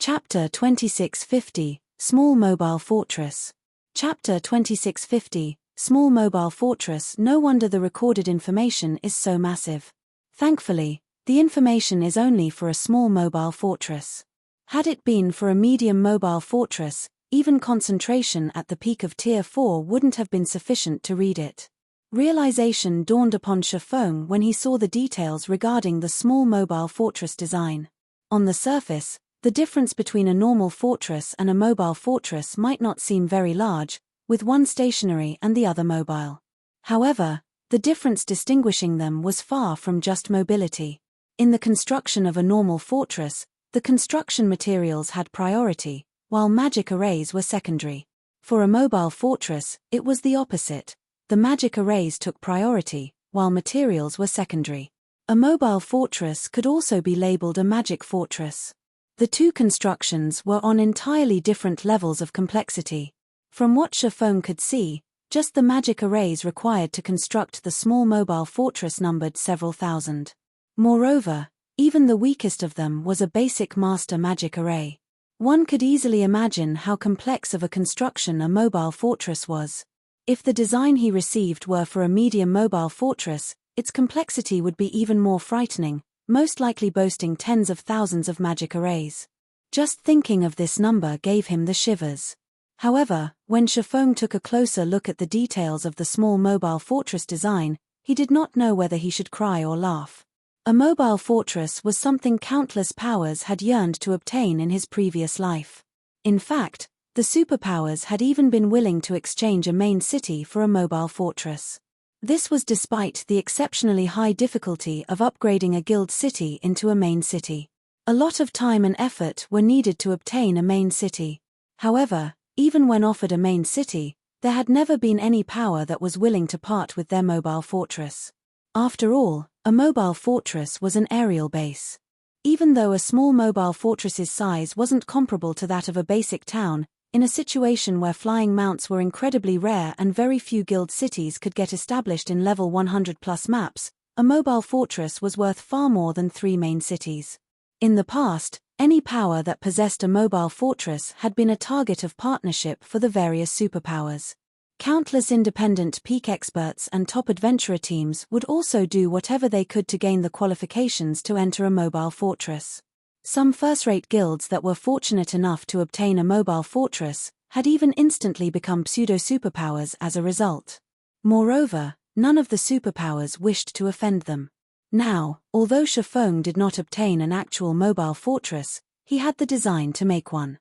Chapter 2650, Small Mobile Fortress. Chapter 2650, Small Mobile Fortress. No wonder the recorded information is so massive. Thankfully, the information is only for a small mobile fortress. Had it been for a medium mobile fortress, even concentration at the peak of Tier 4 wouldn't have been sufficient to read it. Realization dawned upon Shifeng when he saw the details regarding the small mobile fortress design. On the surface, the difference between a normal fortress and a mobile fortress might not seem very large, with one stationary and the other mobile. However, the difference distinguishing them was far from just mobility. In the construction of a normal fortress, the construction materials had priority, while magic arrays were secondary. For a mobile fortress, it was the opposite. The magic arrays took priority, while materials were secondary. A mobile fortress could also be labeled a magic fortress. The two constructions were on entirely different levels of complexity. From what Shifeng could see, just the magic arrays required to construct the small mobile fortress numbered several thousand. Moreover, even the weakest of them was a basic master magic array. One could easily imagine how complex of a construction a mobile fortress was. If the design he received were for a medium mobile fortress, its complexity would be even more frightening, most likely boasting tens of thousands of magic arrays. Just thinking of this number gave him the shivers. However, when Shifeng took a closer look at the details of the small mobile fortress design, he did not know whether he should cry or laugh. A mobile fortress was something countless powers had yearned to obtain in his previous life. In fact, the superpowers had even been willing to exchange a main city for a mobile fortress. This was despite the exceptionally high difficulty of upgrading a guild city into a main city. A lot of time and effort were needed to obtain a main city. However, even when offered a main city, there had never been any power that was willing to part with their mobile fortress. After all, a mobile fortress was an aerial base. Even though a small mobile fortress's size wasn't comparable to that of a basic town, in a situation where flying mounts were incredibly rare and very few guild cities could get established in level 100 plus maps, a mobile fortress was worth far more than 3 main cities. In the past, any power that possessed a mobile fortress had been a target of partnership for the various superpowers. Countless independent peak experts and top adventurer teams would also do whatever they could to gain the qualifications to enter a mobile fortress. Some first-rate guilds that were fortunate enough to obtain a mobile fortress had even instantly become pseudo-superpowers as a result. Moreover, none of the superpowers wished to offend them. Now, although Shifeng did not obtain an actual mobile fortress, he had the design to make one.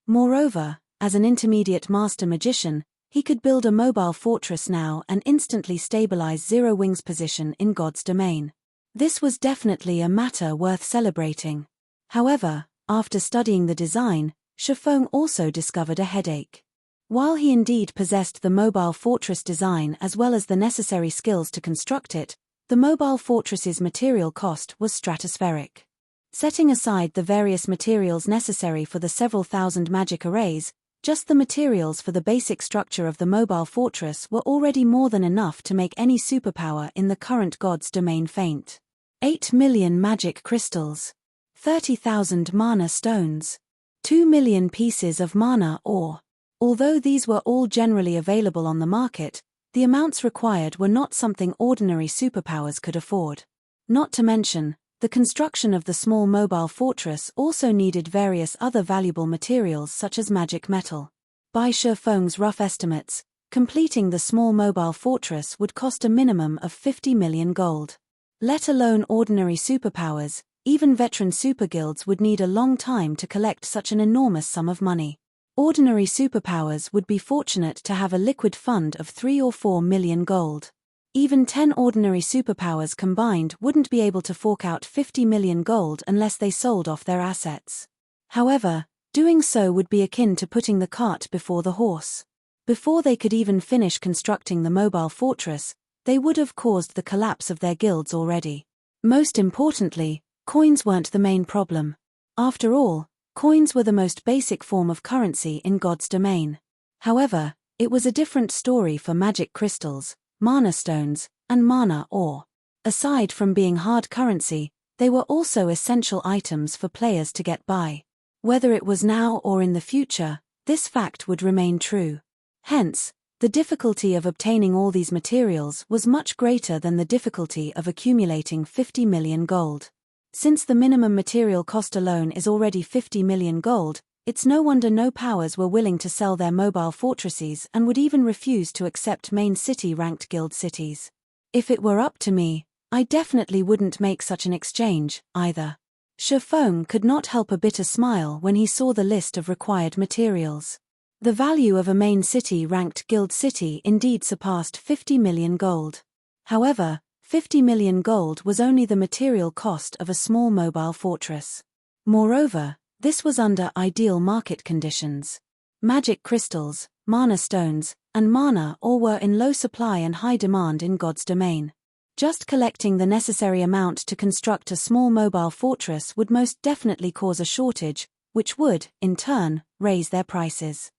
Moreover, as an intermediate master magician, he could build a mobile fortress now and instantly stabilize Zero Wing's position in God's domain. This was definitely a matter worth celebrating. However, after studying the design, Shifeng also discovered a headache. While he indeed possessed the mobile fortress design as well as the necessary skills to construct it, the mobile fortress's material cost was stratospheric. Setting aside the various materials necessary for the several thousand magic arrays, just the materials for the basic structure of the mobile fortress were already more than enough to make any superpower in the current God's domain faint. 8 million magic crystals. 30,000 mana stones. 2 million pieces of mana ore. Although these were all generally available on the market, the amounts required were not something ordinary superpowers could afford. Not to mention, the construction of the small mobile fortress also needed various other valuable materials such as magic metal. By Shifeng's rough estimates, completing the small mobile fortress would cost a minimum of 50 million gold. Let alone ordinary superpowers, even veteran superguilds would need a long time to collect such an enormous sum of money. Ordinary superpowers would be fortunate to have a liquid fund of 3 or 4 million gold. Even 10 ordinary superpowers combined wouldn't be able to fork out 50 million gold unless they sold off their assets. However, doing so would be akin to putting the cart before the horse. Before they could even finish constructing the mobile fortress, they would have caused the collapse of their guilds already. Most importantly, coins weren't the main problem. After all, coins were the most basic form of currency in God's domain. However, it was a different story for magic crystals, mana stones, and mana ore. Aside from being hard currency, they were also essential items for players to get by. Whether it was now or in the future, this fact would remain true. Hence, the difficulty of obtaining all these materials was much greater than the difficulty of accumulating 50 million gold. Since the minimum material cost alone is already 50 million gold, it's no wonder no powers were willing to sell their mobile fortresses and would even refuse to accept main city-ranked guild cities. If it were up to me, I definitely wouldn't make such an exchange, either. Shifeng could not help a bitter smile when he saw the list of required materials. The value of a main city-ranked guild city indeed surpassed 50 million gold. However, 50 million gold was only the material cost of a small mobile fortress. Moreover, this was under ideal market conditions. Magic crystals, mana stones, and mana ore were in low supply and high demand in God's domain. Just collecting the necessary amount to construct a small mobile fortress would most definitely cause a shortage, which would, in turn, raise their prices.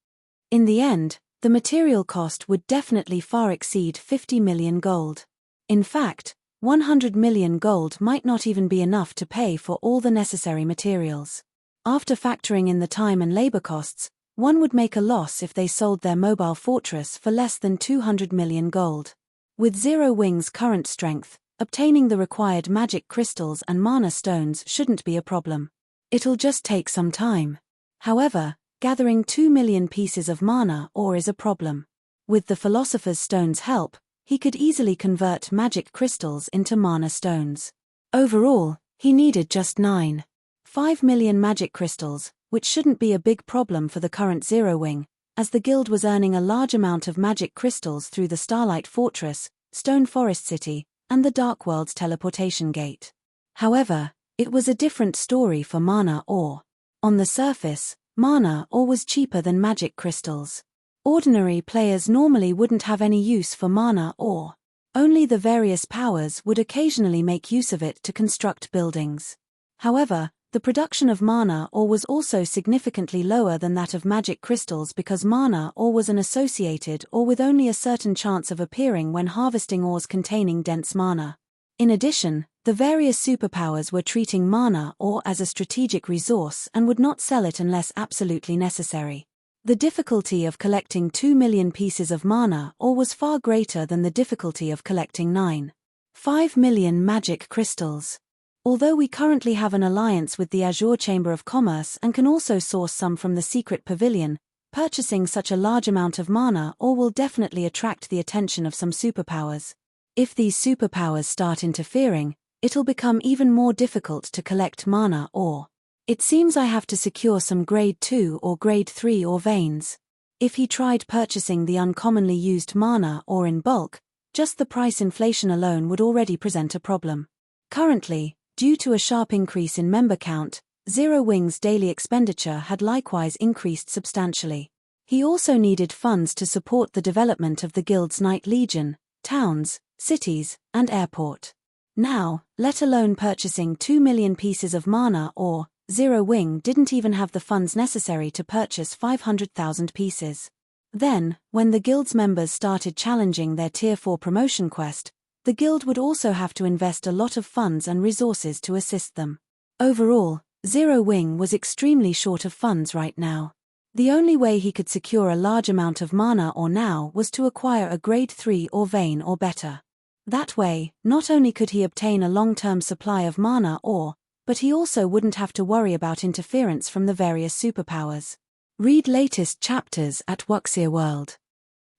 In the end, the material cost would definitely far exceed 50 million gold. In fact, 100 million gold might not even be enough to pay for all the necessary materials. After factoring in the time and labor costs, one would make a loss if they sold their mobile fortress for less than 200 million gold. With Zero Wing's current strength, obtaining the required magic crystals and mana stones shouldn't be a problem. It'll just take some time. However, gathering 2 million pieces of mana ore is a problem. With the Philosopher's Stone's help, he could easily convert magic crystals into mana stones. Overall, he needed just 9.5 million magic crystals, which shouldn't be a big problem for the current Zero Wing, as the guild was earning a large amount of magic crystals through the Starlight Fortress, Stone Forest City, and the Dark World's teleportation gate. However, it was a different story for mana ore. On the surface, mana ore was cheaper than magic crystals. Ordinary players normally wouldn't have any use for mana ore. Only the various powers would occasionally make use of it to construct buildings. However, the production of mana ore was also significantly lower than that of magic crystals because mana ore was an associated ore with only a certain chance of appearing when harvesting ores containing dense mana. In addition, the various superpowers were treating mana ore as a strategic resource and would not sell it unless absolutely necessary. The difficulty of collecting 2 million pieces of mana ore was far greater than the difficulty of collecting 9.5 million magic crystals. Although we currently have an alliance with the Azure Chamber of Commerce and can also source some from the Secret Pavilion, purchasing such a large amount of mana ore will definitely attract the attention of some superpowers. If these superpowers start interfering, it'll become even more difficult to collect mana ore. It seems I have to secure some grade 2 or grade 3 ore veins. If he tried purchasing the uncommonly used mana ore in bulk, just the price inflation alone would already present a problem. Currently, due to a sharp increase in member count, Zero Wing's daily expenditure had likewise increased substantially. He also needed funds to support the development of the guild's Night Legion, towns, cities, and airport. Now, let alone purchasing 2 million pieces of mana ore, Zero Wing didn't even have the funds necessary to purchase 500,000 pieces. Then, when the guild's members started challenging their Tier 4 promotion quest, the guild would also have to invest a lot of funds and resources to assist them. Overall, Zero Wing was extremely short of funds right now. The only way he could secure a large amount of mana ore now was to acquire a grade 3 ore vein or better. That way, not only could he obtain a long-term supply of mana ore, but he also wouldn't have to worry about interference from the various superpowers. Read latest chapters at Wuxia World.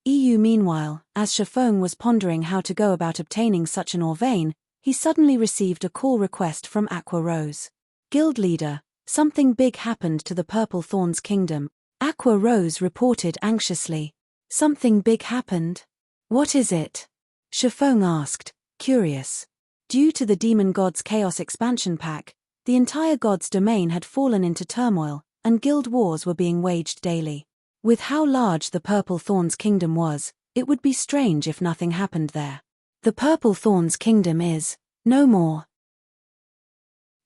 EU. Meanwhile, as Shifeng was pondering how to go about obtaining such an ore vein, he suddenly received a call request from Aqua Rose. Guild leader, something big happened to the Purple Thorns Kingdom, Aqua Rose reported anxiously. Something big happened? What is it? Shifeng asked, curious. Due to the Demon God's Chaos expansion pack, the entire God's domain had fallen into turmoil, and guild wars were being waged daily. With how large the Purple Thorns Kingdom was, it would be strange if nothing happened there. The Purple Thorns Kingdom is no more.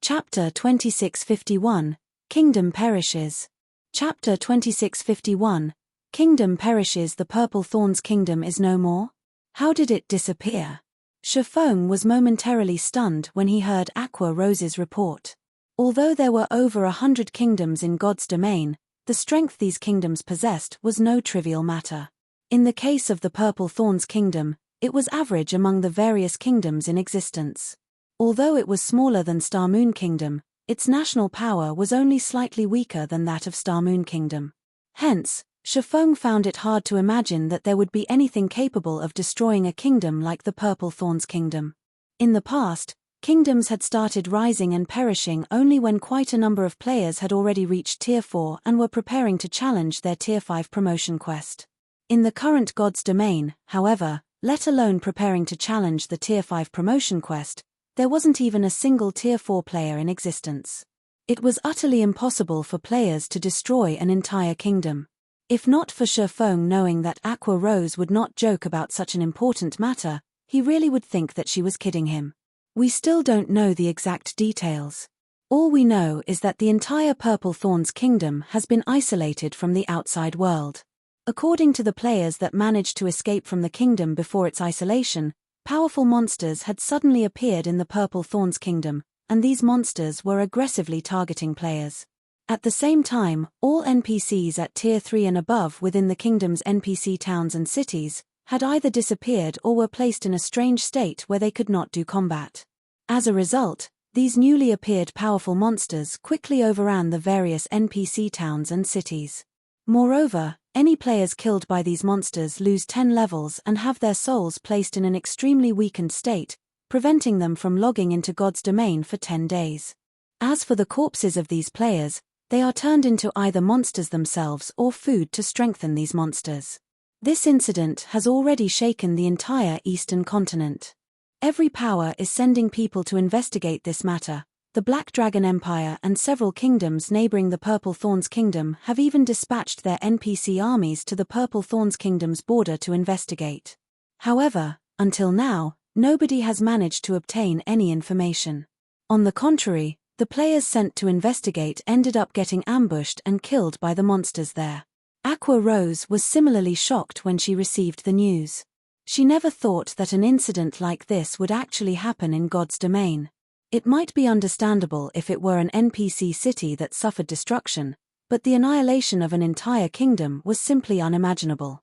Chapter 2651, Kingdom Perishes. Chapter 2651, Kingdom Perishes. The Purple Thorns Kingdom is no more? How did it disappear? Shifeng was momentarily stunned when he heard Aqua Rose's report. Although there were over 100 kingdoms in God's domain, the strength these kingdoms possessed was no trivial matter. In the case of the Purple Thorns Kingdom, it was average among the various kingdoms in existence. Although it was smaller than Star Moon Kingdom, its national power was only slightly weaker than that of Star Moon Kingdom. Hence, Shifeng found it hard to imagine that there would be anything capable of destroying a kingdom like the Purple Thorns Kingdom. In the past, kingdoms had started rising and perishing only when quite a number of players had already reached Tier 4 and were preparing to challenge their Tier 5 promotion quest. In the current God's domain, however, let alone preparing to challenge the Tier 5 promotion quest, there wasn't even a single Tier 4 player in existence. It was utterly impossible for players to destroy an entire kingdom. If not for Shifeng knowing that Aqua Rose would not joke about such an important matter, he really would think that she was kidding him. We still don't know the exact details. All we know is that the entire Purple Thorns Kingdom has been isolated from the outside world. According to the players that managed to escape from the kingdom before its isolation, powerful monsters had suddenly appeared in the Purple Thorns Kingdom, and these monsters were aggressively targeting players. At the same time, all NPCs at Tier 3 and above within the kingdom's NPC towns and cities had either disappeared or were placed in a strange state where they could not do combat. As a result, these newly appeared powerful monsters quickly overran the various NPC towns and cities. Moreover, any players killed by these monsters lose 10 levels and have their souls placed in an extremely weakened state, preventing them from logging into God's domain for 10 days. As for the corpses of these players, they are turned into either monsters themselves or food to strengthen these monsters. This incident has already shaken the entire Eastern continent. Every power is sending people to investigate this matter. The Black Dragon Empire and several kingdoms neighboring the Purple Thorns Kingdom have even dispatched their NPC armies to the Purple Thorns Kingdom's border to investigate. However, until now, nobody has managed to obtain any information. On the contrary, the players sent to investigate ended up getting ambushed and killed by the monsters there. Aqua Rose was similarly shocked when she received the news. She never thought that an incident like this would actually happen in God's domain. It might be understandable if it were an NPC city that suffered destruction, but the annihilation of an entire kingdom was simply unimaginable.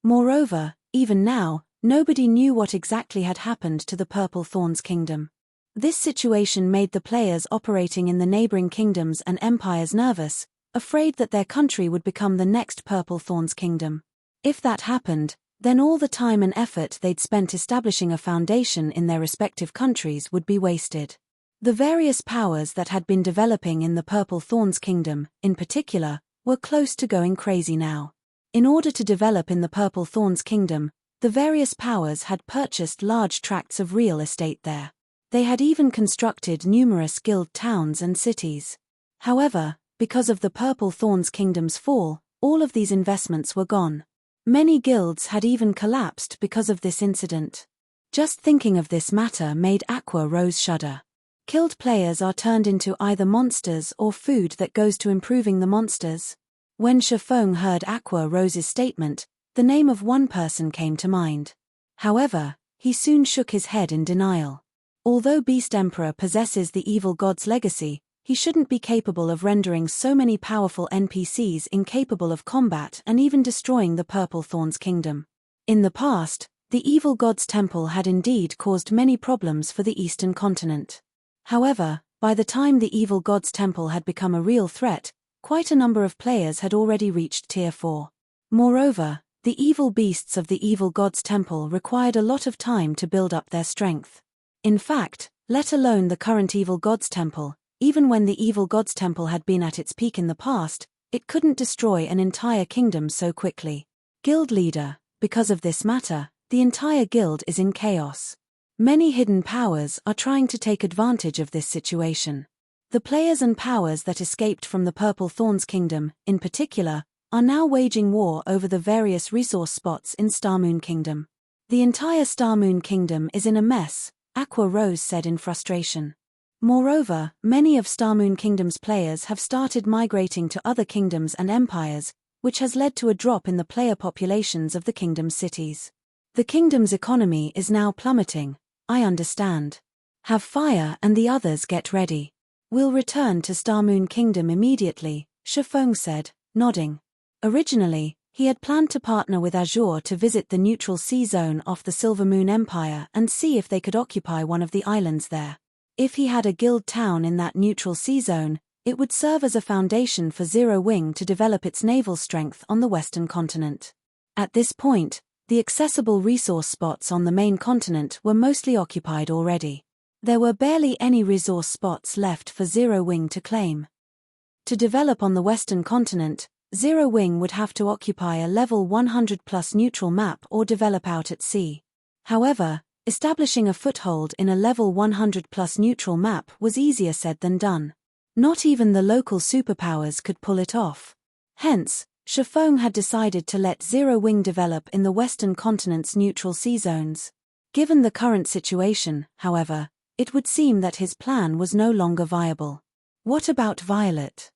Moreover, even now, nobody knew what exactly had happened to the Purple Thorns Kingdom. This situation made the players operating in the neighboring kingdoms and empires nervous, afraid that their country would become the next Purple Thorns Kingdom. If that happened, then all the time and effort they'd spent establishing a foundation in their respective countries would be wasted. The various powers that had been developing in the Purple Thorns Kingdom, in particular, were close to going crazy now. In order to develop in the Purple Thorns Kingdom, the various powers had purchased large tracts of real estate there. They had even constructed numerous guild towns and cities. However, because of the Purple Thorns Kingdom's fall, all of these investments were gone. Many guilds had even collapsed because of this incident. Just thinking of this matter made Aqua Rose shudder. Killed players are turned into either monsters or food that goes to improving the monsters. When Shifeng heard Aqua Rose's statement, the name of one person came to mind. However, he soon shook his head in denial. Although Beast Emperor possesses the evil god's legacy, he shouldn't be capable of rendering so many powerful NPCs incapable of combat and even destroying the Purple Thorns Kingdom. In the past, the evil god's temple had indeed caused many problems for the Eastern continent. However, by the time the evil god's temple had become a real threat, quite a number of players had already reached Tier 4. Moreover, the evil beasts of the evil god's temple required a lot of time to build up their strength. In fact, let alone the current evil god's temple, even when the evil god's temple had been at its peak in the past, it couldn't destroy an entire kingdom so quickly. Guild leader, because of this matter, the entire guild is in chaos. Many hidden powers are trying to take advantage of this situation. The players and powers that escaped from the Purple Thorns Kingdom, in particular, are now waging war over the various resource spots in Star Moon Kingdom. The entire Star Moon Kingdom is in a mess, Aqua Rose said in frustration. Moreover, many of Star Moon Kingdom's players have started migrating to other kingdoms and empires, which has led to a drop in the player populations of the kingdom's cities. The kingdom's economy is now plummeting. I understand. Have Fire and the others get ready. We'll return to Star Moon Kingdom immediately, Shifeng said, nodding. Originally, he had planned to partner with Azure to visit the neutral sea zone off the Silver Moon Empire and see if they could occupy one of the islands there. If he had a guild town in that neutral sea zone, it would serve as a foundation for Zero Wing to develop its naval strength on the western continent. At this point, the accessible resource spots on the main continent were mostly occupied already. There were barely any resource spots left for Zero Wing to claim. To develop on the western continent, Zero Wing would have to occupy a level 100+ neutral map or develop out at sea. However, establishing a foothold in a level 100+ neutral map was easier said than done. Not even the local superpowers could pull it off. Hence, Shifeng had decided to let Zero Wing develop in the western continent's neutral sea zones. Given the current situation, however, it would seem that his plan was no longer viable. What about Violet?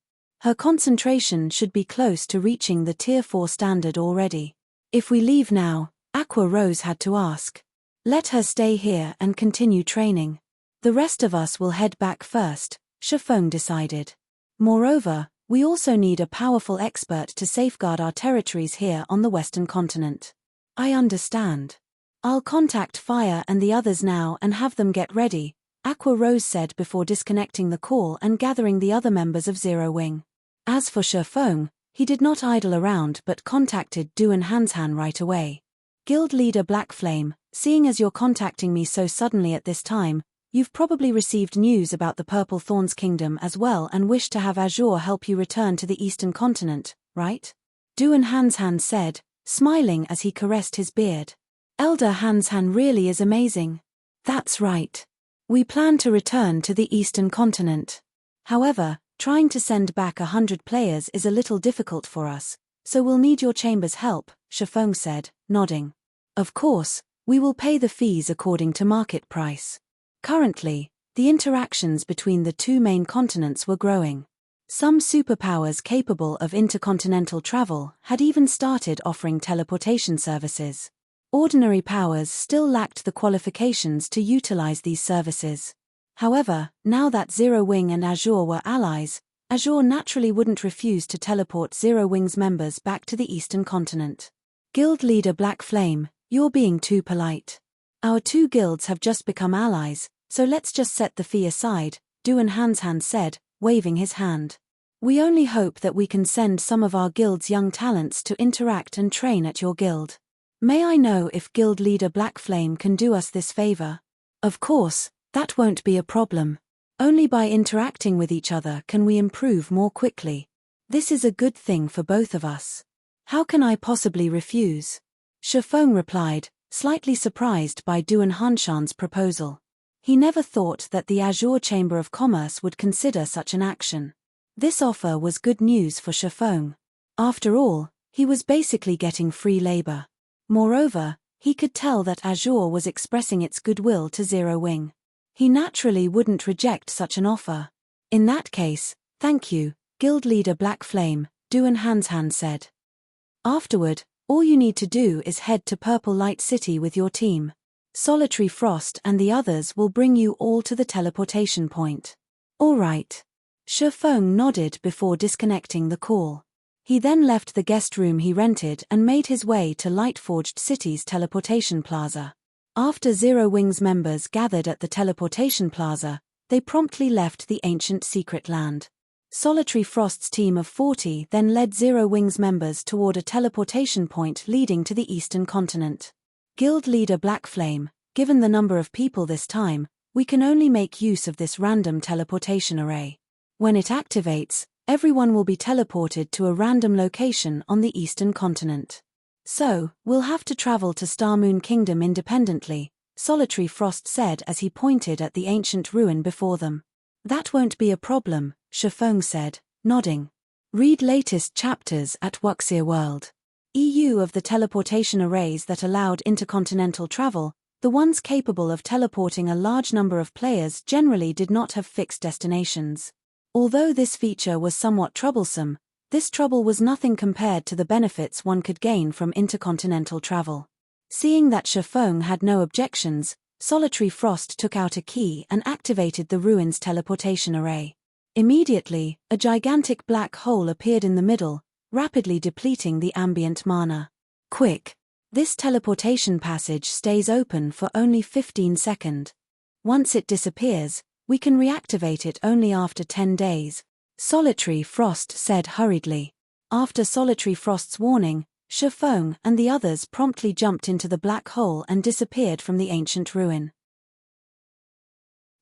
Her concentration should be close to reaching the Tier 4 standard already. If we leave now, Aqua Rose had to ask. Let her stay here and continue training. The rest of us will head back first, Shifeng decided. Moreover, we also need a powerful expert to safeguard our territories here on the western continent. I understand. I'll contact Fire and the others now and have them get ready, Aqua Rose said before disconnecting the call and gathering the other members of Zero Wing. As for Shifeng, he did not idle around but contacted Duan Hanshan right away. Guild leader Black Flame, seeing as you're contacting me so suddenly at this time, you've probably received news about the Purple Thorns Kingdom as well and wish to have Azure help you return to the eastern continent, right? Duan Hanshan said, smiling as he caressed his beard. Elder Hanshan really is amazing. That's right. We plan to return to the eastern continent. However, trying to send back 100 players is a little difficult for us, so we'll need your chamber's help, Shifeng said, nodding. Of course, we will pay the fees according to market price. Currently, the interactions between the two main continents were growing. Some superpowers capable of intercontinental travel had even started offering teleportation services. Ordinary powers still lacked the qualifications to utilize these services. However, now that Zero Wing and Azure were allies, Azure naturally wouldn't refuse to teleport Zero Wing's members back to the eastern continent. Guild leader Black Flame, you're being too polite. Our two guilds have just become allies, so let's just set the fee aside, Duan Hanshan said, waving his hand. We only hope that we can send some of our guild's young talents to interact and train at your guild. May I know if guild leader Black Flame can do us this favor? Of course, that won't be a problem. Only by interacting with each other can we improve more quickly. This is a good thing for both of us. How can I possibly refuse? Shifeng replied, slightly surprised by Duan Hanshan's proposal. He never thought that the Azure Chamber of Commerce would consider such an action. This offer was good news for Shifeng. After all, he was basically getting free labor. Moreover, he could tell that Azure was expressing its goodwill to Zero Wing. He naturally wouldn't reject such an offer. In that case, thank you, Guild leader Black Flame, Duan Hanshan said. Afterward, all you need to do is head to Purple Light City with your team. Solitary Frost and the others will bring you all to the teleportation point. All right. Shifeng nodded before disconnecting the call. He then left the guest room he rented and made his way to Lightforged City's teleportation plaza. After Zero Wing's members gathered at the teleportation plaza, they promptly left the ancient secret land. Solitary Frost's team of 40 then led Zero Wing's members toward a teleportation point leading to the eastern continent. Guild leader Black Flame, given the number of people this time, we can only make use of this random teleportation array. When it activates, everyone will be teleported to a random location on the eastern continent. So, we'll have to travel to Star Moon Kingdom independently, Solitary Frost said as he pointed at the ancient ruin before them. That won't be a problem, Shifeng said, nodding. Read latest chapters at Wuxia World. EU of the teleportation arrays that allowed intercontinental travel, the ones capable of teleporting a large number of players generally did not have fixed destinations. Although this feature was somewhat troublesome, this trouble was nothing compared to the benefits one could gain from intercontinental travel. Seeing that Shifeng had no objections, Solitary Frost took out a key and activated the ruin's teleportation array. Immediately, a gigantic black hole appeared in the middle, rapidly depleting the ambient mana. Quick! This teleportation passage stays open for only 15 seconds. Once it disappears, we can reactivate it only after 10 days. Solitary Frost said hurriedly. After Solitary Frost's warning, Shifeng and the others promptly jumped into the black hole and disappeared from the ancient ruin.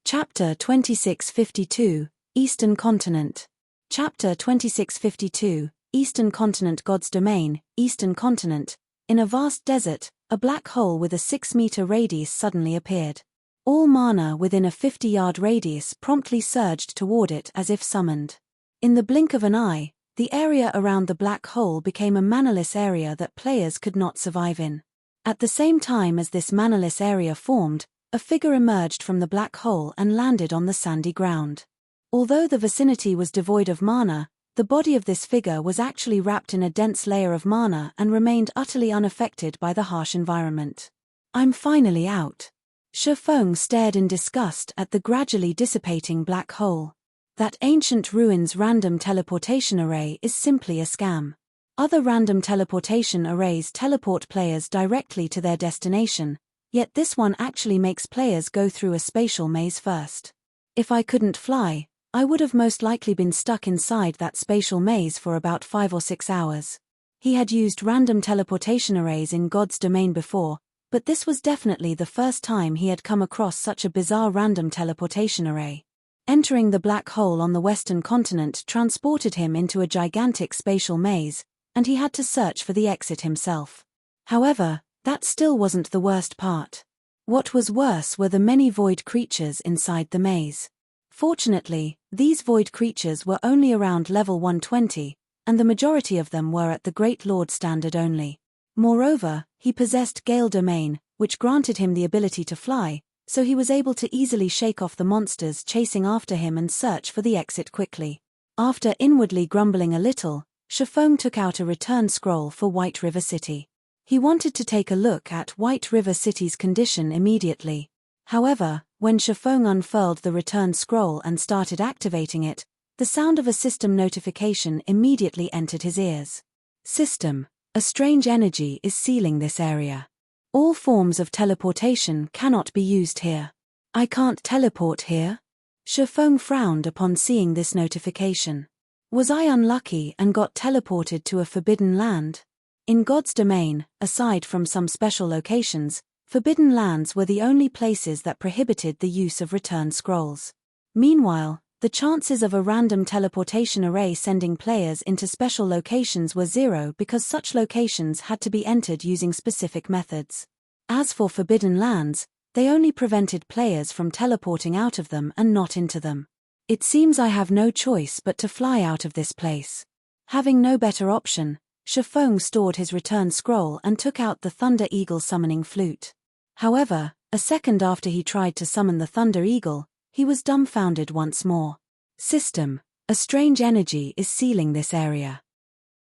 Chapter 2652, Eastern Continent. Chapter 2652, Eastern Continent. God's Domain, Eastern Continent. In a vast desert, a black hole with a 6-meter radius suddenly appeared. All mana within a 50-yard radius promptly surged toward it as if summoned. In the blink of an eye, the area around the black hole became a manaless area that players could not survive in. At the same time as this manaless area formed, a figure emerged from the black hole and landed on the sandy ground. Although the vicinity was devoid of mana, the body of this figure was actually wrapped in a dense layer of mana and remained utterly unaffected by the harsh environment. I'm finally out. Shifeng stared in disgust at the gradually dissipating black hole. That ancient ruins random teleportation array is simply a scam. Other random teleportation arrays teleport players directly to their destination, yet this one actually makes players go through a spatial maze first. If I couldn't fly, I would have most likely been stuck inside that spatial maze for about 5 or 6 hours. He had used random teleportation arrays in God's Domain before, but this was definitely the first time he had come across such a bizarre random teleportation array. Entering the black hole on the western continent transported him into a gigantic spatial maze, and he had to search for the exit himself. However, that still wasn't the worst part. What was worse were the many void creatures inside the maze. Fortunately, these void creatures were only around level 120, and the majority of them were at the Great Lord standard only. Moreover, he possessed Gale Domain, which granted him the ability to fly, so he was able to easily shake off the monsters chasing after him and search for the exit quickly. After inwardly grumbling a little, Shifeng took out a return scroll for White River City. He wanted to take a look at White River City's condition immediately. However, when Shifeng unfurled the return scroll and started activating it, the sound of a system notification immediately entered his ears. System: a strange energy is sealing this area. All forms of teleportation cannot be used here. I can't teleport here? Shifeng frowned upon seeing this notification. Was I unlucky and got teleported to a forbidden land? In God's Domain, aside from some special locations, forbidden lands were the only places that prohibited the use of return scrolls. Meanwhile, the chances of a random teleportation array sending players into special locations were 0 because such locations had to be entered using specific methods. As for forbidden lands, they only prevented players from teleporting out of them and not into them. It seems I have no choice but to fly out of this place. Having no better option, Shifeng stored his return scroll and took out the Thunder Eagle summoning flute. However, a second after he tried to summon the Thunder Eagle, he was dumbfounded once more. System: a strange energy is sealing this area.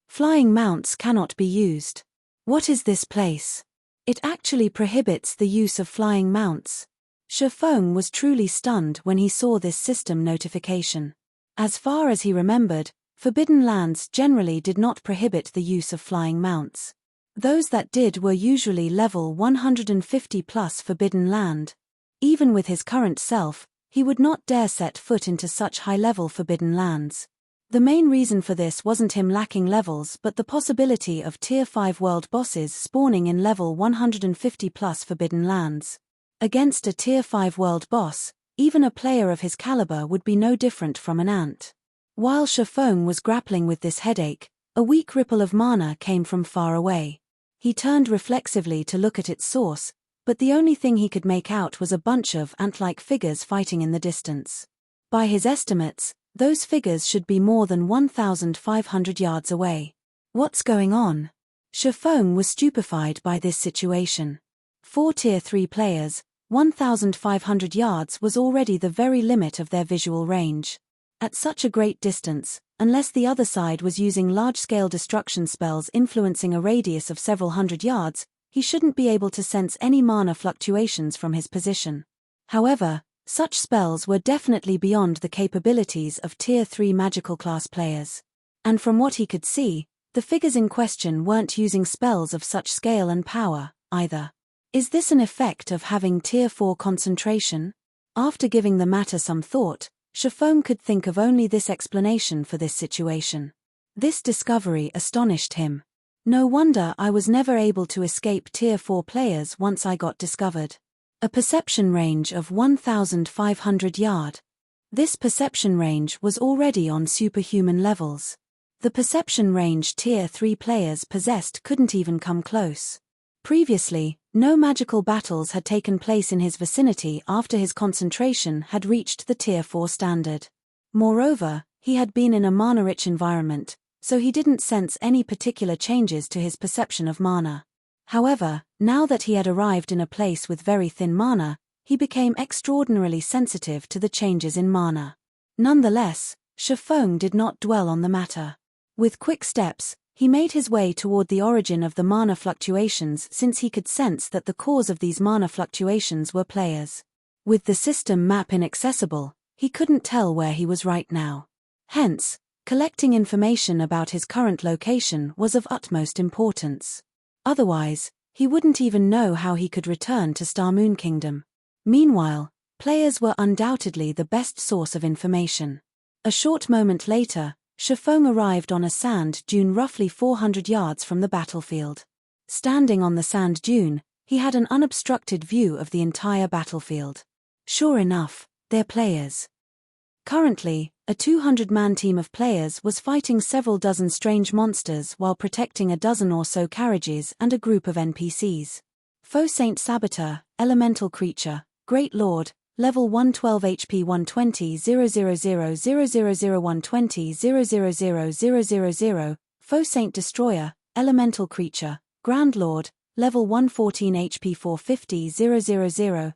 Flying mounts cannot be used. What is this place? It actually prohibits the use of flying mounts. Shifeng was truly stunned when he saw this system notification. As far as he remembered, forbidden lands generally did not prohibit the use of flying mounts. Those that did were usually level 150 plus forbidden land. Even with his current self, he would not dare set foot into such high-level forbidden lands. The main reason for this wasn't him lacking levels but the possibility of Tier 5 world bosses spawning in level 150 plus forbidden lands. Against a Tier 5 world boss, even a player of his caliber would be no different from an ant. While Shifeng was grappling with this headache, a weak ripple of mana came from far away. He turned reflexively to look at its source, but the only thing he could make out was a bunch of ant-like figures fighting in the distance. By his estimates, those figures should be more than 1,500 yards away. What's going on? Shifeng was stupefied by this situation. For Tier 3 players, 1,500 yards was already the very limit of their visual range. At such a great distance, unless the other side was using large-scale destruction spells influencing a radius of several hundred yards, he shouldn't be able to sense any mana fluctuations from his position. However, Such spells were definitely beyond the capabilities of Tier 3 magical class players. And from what he could see, the figures in question weren't using spells of such scale and power, either. Is this an effect of having Tier 4 concentration? After giving the matter some thought, Shifeng could think of only this explanation for this situation. This discovery astonished him. No wonder I was never able to escape Tier 4 players once I got discovered. A perception range of 1,500 yard. This perception range was already on superhuman levels. The perception range Tier 3 players possessed couldn't even come close. Previously, no magical battles had taken place in his vicinity after his concentration had reached the Tier 4 standard. Moreover, he had been in a mana-rich environment, so he didn't sense any particular changes to his perception of mana. However, now that he had arrived in a place with very thin mana, he became extraordinarily sensitive to the changes in mana. Nonetheless, Shifeng did not dwell on the matter. With quick steps, he made his way toward the origin of the mana fluctuations since he could sense that the cause of these mana fluctuations were players. With the system map inaccessible, he couldn't tell where he was right now. Hence, collecting information about his current location was of utmost importance. Otherwise, he wouldn't even know how he could return to Star Moon Kingdom. Meanwhile, players were undoubtedly the best source of information. A short moment later, Shifeng arrived on a sand dune roughly 400 yards from the battlefield. Standing on the sand dune, he had an unobstructed view of the entire battlefield. Sure enough, they're players. Currently, a 200-man team of players was fighting several dozen strange monsters while protecting a dozen or so carriages and a group of NPCs. Faux Saint Saboteur, Elemental Creature, Great Lord, Level 112 HP 120 000 120 000 Faux Saint Destroyer, Elemental Creature, Grand Lord, Level 114 HP 450 000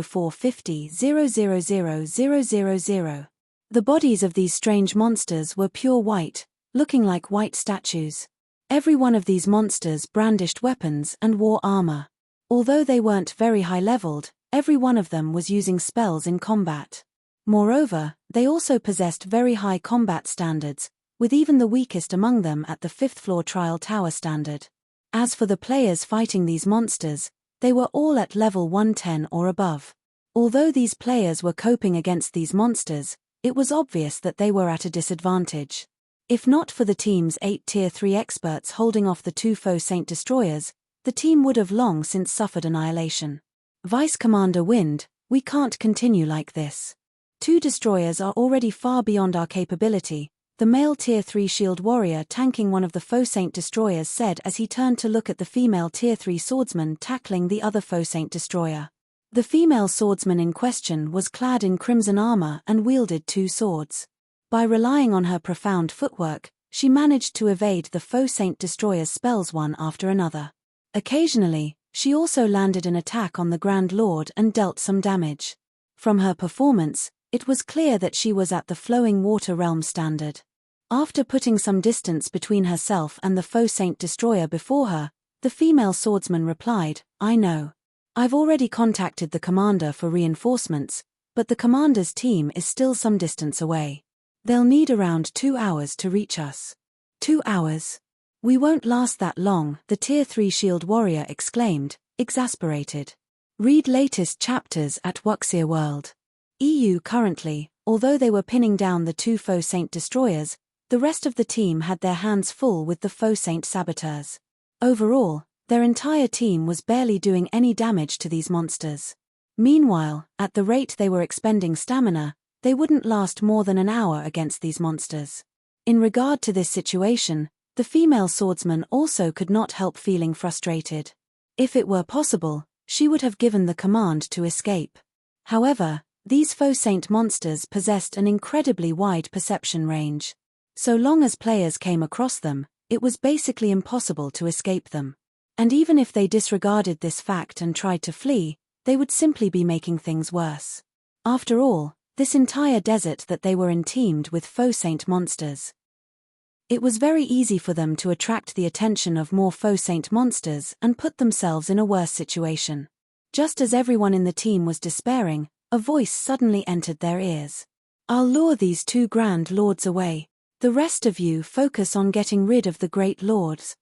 450 000. The bodies of these strange monsters were pure white, looking like white statues. Every one of these monsters brandished weapons and wore armor. Although they weren't very high-leveled, every one of them was using spells in combat. Moreover, they also possessed very high combat standards, with even the weakest among them at the 5th floor trial tower standard. As for the players fighting these monsters, they were all at level 110 or above. Although these players were coping against these monsters, it was obvious that they were at a disadvantage. If not for the team's 8 Tier 3 experts holding off the 2 Faux Saint Destroyers, the team would have long since suffered annihilation. Vice Commander Wind, we can't continue like this. 2 destroyers are already far beyond our capability, the male Tier 3 shield warrior tanking one of the Faux Saint Destroyers said as he turned to look at the female Tier 3 swordsman tackling the other Faux Saint Destroyer. The female swordsman in question was clad in crimson armor and wielded 2 swords. By relying on her profound footwork, she managed to evade the Faux Saint Destroyer's spells one after another. Occasionally, she also landed an attack on the Grand Lord and dealt some damage. From her performance, it was clear that she was at the Flowing Water Realm standard. After putting some distance between herself and the Faux Saint Destroyer before her, the female swordsman replied, "I know. I've already contacted the commander for reinforcements, but the commander's team is still some distance away. They'll need around 2 hours to reach us." 2 hours? We won't last that long, the Tier 3 shield warrior exclaimed, exasperated. Read latest chapters at Wuxia World. EU currently, although they were pinning down the 2 Faux Saint Destroyers, the rest of the team had their hands full with the Faux Saint Saboteurs. Overall, their entire team was barely doing any damage to these monsters. Meanwhile, at the rate they were expending stamina, they wouldn't last more than an hour against these monsters. In regard to this situation, the female swordsman also could not help feeling frustrated. If it were possible, she would have given the command to escape. However, these Faux Saint monsters possessed an incredibly wide perception range. So long as players came across them, it was basically impossible to escape them. And even if they disregarded this fact and tried to flee, they would simply be making things worse. After all, this entire desert that they were in teemed with Faux Saint monsters. It was very easy for them to attract the attention of more Faux Saint monsters and put themselves in a worse situation. Just as everyone in the team was despairing, A voice suddenly entered their ears. "I'll lure these two grand lords away. The rest of you focus on getting rid of the great lords."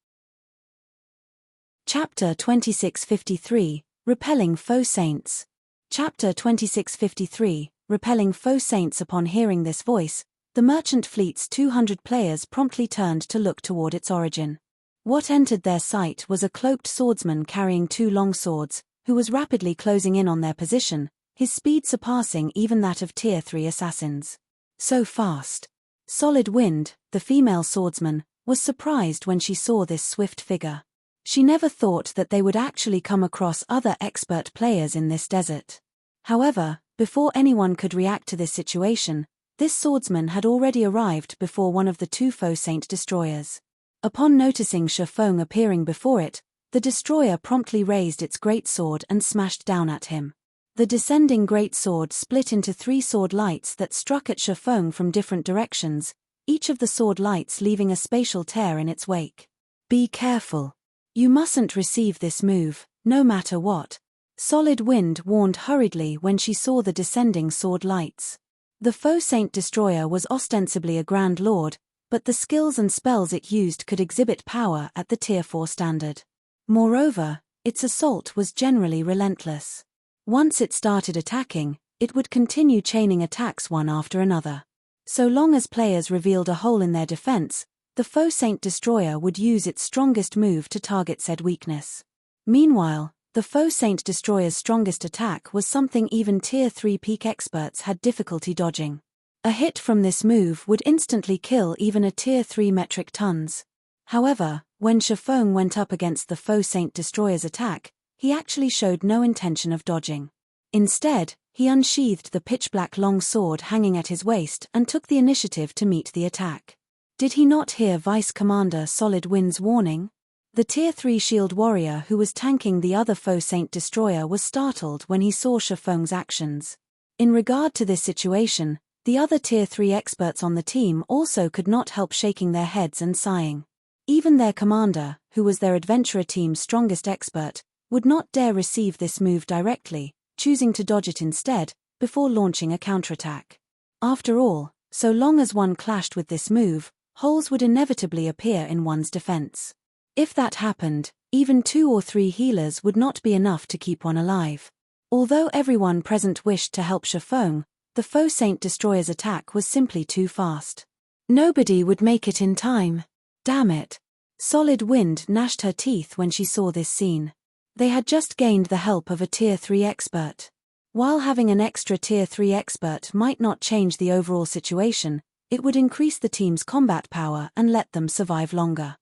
Chapter 2653, Repelling Faux Saints. Chapter 2653, Repelling Faux Saints. Upon hearing this voice, the merchant fleet's 200 players promptly turned to look toward its origin. What entered their sight was a cloaked swordsman carrying two long swords, who was rapidly closing in on their position, his speed surpassing even that of Tier 3 assassins. So fast. Solid Wind, the female swordsman, was surprised when she saw this swift figure. She never thought that they would actually come across other expert players in this desert. However, before anyone could react to this situation, this swordsman had already arrived before one of the two Faux Saint destroyers. Upon noticing Shifeng appearing before it, the destroyer promptly raised its greatsword and smashed down at him. The descending greatsword split into 3 sword lights that struck at Shifeng from different directions, each of the sword lights leaving a spatial tear in its wake. "Be careful. You mustn't receive this move, no matter what," Solid Wind warned hurriedly when she saw the descending sword lights. The Faux Saint destroyer was ostensibly a Grand Lord, but the skills and spells it used could exhibit power at the Tier 4 standard. Moreover, its assault was generally relentless. Once it started attacking, it would continue chaining attacks one after another. So long as players revealed a hole in their defense, the Faux Saint destroyer would use its strongest move to target said weakness. Meanwhile, the Faux Saint destroyer's strongest attack was something even Tier 3 peak experts had difficulty dodging. A hit from this move would instantly kill even a Tier 3 metric tons. However, when Shifeng went up against the Faux Saint destroyer's attack, he actually showed no intention of dodging. Instead, he unsheathed the pitch-black long sword hanging at his waist and took the initiative to meet the attack. Did he not hear Vice Commander Solid Wind's warning? The Tier 3 shield warrior who was tanking the other Faux Saint destroyer was startled when he saw Shifeng's actions. In regard to this situation, the other Tier 3 experts on the team also could not help shaking their heads and sighing. Even their commander, who was their adventurer team's strongest expert, would not dare receive this move directly, choosing to dodge it instead, before launching a counterattack. After all, so long as one clashed with this move, holes would inevitably appear in one's defense. If that happened, even 2 or 3 healers would not be enough to keep one alive. Although everyone present wished to help Shifeng, the Faux Saint destroyer's attack was simply too fast. Nobody would make it in time. Damn it. Solid Wind gnashed her teeth when she saw this scene. They had just gained the help of a Tier 3 expert. While having an extra Tier 3 expert might not change the overall situation, it would increase the team's combat power and let them survive longer.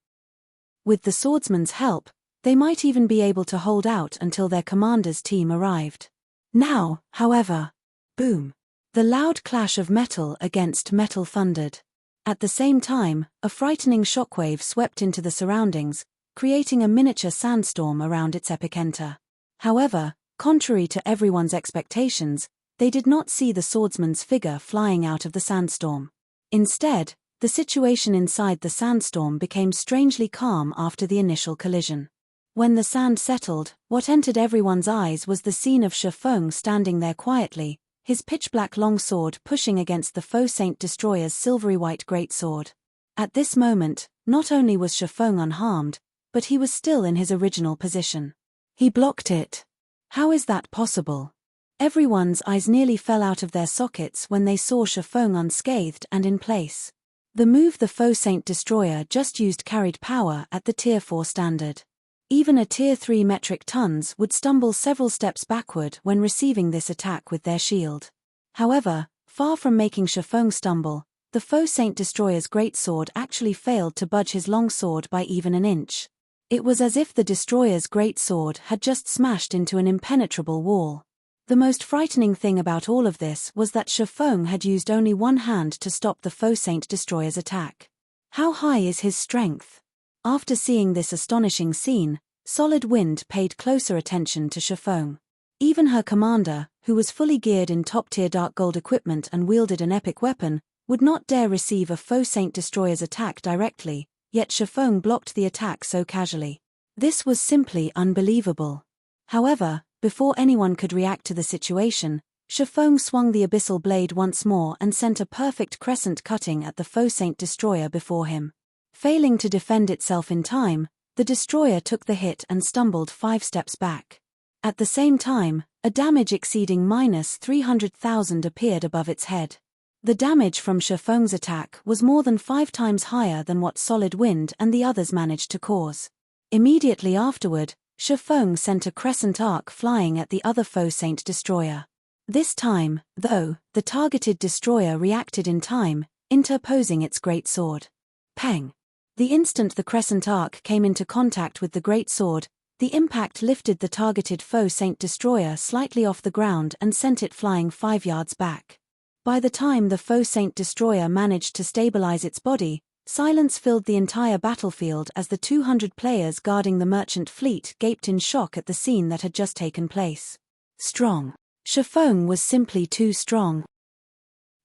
With the swordsman's help, they might even be able to hold out until their commander's team arrived. Now, however, boom! The loud clash of metal against metal thundered. At the same time, a frightening shockwave swept into the surroundings, creating a miniature sandstorm around its epicenter. However, contrary to everyone's expectations, they did not see the swordsman's figure flying out of the sandstorm. Instead, the situation inside the sandstorm became strangely calm after the initial collision. When the sand settled, what entered everyone's eyes was the scene of Shifeng standing there quietly, his pitch-black longsword pushing against the Faux Saint destroyer's silvery-white greatsword. At this moment, not only was Shifeng unharmed, but he was still in his original position. He blocked it. How is that possible? Everyone's eyes nearly fell out of their sockets when they saw Shifeng unscathed and in place. The move the Faux Saint destroyer just used carried power at the Tier 4 standard. Even a Tier 3 metric tons would stumble several steps backward when receiving this attack with their shield. However, far from making Shifeng stumble, the Faux Saint destroyer's greatsword actually failed to budge his longsword by even an inch. It was as if the destroyer's greatsword had just smashed into an impenetrable wall. The most frightening thing about all of this was that Shifeng had used only one hand to stop the Faux Saint destroyer's attack. How high is his strength? After seeing this astonishing scene, Solid Wind paid closer attention to Shifeng. Even her commander, who was fully geared in top-tier dark gold equipment and wielded an epic weapon, would not dare receive a Faux Saint destroyer's attack directly, yet Shifeng blocked the attack so casually. This was simply unbelievable. However, before anyone could react to the situation, Shifeng swung the abyssal blade once more and sent a perfect crescent cutting at the faux Saint Destroyer before him. Failing to defend itself in time, the destroyer took the hit and stumbled 5 steps back. At the same time, a damage exceeding -300,000 appeared above its head. The damage from Shifeng's attack was more than 5 times higher than what Solid Wind and the others managed to cause. Immediately afterward, Shifeng sent a crescent arc flying at the other faux Saint Destroyer. This time, though, the targeted destroyer reacted in time, interposing its great sword. Peng! The instant the crescent arc came into contact with the great sword, the impact lifted the targeted faux Saint Destroyer slightly off the ground and sent it flying 5 yards back. By the time the faux Saint Destroyer managed to stabilize its body, silence filled the entire battlefield as the 200 players guarding the merchant fleet gaped in shock at the scene that had just taken place. Strong. Shifeng was simply too strong.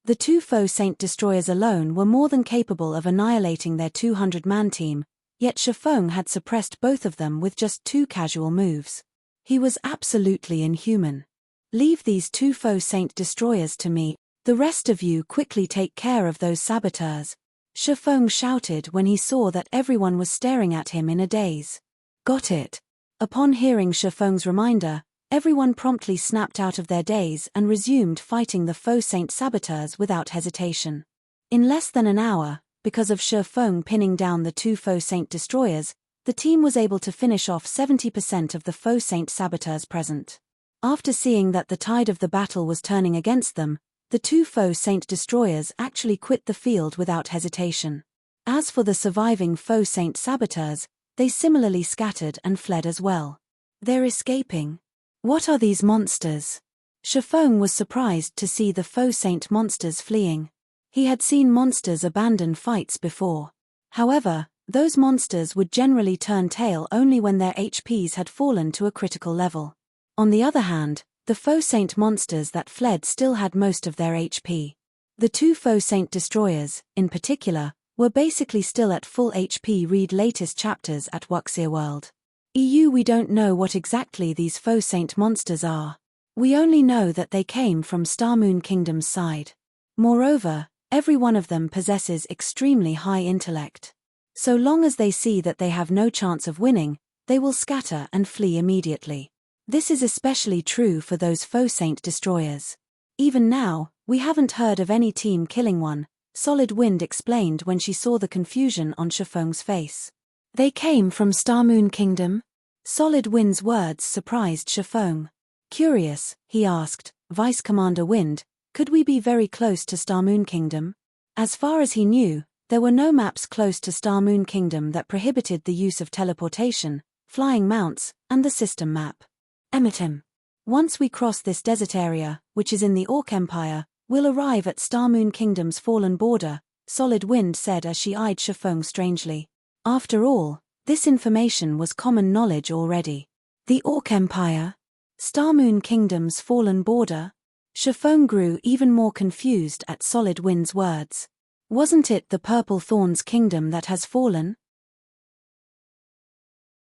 The 2 faux Saint Destroyers alone were more than capable of annihilating their 200-man team, yet Shifeng had suppressed both of them with just 2 casual moves. He was absolutely inhuman. Leave these 2 faux Saint Destroyers to me, the rest of you quickly take care of those saboteurs, Shifeng shouted when he saw that everyone was staring at him in a daze. Got it. Upon hearing Shifeng's reminder, everyone promptly snapped out of their daze and resumed fighting the faux Saint saboteurs without hesitation. In less than an hour, because of Shifeng pinning down the 2 faux Saint Destroyers, the team was able to finish off 70% of the faux Saint saboteurs present. After seeing that the tide of the battle was turning against them, the 2 faux Saint Destroyers actually quit the field without hesitation. As for the surviving faux Saint saboteurs, they similarly scattered and fled as well. They're escaping. What are these monsters? Shifeng was surprised to see the faux Saint monsters fleeing. He had seen monsters abandon fights before. However, those monsters would generally turn tail only when their HPs had fallen to a critical level. On the other hand, the faux Saint monsters that fled still had most of their HP. The 2 faux Saint Destroyers, in particular, were basically still at full HP. Read latest chapters at Wuxia World. We don't know what exactly these faux Saint monsters are. We only know that they came from Star Moon Kingdom's side. Moreover, every one of them possesses extremely high intellect. So long as they see that they have no chance of winning, they will scatter and flee immediately. This is especially true for those faux Saint Destroyers. Even now, we haven't heard of any team killing one, Solid Wind explained when she saw the confusion on Shifeng's face. They came from Star Moon Kingdom? Solid Wind's words surprised Shifeng. Curious, he asked, Vice Commander Wind, could we be very close to Star Moon Kingdom? As far as he knew, there were no maps close to Star Moon Kingdom that prohibited the use of teleportation, flying mounts, and the system map. Emitim. Once we cross this desert area, which is in the Orc Empire, we'll arrive at Star Moon Kingdom's fallen border, Solid Wind said as she eyed Shifeng strangely. After all, this information was common knowledge already. The Orc Empire? Star Moon Kingdom's fallen border? Shifeng grew even more confused at Solid Wind's words. Wasn't it the Purple Thorn's kingdom that has fallen?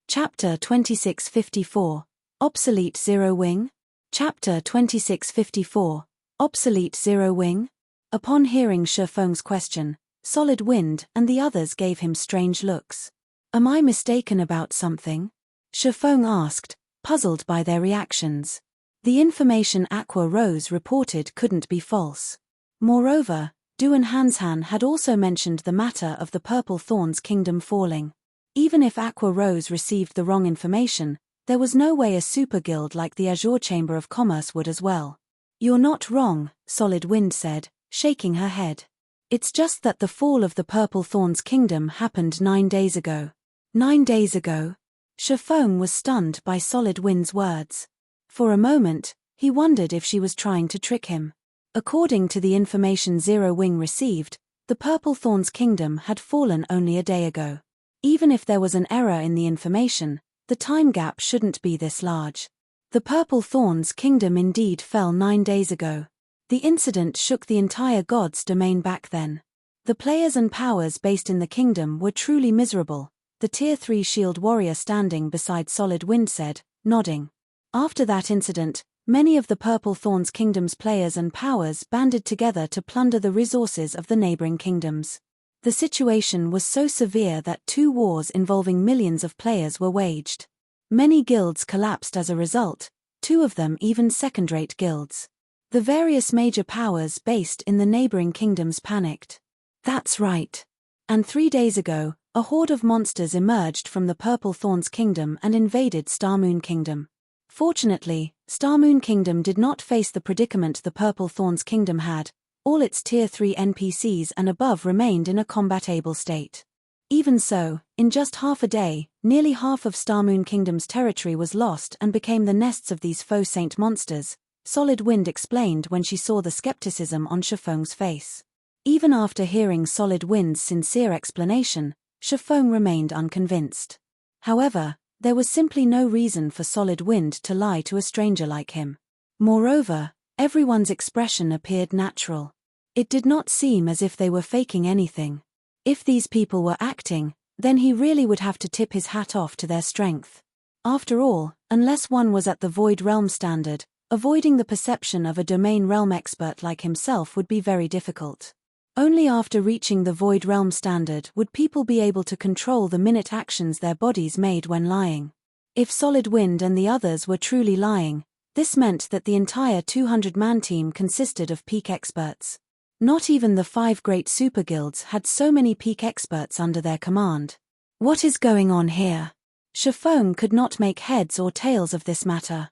Chapter 2654. Obsolete Zero Wing? Chapter 2654. Obsolete Zero Wing? Upon hearing Shifeng's question, Solid Wind and the others gave him strange looks. Am I mistaken about something? Shifeng asked, puzzled by their reactions. The information Aqua Rose reported couldn't be false. Moreover, Duan Hanshan had also mentioned the matter of the Purple Thorn's kingdom falling. Even if Aqua Rose received the wrong information, there was no way a super guild like the Azure Chamber of Commerce would as well. You're not wrong, Solid Wind said, shaking her head. It's just that the fall of the Purple Thorn's kingdom happened 9 days ago. 9 days ago? Shifeng was stunned by Solid Wind's words. For a moment, he wondered if she was trying to trick him. According to the information Zero Wing received, the Purple Thorn's kingdom had fallen only a day ago. Even if there was an error in the information, the time gap shouldn't be this large. The Purple Thorn's kingdom indeed fell 9 days ago. The incident shook the entire God's domain back then. The players and powers based in the kingdom were truly miserable, the Tier 3 shield warrior standing beside Solid Wind said, nodding. After that incident, Many of the Purple Thorns Kingdom's players and powers banded together to plunder the resources of the neighboring kingdoms. The situation was so severe that 2 wars involving millions of players were waged. Many guilds collapsed as a result, 2 of them even second-rate guilds. The various major powers based in the neighboring kingdoms panicked. That's right. And 3 days ago, a horde of monsters emerged from the Purple Thorns Kingdom and invaded Starmoon Kingdom. Fortunately, Starmoon Kingdom did not face the predicament the Purple Thorns Kingdom had. All its Tier 3 NPCs and above remained in a combat-able state. Even so, in just half a day, nearly half of Starmoon Kingdom's territory was lost and became the nests of these faux saint monsters, Solid Wind explained when she saw the skepticism on Shifeng's face. Even after hearing Solid Wind's sincere explanation, Shifeng remained unconvinced. However, there was simply no reason for Solid Wind to lie to a stranger like him. Moreover, everyone's expression appeared natural. It did not seem as if they were faking anything. If these people were acting, then he really would have to tip his hat off to their strength. After all, unless one was at the Void Realm standard, avoiding the perception of a domain realm expert like himself would be very difficult. Only after reaching the Void Realm standard would people be able to control the minute actions their bodies made when lying. If Solid Wind and the others were truly lying, this meant that the entire 200-man team consisted of peak experts. Not even the 5 great super guilds had so many peak experts under their command. What is going on here? Shifeng could not make heads or tails of this matter.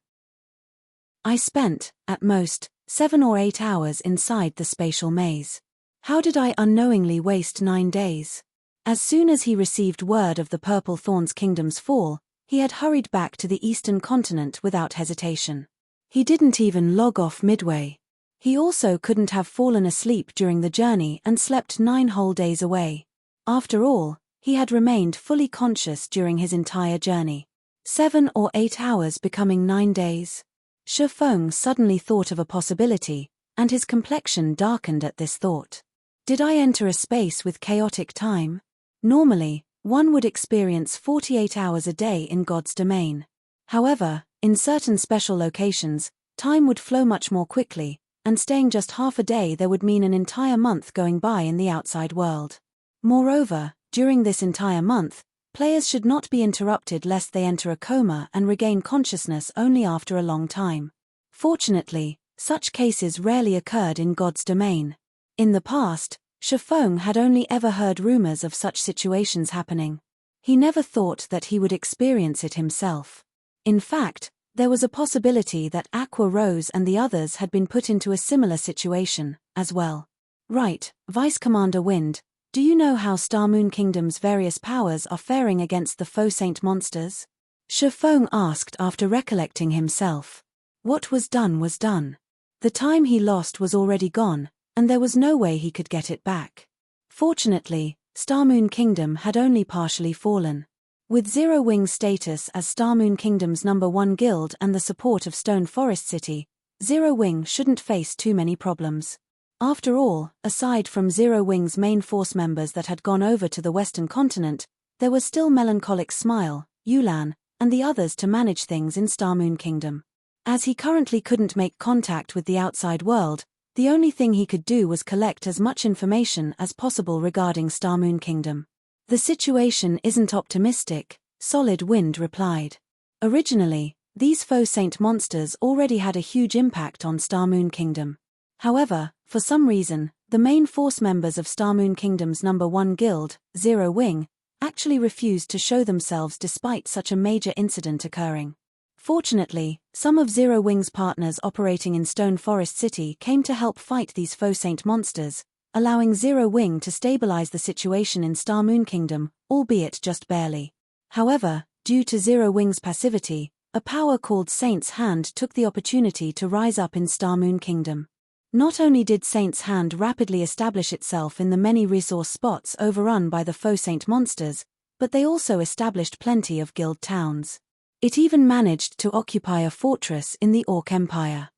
I spent, at most, 7 or 8 hours inside the spatial maze. How did I unknowingly waste 9 days? As soon as he received word of the Purple Thorns Kingdom's fall, he had hurried back to the eastern continent without hesitation. He didn't even log off midway. He also couldn't have fallen asleep during the journey and slept 9 whole days away. After all, he had remained fully conscious during his entire journey. 7 or 8 hours becoming 9 days. Shifeng suddenly thought of a possibility, and his complexion darkened at this thought. Did I enter a space with chaotic time? Normally, one would experience 48 hours a day in God's domain. However, in certain special locations, time would flow much more quickly, and staying just half a day there would mean an entire month going by in the outside world. Moreover, during this entire month, players should not be interrupted lest they enter a coma and regain consciousness only after a long time. Fortunately, such cases rarely occurred in God's domain. In the past, Shifeng had only ever heard rumors of such situations happening. He never thought that he would experience it himself. In fact, there was a possibility that Aqua Rose and the others had been put into a similar situation, as well. Right, Vice Commander Wind, do you know how Starmoon Kingdom's various powers are faring against the faux saint monsters? Shifeng asked after recollecting himself. What was done was done. The time he lost was already gone, and there was no way he could get it back. Fortunately, Starmoon Kingdom had only partially fallen. With Zero Wing's status as Starmoon Kingdom's #1 guild and the support of Stone Forest City, Zero Wing shouldn't face too many problems. After all, aside from Zero Wing's main force members that had gone over to the Western continent, there was still Melancholic Smile, Yulan, and the others to manage things in Starmoon Kingdom. As he currently couldn't make contact with the outside world, the only thing he could do was collect as much information as possible regarding Starmoon Kingdom. The situation isn't optimistic, Solid Wind replied. Originally, these faux saint monsters already had a huge impact on Starmoon Kingdom. However, for some reason, the main force members of Starmoon Kingdom's #1 guild, Zero Wing, actually refused to show themselves despite such a major incident occurring. Fortunately, some of Zero Wing's partners operating in Stone Forest City came to help fight these faux saint monsters, allowing Zero Wing to stabilize the situation in Starmoon Kingdom, albeit just barely. However, due to Zero Wing's passivity, a power called Saint's Hand took the opportunity to rise up in Starmoon Kingdom. Not only did Saint's Hand rapidly establish itself in the many resource spots overrun by the faux saint monsters, but they also established plenty of guild towns. It even managed to occupy a fortress in the Orc Empire.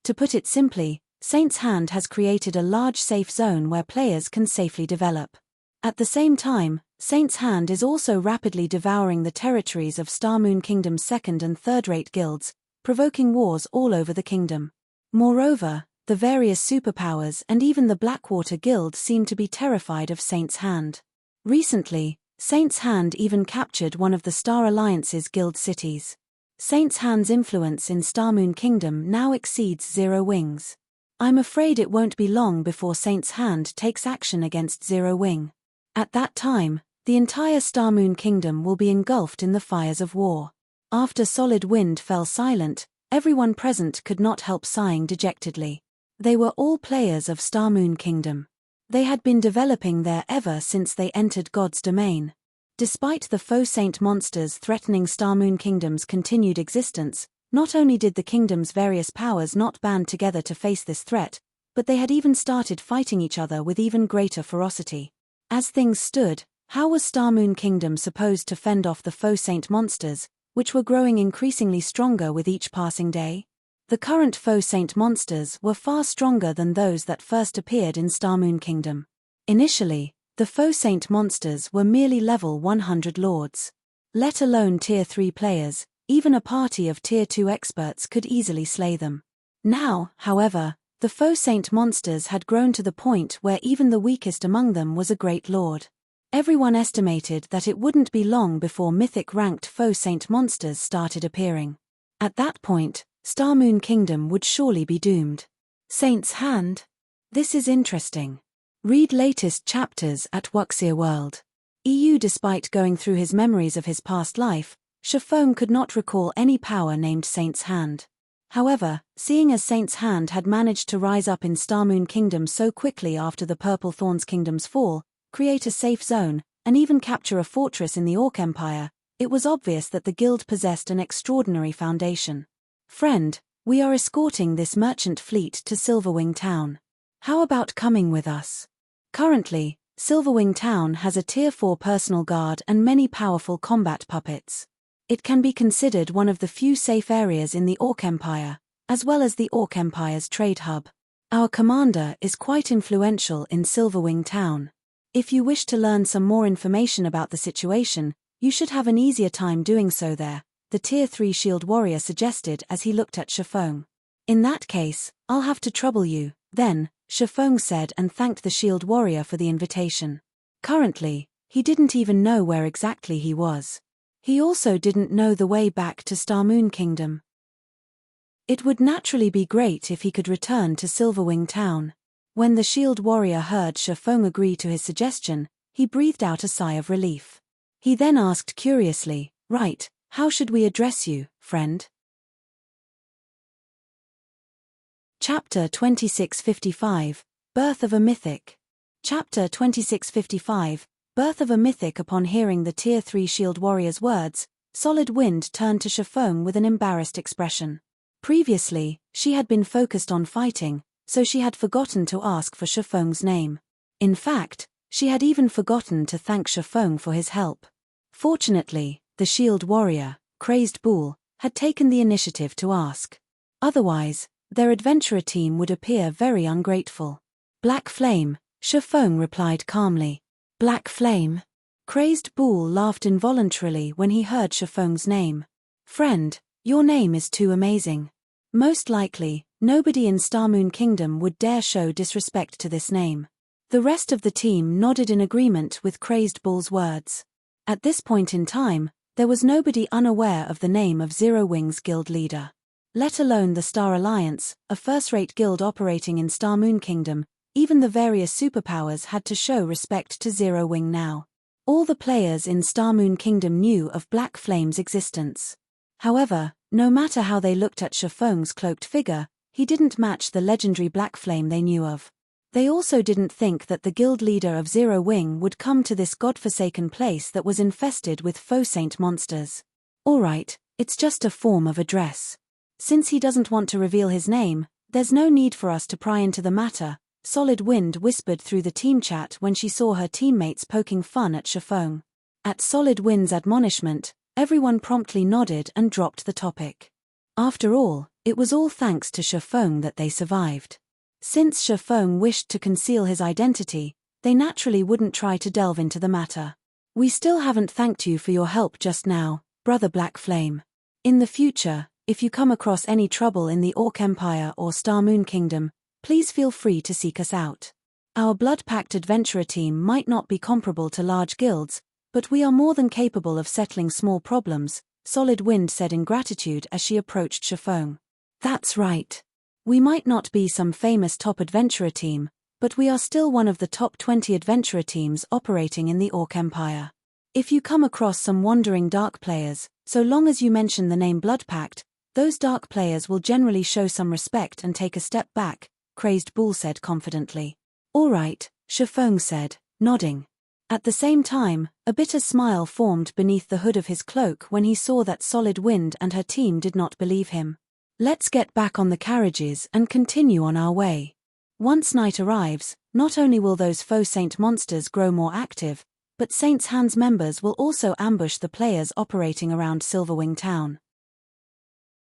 To put it simply, Saint's Hand has created a large safe zone where players can safely develop. At the same time, Saint's Hand is also rapidly devouring the territories of Starmoon Kingdom's second and third-rate guilds, provoking wars all over the kingdom. Moreover, the various superpowers and even the Blackwater Guild seemed to be terrified of Saint's Hand. Recently, Saint's Hand even captured one of the Star Alliance's guild cities. Saint's Hand's influence in Starmoon Kingdom now exceeds Zero Wings. I'm afraid it won't be long before Saint's Hand takes action against Zero Wing. At that time, the entire Starmoon Kingdom will be engulfed in the fires of war. After Solid Wind fell silent, everyone present could not help sighing dejectedly. They were all players of Starmoon Kingdom. They had been developing there ever since they entered God's domain. Despite the faux saint monsters threatening Starmoon Kingdom's continued existence, not only did the kingdom's various powers not band together to face this threat, but they had even started fighting each other with even greater ferocity. As things stood, how was Starmoon Kingdom supposed to fend off the faux saint monsters, which were growing increasingly stronger with each passing day? The current faux saint monsters were far stronger than those that first appeared in Starmoon Kingdom. Initially, the faux saint monsters were merely level 100 lords. Let alone tier 3 players, even a party of tier 2 experts could easily slay them. Now, however, the faux saint monsters had grown to the point where even the weakest among them was a great lord. Everyone estimated that it wouldn't be long before mythic-ranked faux saint monsters started appearing. At that point, Starmoon Kingdom would surely be doomed. Saint's Hand? This is interesting. Read latest chapters at Wuxia World. EU. Despite going through his memories of his past life, Shifeng could not recall any power named Saint's Hand. However, seeing as Saint's Hand had managed to rise up in Starmoon Kingdom so quickly after the Purple Thorns Kingdom's fall, create a safe zone, and even capture a fortress in the Orc Empire, it was obvious that the guild possessed an extraordinary foundation. Friend, we are escorting this merchant fleet to Silverwing Town. How about coming with us? Currently, Silverwing Town has a tier 4 personal guard and many powerful combat puppets. It can be considered one of the few safe areas in the Orc Empire, as well as the Orc Empire's trade hub. Our commander is quite influential in Silverwing Town. If you wish to learn some more information about the situation, you should have an easier time doing so there, the tier 3 shield warrior suggested as he looked at Shifeng. In that case, I'll have to trouble you, then, Shifeng said and thanked the shield warrior for the invitation. Currently, he didn't even know where exactly he was. He also didn't know the way back to Starmoon Kingdom. It would naturally be great if he could return to Silverwing Town. When the shield warrior heard Shifeng agree to his suggestion, he breathed out a sigh of relief. He then asked curiously, "Right, how should we address you, friend?" Chapter 2655, Birth of a Mythic. Chapter 2655, Birth of a Mythic. Upon hearing the tier 3 shield warrior's words, Solid Wind turned to Shifeng with an embarrassed expression. Previously, she had been focused on fighting, so she had forgotten to ask for Shifeng's name. In fact, she had even forgotten to thank Shifeng for his help. Fortunately, the shield warrior, Crazed Bull, had taken the initiative to ask. Otherwise, their adventurer team would appear very ungrateful. Black Flame, Shifeng replied calmly. Black Flame? Crazed Bull laughed involuntarily when he heard Shifeng's name. Friend, your name is too amazing. Most likely, nobody in Starmoon Kingdom would dare show disrespect to this name. The rest of the team nodded in agreement with Crazed Bull's words. At this point in time, there was nobody unaware of the name of Zero Wing's guild leader. Let alone the Star Alliance, a first-rate guild operating in Starmoon Kingdom, even the various superpowers had to show respect to Zero Wing now. All the players in Starmoon Kingdom knew of Black Flame's existence. However, no matter how they looked at Shifeng's cloaked figure, he didn't match the legendary Black Flame they knew of. They also didn't think that the guild leader of Zero Wing would come to this godforsaken place that was infested with faux saint monsters. Alright, it's just a form of address. Since he doesn't want to reveal his name, there's no need for us to pry into the matter, Solid Wind whispered through the team chat when she saw her teammates poking fun at Shifeng. At Solid Wind's admonishment, everyone promptly nodded and dropped the topic. After all, it was all thanks to Shifeng that they survived. Since Shifeng wished to conceal his identity, they naturally wouldn't try to delve into the matter. We still haven't thanked you for your help just now, Brother Black Flame. In the future, If you come across any trouble in the Orc Empire or Star Moon Kingdom, please feel free to seek us out. Our blood-packed adventurer team might not be comparable to large guilds, but we are more than capable of settling small problems, Solid Wind said in gratitude as she approached Shifeng. That's right. We might not be some famous top adventurer team, but we are still one of the top 20 adventurer teams operating in the Orc Empire. If you come across some wandering dark players, so long as you mention the name Bloodpact, those dark players will generally show some respect and take a step back, Crazed Bull said confidently. All right, Shifeng said, nodding. At the same time, a bitter smile formed beneath the hood of his cloak when he saw that Solid Wind and her team did not believe him. Let's get back on the carriages and continue on our way. Once night arrives, not only will those faux saint monsters grow more active, but Saint's Hands members will also ambush the players operating around Silverwing Town.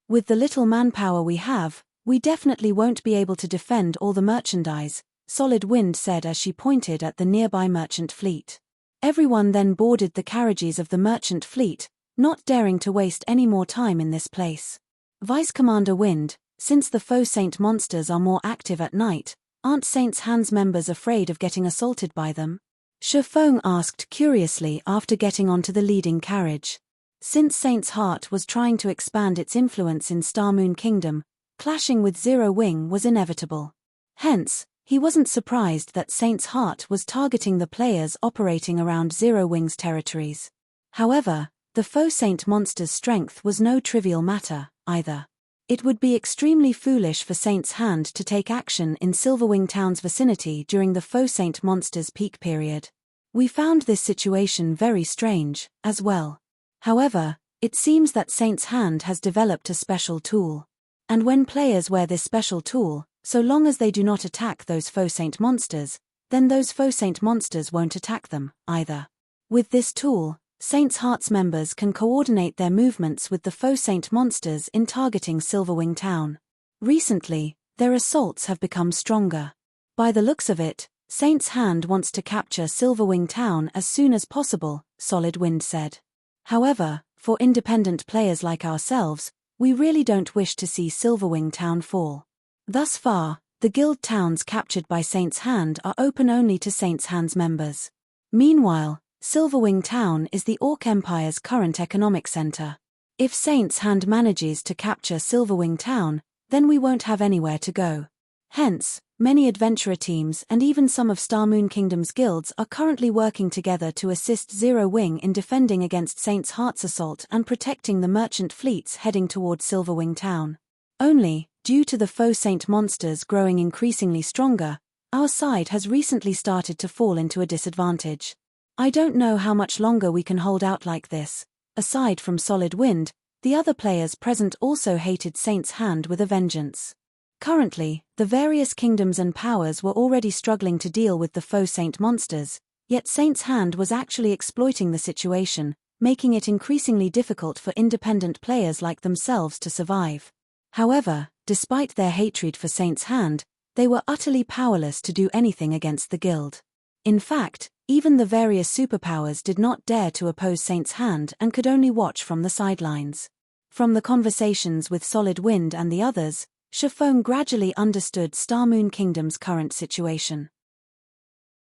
With the little manpower we have, we definitely won't be able to defend all the merchandise, Solid Wind said as she pointed at the nearby merchant fleet. Everyone then boarded the carriages of the merchant fleet, not daring to waste any more time in this place. Vice Commander Wind, since the faux saint monsters are more active at night, aren't Saint's Hands members afraid of getting assaulted by them? Shifeng asked curiously after getting onto the leading carriage. Since Saint's Heart was trying to expand its influence in Star Moon Kingdom, clashing with Zero Wing was inevitable. Hence, he wasn't surprised that Saint's Heart was targeting the players operating around Zero Wing's territories. However, the faux saint monster's strength was no trivial matter, either. It would be extremely foolish for Saint's Hand to take action in Silverwing Town's vicinity during the faux saint monster's peak period. We found this situation very strange, as well. However, it seems that Saint's Hand has developed a special tool. And when players wear this special tool, so long as they do not attack those faux saint monsters, then those faux saint monsters won't attack them, either. With this tool, Saint's Heart's members can coordinate their movements with the faux saint monsters in targeting Silverwing Town. Recently, their assaults have become stronger. By the looks of it, Saint's Hand wants to capture Silverwing Town as soon as possible, Solid Wind said. However, for independent players like ourselves, we really don't wish to see Silverwing Town fall. Thus far, the guild towns captured by Saint's Hand are open only to Saint's Hand's members. Meanwhile, Silverwing Town is the Orc Empire's current economic center. If Saint's Hand manages to capture Silverwing Town, then we won't have anywhere to go. Hence, many adventurer teams and even some of Star Moon Kingdom's guilds are currently working together to assist Zero Wing in defending against Saint's Heart's assault and protecting the merchant fleets heading toward Silverwing Town. Only, due to the faux saint monsters growing increasingly stronger, our side has recently started to fall into a disadvantage. I don't know how much longer we can hold out like this. Aside from Solid Wind, the other players present also hated Saint's Hand with a vengeance. Currently, the various kingdoms and powers were already struggling to deal with the faux saint monsters, yet Saint's Hand was actually exploiting the situation, making it increasingly difficult for independent players like themselves to survive. However, despite their hatred for Saint's Hand, they were utterly powerless to do anything against the guild. In fact, even the various superpowers did not dare to oppose Saint's Hand and could only watch from the sidelines. From the conversations with Solid Wind and the others, Shifeng gradually understood Star Moon Kingdom's current situation.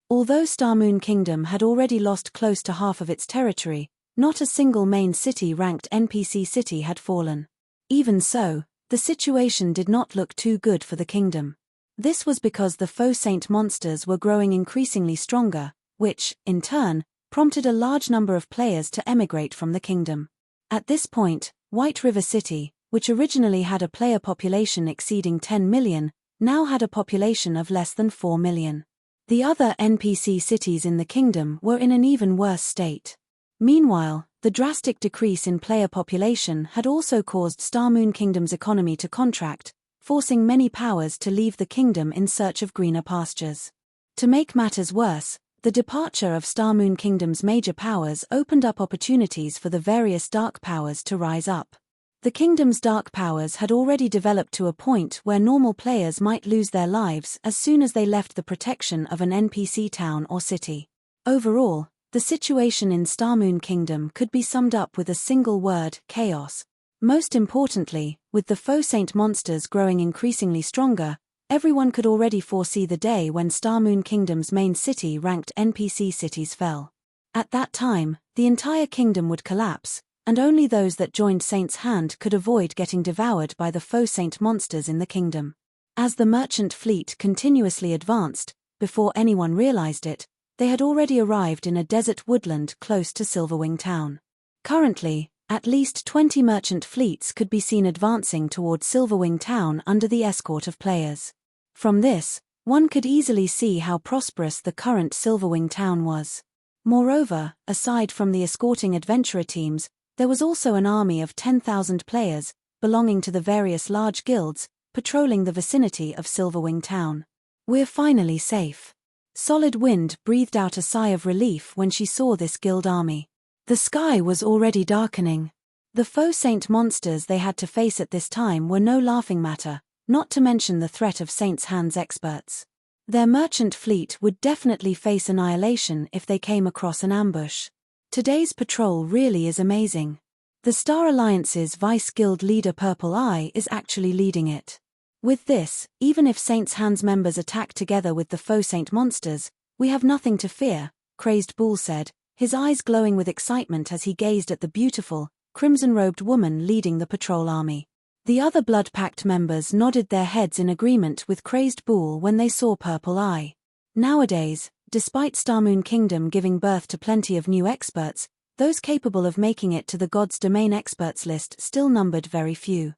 Although Star Moon Kingdom had already lost close to half of its territory, not a single main city-ranked NPC city had fallen. Even so, the situation did not look too good for the kingdom. This was because the faux saint monsters were growing increasingly stronger, which, in turn, prompted a large number of players to emigrate from the kingdom. At this point, White River City, which originally had a player population exceeding 10 million, now had a population of less than 4 million. The other NPC cities in the kingdom were in an even worse state. Meanwhile, the drastic decrease in player population had also caused Star Moon Kingdom's economy to contract, forcing many powers to leave the kingdom in search of greener pastures. To make matters worse, the departure of Star Moon Kingdom's major powers opened up opportunities for the various dark powers to rise up. The kingdom's dark powers had already developed to a point where normal players might lose their lives as soon as they left the protection of an NPC town or city. Overall, the situation in Star Moon Kingdom could be summed up with a single word: chaos. Most importantly, with the faux saint monsters growing increasingly stronger, everyone could already foresee the day when Star Moon Kingdom's main city ranked NPC cities fell. At that time, the entire kingdom would collapse, and only those that joined Saint's hand could avoid getting devoured by the faux saint monsters in the kingdom. As the merchant fleet continuously advanced, before anyone realized it, they had already arrived in a desert woodland close to Silverwing Town. Currently, at least 20 merchant fleets could be seen advancing toward Silverwing Town under the escort of players. From this, one could easily see how prosperous the current Silverwing Town was. Moreover, aside from the escorting adventurer teams, there was also an army of 10,000 players, belonging to the various large guilds, patrolling the vicinity of Silverwing Town. "We're finally safe." Solid Wind breathed out a sigh of relief when she saw this guild army. The sky was already darkening. The faux saint monsters they had to face at this time were no laughing matter, not to mention the threat of Saint's Hand's experts. Their merchant fleet would definitely face annihilation if they came across an ambush. Today's patrol really is amazing. The Star Alliance's Vice Guild leader Purple Eye is actually leading it. With this, even if Saint's Hand's members attack together with the faux saint monsters, we have nothing to fear, Crazed Bull said, his eyes glowing with excitement as he gazed at the beautiful, crimson-robed woman leading the patrol army. The other Blood Pact members nodded their heads in agreement with Crazed Bull when they saw Purple Eye. Nowadays, despite Star Moon Kingdom giving birth to plenty of new experts, those capable of making it to the God's Domain experts list still numbered very few.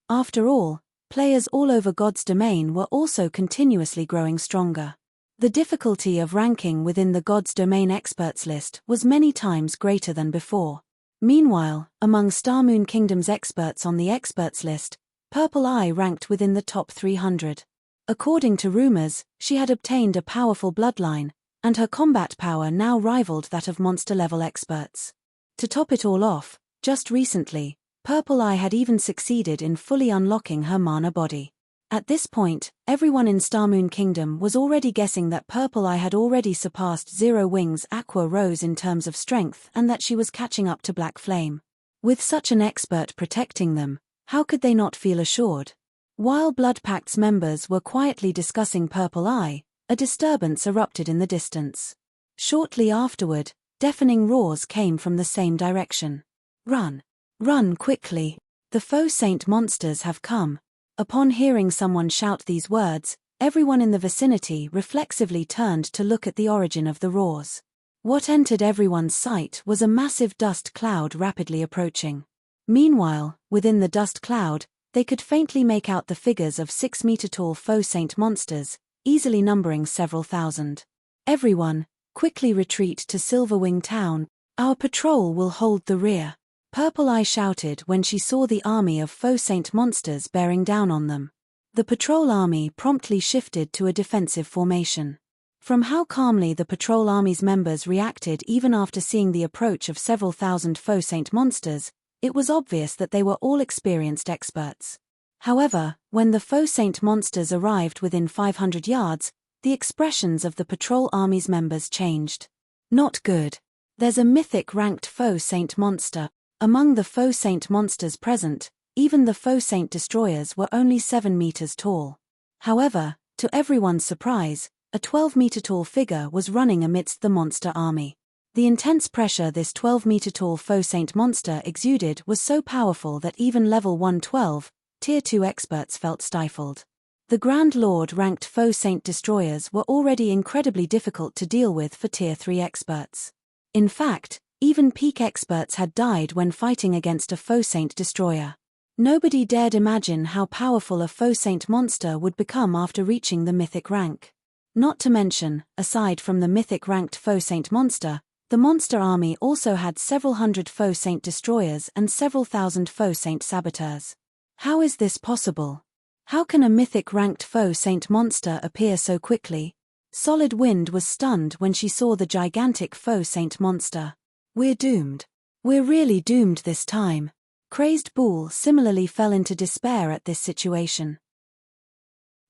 After all, players all over God's Domain were also continuously growing stronger. The difficulty of ranking within the God's Domain experts list was many times greater than before. Meanwhile, among Star Moon Kingdom's experts on the experts list, Purple Eye ranked within the top 300. According to rumors, she had obtained a powerful bloodline, and her combat power now rivaled that of monster-level experts. To top it all off, just recently, Purple Eye had even succeeded in fully unlocking her mana body. At this point, everyone in Star Moon Kingdom was already guessing that Purple Eye had already surpassed Zero Wings Aqua Rose in terms of strength and that she was catching up to Black Flame. With such an expert protecting them, how could they not feel assured? While Blood Pact's members were quietly discussing Purple Eye, a disturbance erupted in the distance. Shortly afterward, deafening roars came from the same direction. "Run! Run quickly! The faux saint monsters have come!" Upon hearing someone shout these words, everyone in the vicinity reflexively turned to look at the origin of the roars. What entered everyone's sight was a massive dust cloud rapidly approaching. Meanwhile, within the dust cloud, they could faintly make out the figures of 6-meter-tall faux saint monsters, easily numbering several thousand. "Everyone, quickly retreat to Silverwing Town. Our patrol will hold the rear," Purple Eye shouted when she saw the army of faux saint monsters bearing down on them. The patrol army promptly shifted to a defensive formation. From how calmly the patrol army's members reacted even after seeing the approach of several thousand faux saint monsters, it was obvious that they were all experienced experts. However, when the faux saint monsters arrived within 500 yards, the expressions of the patrol army's members changed. "Not good. There's a mythic ranked faux saint monster." Among the faux saint monsters present, even the faux saint destroyers were only 7 meters tall. However, to everyone's surprise, a 12-meter-tall figure was running amidst the monster army. The intense pressure this 12-meter-tall faux saint monster exuded was so powerful that even level 112, Tier 2 experts felt stifled. The Grand Lord-ranked faux saint destroyers were already incredibly difficult to deal with for Tier 3 experts. In fact, even peak experts had died when fighting against a faux saint destroyer. Nobody dared imagine how powerful a faux saint monster would become after reaching the mythic rank. Not to mention, aside from the mythic ranked faux saint monster, the monster army also had several hundred faux saint destroyers and several thousand faux saint saboteurs. How is this possible? How can a mythic ranked faux saint monster appear so quickly? Solid Wind was stunned when she saw the gigantic faux saint monster. "We're doomed. We're really doomed this time." Crazed Bull similarly fell into despair at this situation.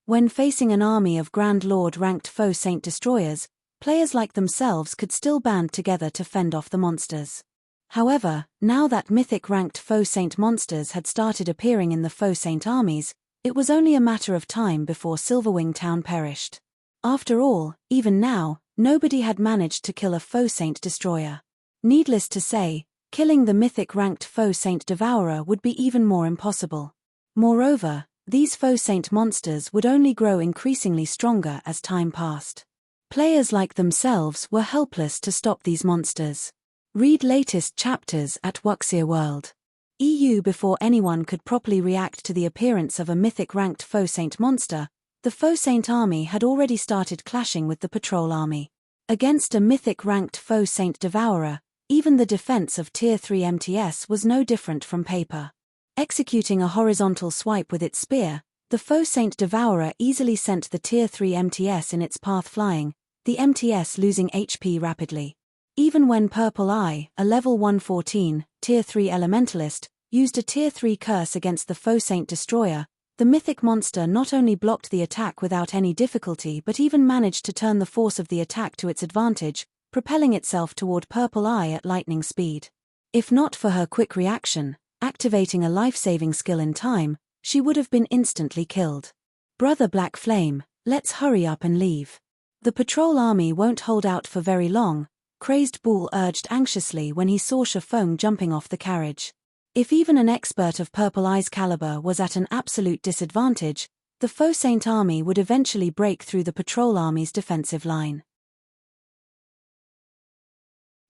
When facing an army of Grand Lord-ranked faux saint destroyers, players like themselves could still band together to fend off the monsters. However, now that mythic ranked Faux Saint monsters had started appearing in the Faux Saint armies, it was only a matter of time before Silverwing Town perished. After all, even now, nobody had managed to kill a Faux Saint destroyer. Needless to say, killing the mythic ranked Faux Saint devourer would be even more impossible. Moreover, these Faux Saint monsters would only grow increasingly stronger as time passed. Players like themselves were helpless to stop these monsters. Read latest chapters at Wuxia World. EU. Before anyone could properly react to the appearance of a mythic ranked Faux Saint monster, the Faux Saint army had already started clashing with the patrol army. Against a mythic ranked Faux Saint devourer, even the defense of Tier 3 MTS was no different from paper. Executing a horizontal swipe with its spear, the Faux Saint devourer easily sent the Tier 3 MTS in its path flying, the MTS losing HP rapidly. Even when Purple Eye, a level 114, Tier 3 elementalist, used a Tier 3 curse against the Faux Saint destroyer, the mythic monster not only blocked the attack without any difficulty but even managed to turn the force of the attack to its advantage, propelling itself toward Purple Eye at lightning speed. If not for her quick reaction, activating a life-saving skill in time, she would have been instantly killed. Brother Black Flame, let's hurry up and leave. The patrol army won't hold out for very long, Crazed Bull urged anxiously when he saw Shafong jumping off the carriage. If even an expert of Purple Eye's caliber was at an absolute disadvantage, the Faux Saint army would eventually break through the patrol army's defensive line.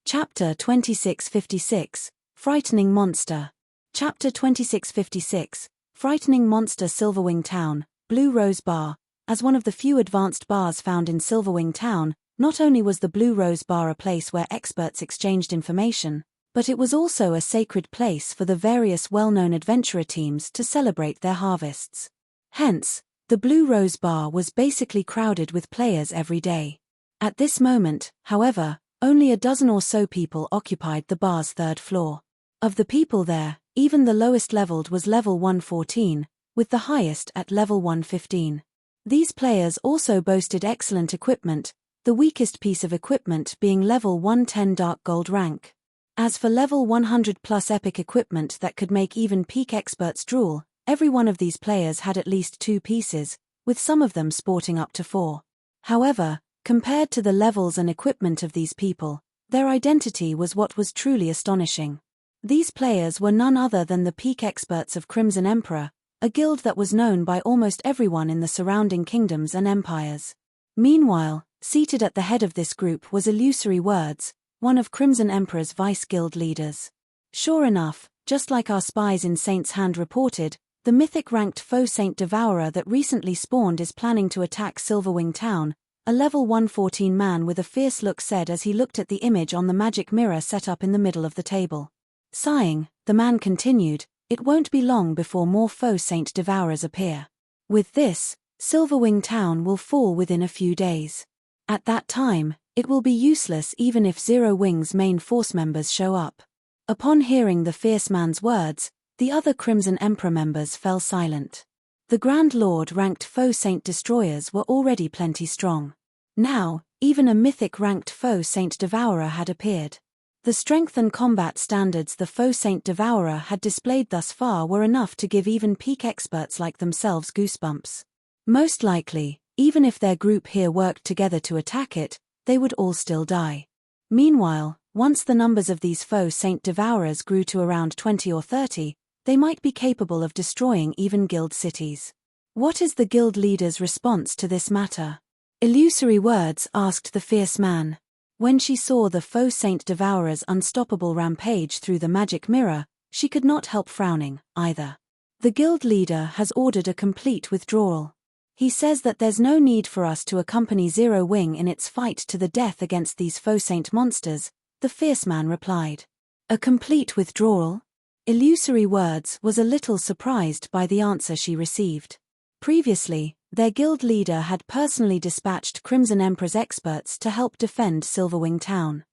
Chapter 2656, Frightening Monster. Chapter 2656, Frightening Monster. Silverwing Town, Blue Rose Bar. As one of the few advanced bars found in Silverwing Town, not only was the Blue Rose Bar a place where experts exchanged information, but it was also a sacred place for the various well-known adventurer teams to celebrate their harvests. Hence, the Blue Rose Bar was basically crowded with players every day. At this moment, however, only a dozen or so people occupied the bar's third floor. Of the people there, even the lowest leveled was level 114, with the highest at level 115. These players also boasted excellent equipment, the weakest piece of equipment being level 110 Dark Gold rank. As for level 100 plus epic equipment that could make even peak experts drool, every one of these players had at least 2 pieces, with some of them sporting up to 4. However, compared to the levels and equipment of these people, their identity was what was truly astonishing. These players were none other than the peak experts of Crimson Emperor, a guild that was known by almost everyone in the surrounding kingdoms and empires. Meanwhile, seated at the head of this group was Illusory Words, one of Crimson Emperor's vice-guild leaders. Sure enough, just like our spies in Saint's Hand reported, the mythic-ranked Faux Saint Devourer that recently spawned is planning to attack Silverwing Town, a level 114 man with a fierce look said as he looked at the image on the magic mirror set up in the middle of the table. Sighing, the man continued, "It won't be long before more Faux Saint Devourers appear. With this, Silverwing Town will fall within a few days. At that time, it will be useless even if Zero Wing's main force members show up." Upon hearing the fierce man's words, the other Crimson Emperor members fell silent. The Grand Lord ranked Faux Saint Destroyers were already plenty strong. Now, even a mythic ranked Faux Saint Devourer had appeared. The strength and combat standards the Faux Saint Devourer had displayed thus far were enough to give even peak experts like themselves goosebumps. Most likely, even if their group here worked together to attack it, they would all still die. Meanwhile, once the numbers of these Faux Saint Devourers grew to around 20 or 30, they might be capable of destroying even guild cities. What is the guild leader's response to this matter? Illusory Words asked the fierce man. When she saw the Faux Saint Devourer's unstoppable rampage through the magic mirror, she could not help frowning, either. The guild leader has ordered a complete withdrawal. He says that there's no need for us to accompany Zero Wing in its fight to the death against these Faux Saint monsters, the fierce man replied. A complete withdrawal? Illusory Words was a little surprised by the answer she received. Previously, their guild leader had personally dispatched Crimson Emperor's experts to help defend Silverwing Town.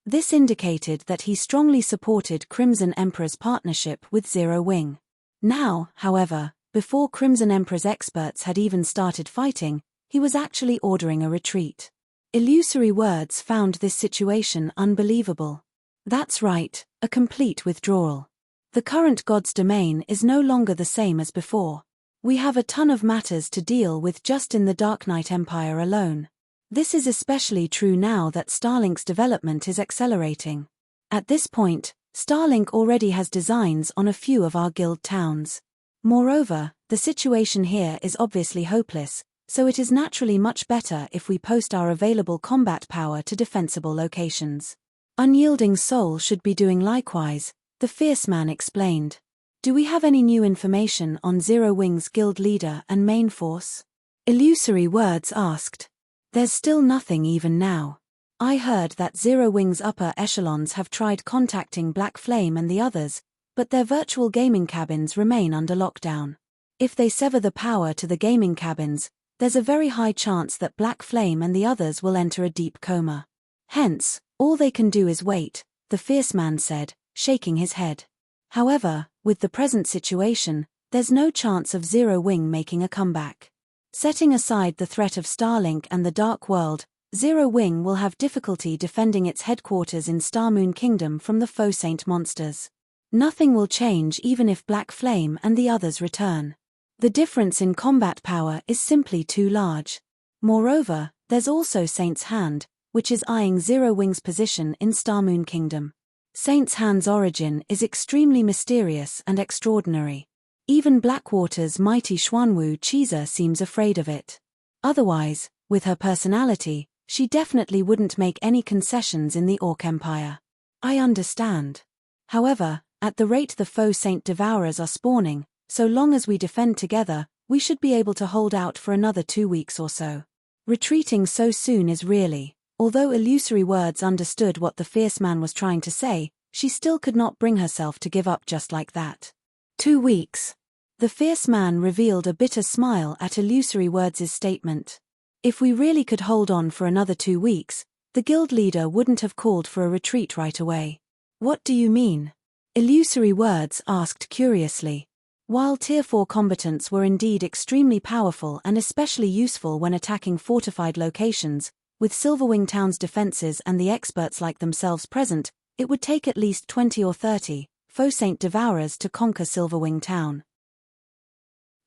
This indicated that he strongly supported Crimson Emperor's partnership with Zero Wing. Now, however, before Crimson Emperor's experts had even started fighting, he was actually ordering a retreat. Illusory Words found this situation unbelievable. That's right, a complete withdrawal. The current God's domain is no longer the same as before. We have a ton of matters to deal with just in the Dark Knight Empire alone. This is especially true now that Starlink's development is accelerating. At this point, Starlink already has designs on a few of our guild towns. Moreover, the situation here is obviously hopeless, so it is naturally much better if we post our available combat power to defensible locations. Unyielding Soul should be doing likewise, the Fierce Man explained. Do we have any new information on Zero Wing's guild leader and main force? Illusory Words asked. There's still nothing even now. I heard that Zero Wing's upper echelons have tried contacting Black Flame and the others, but their virtual gaming cabins remain under lockdown. If they sever the power to the gaming cabins, there's a very high chance that Black Flame and the others will enter a deep coma. Hence, all they can do is wait, the Fierce Man said, shaking his head. However, with the present situation, there's no chance of Zero Wing making a comeback. Setting aside the threat of Starlink and the Dark World, Zero Wing will have difficulty defending its headquarters in Starmoon Kingdom from the Faux Saint monsters. Nothing will change even if Black Flame and the others return. The difference in combat power is simply too large. Moreover, there's also Saint's Hand, which is eyeing Zero Wing's position in Starmoon Kingdom. Saint's Hand's origin is extremely mysterious and extraordinary. Even Blackwater's mighty Xuanwu Chiza seems afraid of it. Otherwise, with her personality, she definitely wouldn't make any concessions in the Orc Empire. I understand. However, at the rate the Faux Saint Devourers are spawning, so long as we defend together, we should be able to hold out for another 2 weeks or so. Retreating so soon is really, although Illusory Words understood what the Fierce Man was trying to say, she still could not bring herself to give up just like that. 2 weeks. The Fierce Man revealed a bitter smile at Illusory Words' statement. If we really could hold on for another 2 weeks, the guild leader wouldn't have called for a retreat right away. What do you mean? Illusory Words asked curiously. While Tier 4 combatants were indeed extremely powerful and especially useful when attacking fortified locations, with Silverwing Town's defenses and the experts like themselves present, it would take at least 20 or 30 Faux Saint Devourers to conquer Silverwing Town.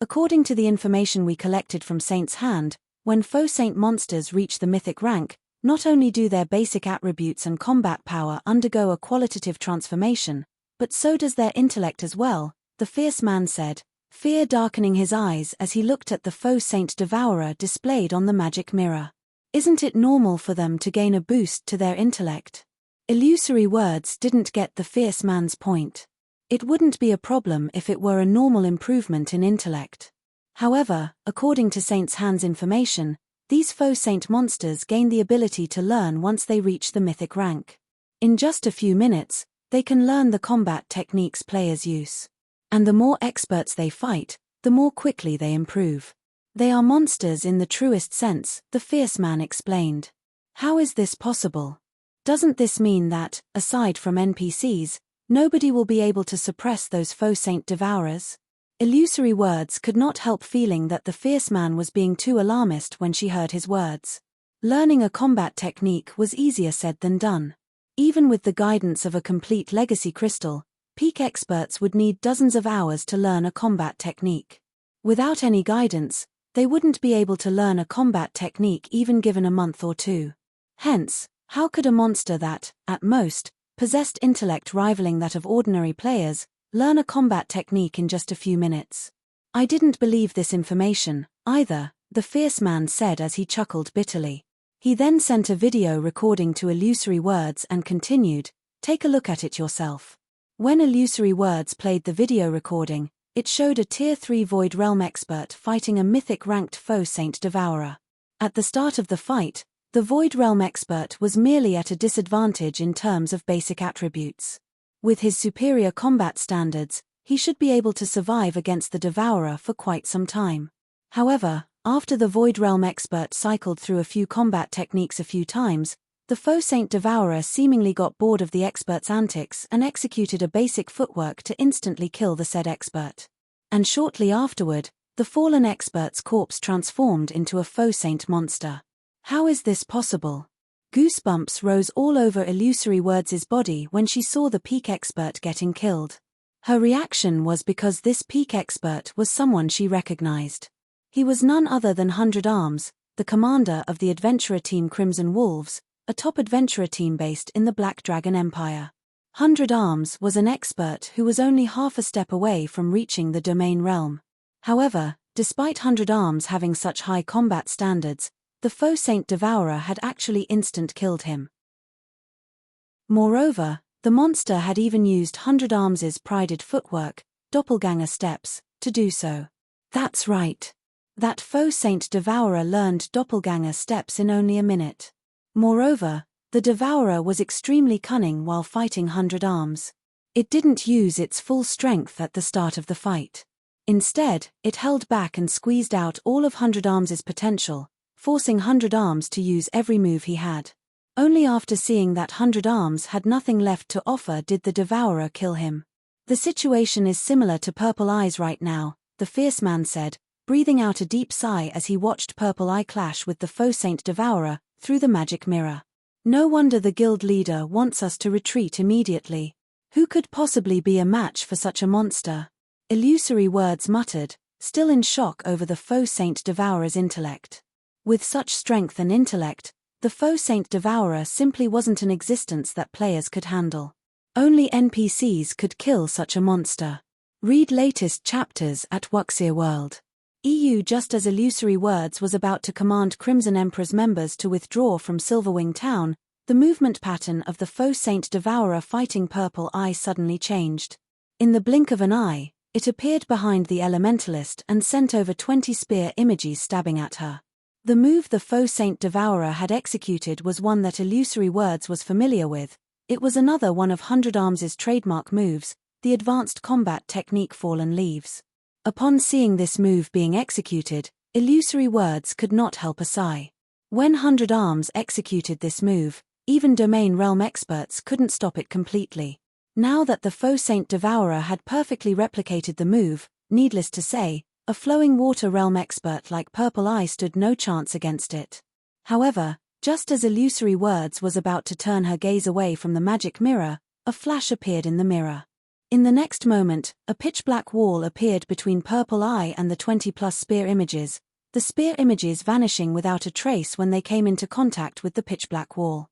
According to the information we collected from Saint's Hand, when Faux Saint monsters reach the mythic rank, not only do their basic attributes and combat power undergo a qualitative transformation, but so does their intellect as well, the Fierce Man said, fear darkening his eyes as he looked at the Faux Saint Devourer displayed on the magic mirror. Isn't it normal for them to gain a boost to their intellect? Illusory Words didn't get the Fierce Man's point. It wouldn't be a problem if it were a normal improvement in intellect. However, according to Saint's Hand's information, these Faux Saint monsters gain the ability to learn once they reach the mythic rank. In just a few minutes, they can learn the combat techniques players use. And the more experts they fight, the more quickly they improve. They are monsters in the truest sense, the Fierce Man explained. How is this possible? Doesn't this mean that, aside from NPCs, nobody will be able to suppress those Faux Saint Devourers? Illusory Words could not help feeling that the Fierce Man was being too alarmist when she heard his words. Learning a combat technique was easier said than done. Even with the guidance of a complete legacy crystal, peak experts would need dozens of hours to learn a combat technique. Without any guidance, they wouldn't be able to learn a combat technique even given a month or two. Hence, how could a monster that, at most, possessed intellect rivaling that of ordinary players, learn a combat technique in just a few minutes? I didn't believe this information, either, the Fierce Man said as he chuckled bitterly. He then sent a video recording to Illusory Words and continued, take a look at it yourself. When Illusory Words played the video recording, it showed a Tier 3 Void Realm expert fighting a mythic-ranked Faux Saint Devourer. At the start of the fight, the Void Realm expert was merely at a disadvantage in terms of basic attributes. With his superior combat standards, he should be able to survive against the Devourer for quite some time. However, after the Void Realm expert cycled through a few combat techniques a few times, the Faux Saint Devourer seemingly got bored of the expert's antics and executed a basic footwork to instantly kill the said expert. And shortly afterward, the fallen expert's corpse transformed into a Faux Saint monster. How is this possible? Goosebumps rose all over Illusory Words' body when she saw the peak expert getting killed. Her reaction was because this peak expert was someone she recognized. He was none other than 100 Arms, the commander of the adventurer team Crimson Wolves, a top adventurer team based in the Black Dragon Empire. 100 Arms was an expert who was only half a step away from reaching the domain realm. However, despite 100 Arms having such high combat standards, the faux Saint Devourer had actually instant killed him. Moreover, the monster had even used 100 Arms' prided footwork, doppelganger steps, to do so. That's right. That faux Saint Devourer learned doppelganger steps in only a minute. Moreover, the Devourer was extremely cunning while fighting 100 Arms. It didn't use its full strength at the start of the fight. Instead, it held back and squeezed out all of 100 Arms' potential, forcing 100 Arms to use every move he had. Only after seeing that 100 Arms had nothing left to offer did the Devourer kill him. The situation is similar to Purple Eyes right now, the fierce man said, breathing out a deep sigh as he watched Purple Eye clash with the faux Saint Devourer through the magic mirror. No wonder the guild leader wants us to retreat immediately. Who could possibly be a match for such a monster? Illusory Words muttered, still in shock over the faux Saint Devourer's intellect. With such strength and intellect, the faux Saint Devourer simply wasn't an existence that players could handle. Only NPCs could kill such a monster. Read latest chapters at Wuxia World. EU. Just as Illusory Words was about to command Crimson Emperor's members to withdraw from Silverwing Town, the movement pattern of the faux Saint Devourer fighting Purple Eye suddenly changed. In the blink of an eye, it appeared behind the Elementalist and sent over 20 spear images stabbing at her. The move the faux Saint Devourer had executed was one that Illusory Words was familiar with. It was another one of 100 Arms' trademark moves, the advanced combat technique Fallen Leaves. Upon seeing this move being executed, Illusory Words could not help a sigh. When 100 Arms executed this move, even domain realm experts couldn't stop it completely. Now that the faux Saint Devourer had perfectly replicated the move, needless to say, a flowing water realm expert like Purple Eye stood no chance against it. However, just as Illusory Words was about to turn her gaze away from the magic mirror, a flash appeared in the mirror. In the next moment, a pitch-black wall appeared between Purple Eye and the 20-plus spear images, the spear images vanishing without a trace when they came into contact with the pitch-black wall.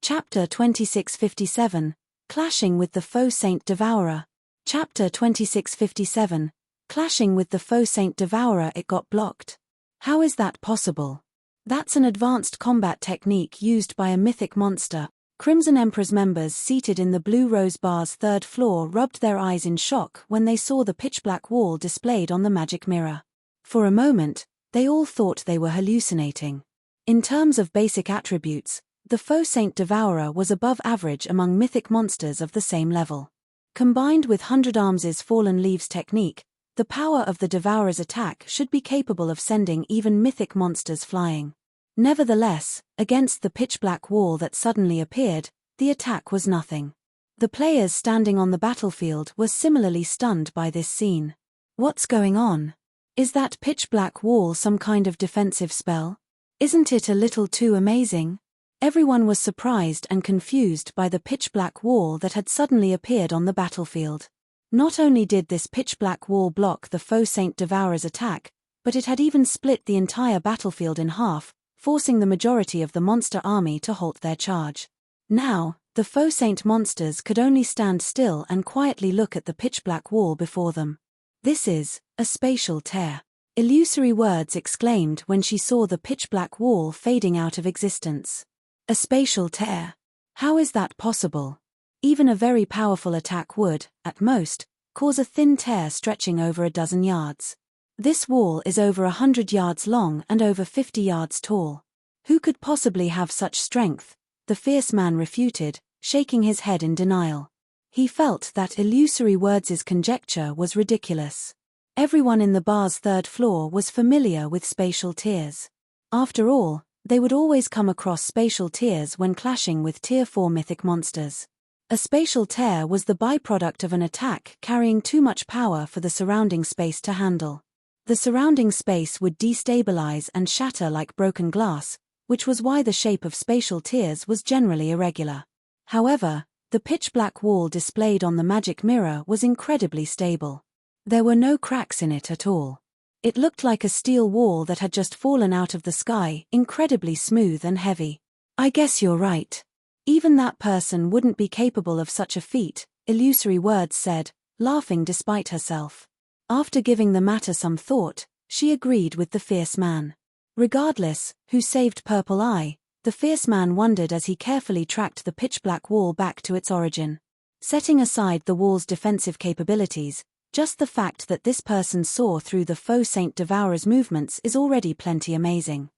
Chapter 2657, Clashing with the Faux Saint Devourer. Chapter 2657, Clashing with the Faux Saint Devourer. It got blocked. How is that possible? That's an advanced combat technique used by a mythic monster. Crimson Emperor's members seated in the Blue Rose Bar's third floor rubbed their eyes in shock when they saw the pitch-black wall displayed on the magic mirror. For a moment, they all thought they were hallucinating. In terms of basic attributes, the faux Saint Devourer was above average among mythic monsters of the same level. Combined with 100 Arms' Fallen Leaves technique, the power of the Devourer's attack should be capable of sending even mythic monsters flying. Nevertheless, against the pitch-black wall that suddenly appeared, the attack was nothing. The players standing on the battlefield were similarly stunned by this scene. What's going on? Is that pitch-black wall some kind of defensive spell? Isn't it a little too amazing? Everyone was surprised and confused by the pitch-black wall that had suddenly appeared on the battlefield. Not only did this pitch-black wall block the faux Saint Devourer's attack, but it had even split the entire battlefield in half, forcing the majority of the monster army to halt their charge. Now, the faux Saint monsters could only stand still and quietly look at the pitch-black wall before them. This is a spatial tear. Illusory Words exclaimed when she saw the pitch-black wall fading out of existence. A spatial tear. How is that possible? Even a very powerful attack would, at most, cause a thin tear stretching over a dozen yards. This wall is over 100 yards long and over 50 yards tall. Who could possibly have such strength? The fierce man refuted, shaking his head in denial. He felt that Illusory Words' conjecture was ridiculous. Everyone in the bar's third floor was familiar with spatial tears. After all, they would always come across spatial tears when clashing with Tier 4 mythic monsters. A spatial tear was the byproduct of an attack carrying too much power for the surrounding space to handle. The surrounding space would destabilize and shatter like broken glass, which was why the shape of spatial tiers was generally irregular. However, the pitch-black wall displayed on the magic mirror was incredibly stable. There were no cracks in it at all. It looked like a steel wall that had just fallen out of the sky, incredibly smooth and heavy. I guess you're right. Even that person wouldn't be capable of such a feat, Illusory Words said, laughing despite herself. After giving the matter some thought, she agreed with the fierce man. Regardless who saved Purple Eye, the fierce man wondered as he carefully tracked the pitch-black wall back to its origin. Setting aside the wall's defensive capabilities, just the fact that this person saw through the faux Saint Devourer's movements is already plenty amazing.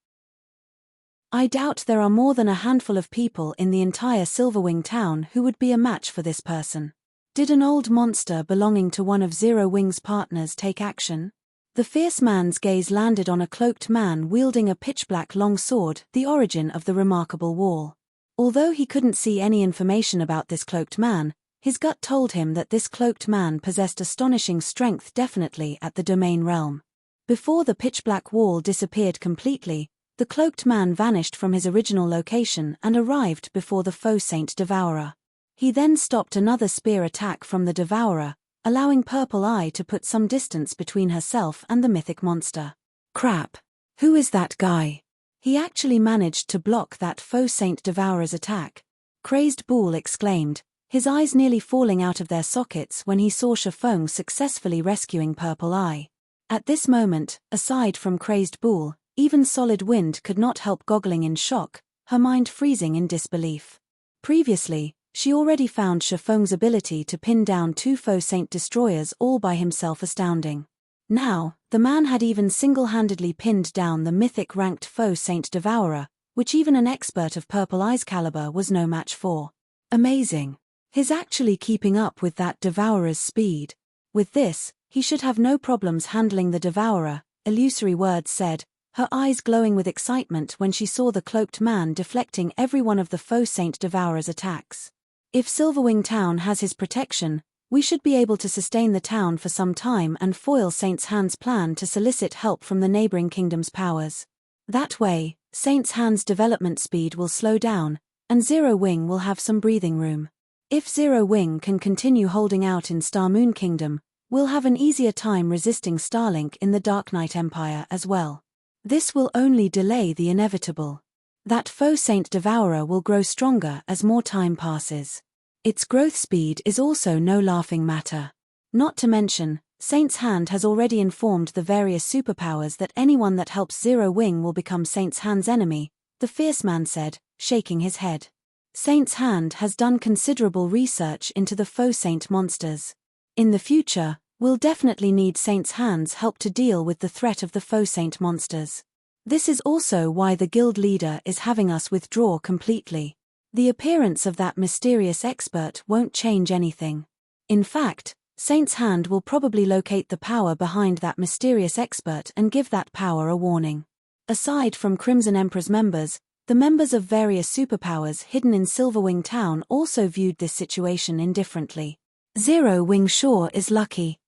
I doubt there are more than a handful of people in the entire Silverwing town who would be a match for this person. Did an old monster belonging to one of Zero Wing's partners take action? The fierce man's gaze landed on a cloaked man wielding a pitch-black long sword, the origin of the remarkable wall. Although he couldn't see any information about this cloaked man, his gut told him that this cloaked man possessed astonishing strength, definitely at the domain realm. Before the pitch-black wall disappeared completely, the cloaked man vanished from his original location and arrived before the faux Saint Devourer. He then stopped another spear attack from the Devourer, allowing Purple Eye to put some distance between herself and the mythic monster. Crap! Who is that guy? He actually managed to block that faux Saint Devourer's attack. Crazed Bull exclaimed, his eyes nearly falling out of their sockets when he saw Chiffon successfully rescuing Purple Eye. At this moment, aside from Crazed Bull, even Solid Wind could not help goggling in shock, her mind freezing in disbelief. Previously, she already found Chiffon's ability to pin down two faux Saint Destroyers all by himself astounding. Now, the man had even single-handedly pinned down the mythic-ranked faux Saint Devourer, which even an expert of Purple Eye's caliber was no match for. Amazing. He's actually keeping up with that Devourer's speed. With this, he should have no problems handling the Devourer, Illusory Words said, her eyes glowing with excitement when she saw the cloaked man deflecting every one of the faux Saint Devourer's attacks. If Silverwing Town has his protection, we should be able to sustain the town for some time and foil Saint's Hand's plan to solicit help from the neighboring kingdom's powers. That way, Saint's Hand's development speed will slow down, and Zero Wing will have some breathing room. If Zero Wing can continue holding out in Star Moon Kingdom, we'll have an easier time resisting Starlink in the Dark Knight Empire as well. This will only delay the inevitable. That faux Saint Devourer will grow stronger as more time passes. Its growth speed is also no laughing matter. Not to mention, Saint's Hand has already informed the various superpowers that anyone that helps Zero Wing will become Saint's Hand's enemy, the fierce man said, shaking his head. Saint's Hand has done considerable research into the faux Saint monsters. In the future, we'll definitely need Saint's Hand's help to deal with the threat of the faux Saint monsters. This is also why the guild leader is having us withdraw completely. The appearance of that mysterious expert won't change anything. In fact, Saint's Hand will probably locate the power behind that mysterious expert and give that power a warning. Aside from Crimson Emperor's members, the members of various superpowers hidden in Silverwing Town also viewed this situation indifferently. Zero Wing sure is lucky.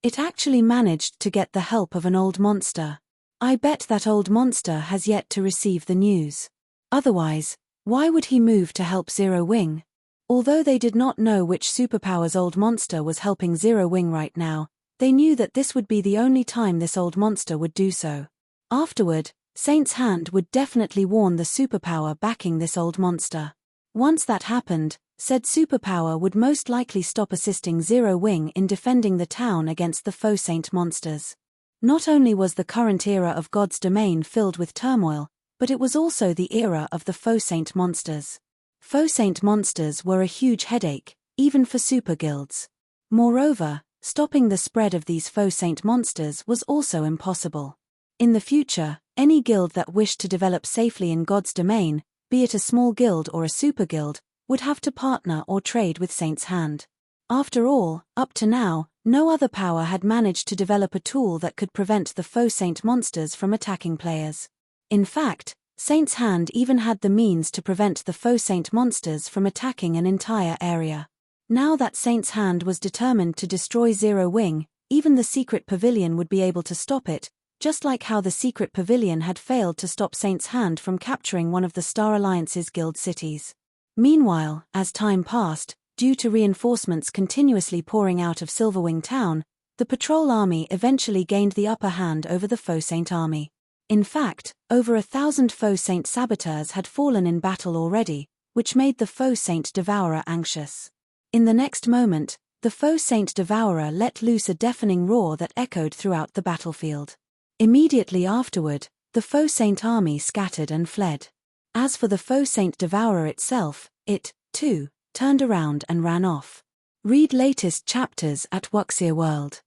It actually managed to get the help of an old monster. I bet that old monster has yet to receive the news. Otherwise, why would he move to help Zero Wing? Although they did not know which superpower's old monster was helping Zero Wing right now, they knew that this would be the only time this old monster would do so. Afterward, Saint's Hand would definitely warn the superpower backing this old monster. Once that happened, said superpower would most likely stop assisting Zero Wing in defending the town against the faux Saint monsters. Not only was the current era of God's domain filled with turmoil, but it was also the era of the faux Saint monsters. Faux Saint monsters were a huge headache, even for super guilds. Moreover, stopping the spread of these faux Saint monsters was also impossible. In the future, any guild that wished to develop safely in God's domain, be it a small guild or a super guild, would have to partner or trade with Saint's Hand. After all, up to now, no other power had managed to develop a tool that could prevent the faux Saint monsters from attacking players. In fact, Saint's Hand even had the means to prevent the faux Saint monsters from attacking an entire area. Now that Saint's Hand was determined to destroy Zero Wing, even the secret pavilion would be able to stop it, just like how the secret pavilion had failed to stop Saint's hand from capturing one of the Star Alliance's guild cities. Meanwhile, as time passed, due to reinforcements continuously pouring out of Silverwing Town, the patrol army eventually gained the upper hand over the Faux Saint army. In fact, over 1,000 Faux Saint saboteurs had fallen in battle already, which made the Faux Saint Devourer anxious. In the next moment, the Faux Saint Devourer let loose a deafening roar that echoed throughout the battlefield. Immediately afterward, the Faux Saint army scattered and fled. As for the Faux Saint Devourer itself, it, too, turned around and ran off. Read latest chapters at Wuxia World.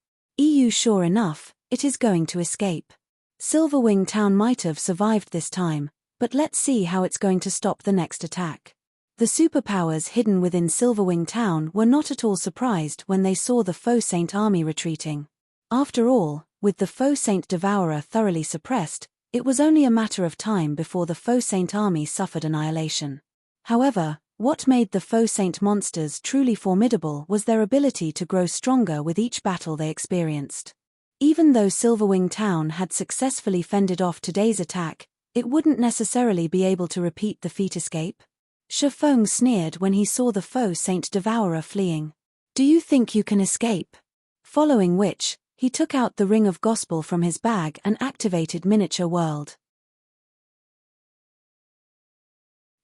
Sure enough, it is going to escape. Silverwing Town might have survived this time, but let's see how it's going to stop the next attack. The superpowers hidden within Silverwing Town were not at all surprised when they saw the Faux Saint army retreating. After all, with the Faux Saint Devourer thoroughly suppressed, it was only a matter of time before the Faux Saint army suffered annihilation. However, what made the Faux Saint monsters truly formidable was their ability to grow stronger with each battle they experienced. Even though Silverwing Town had successfully fended off today's attack, it wouldn't necessarily be able to repeat the feat escape. Shifeng sneered when he saw the Faux Saint Devourer fleeing. "Do you think you can escape?" Following which, he took out the Ring of Gospel from his bag and activated Miniature World.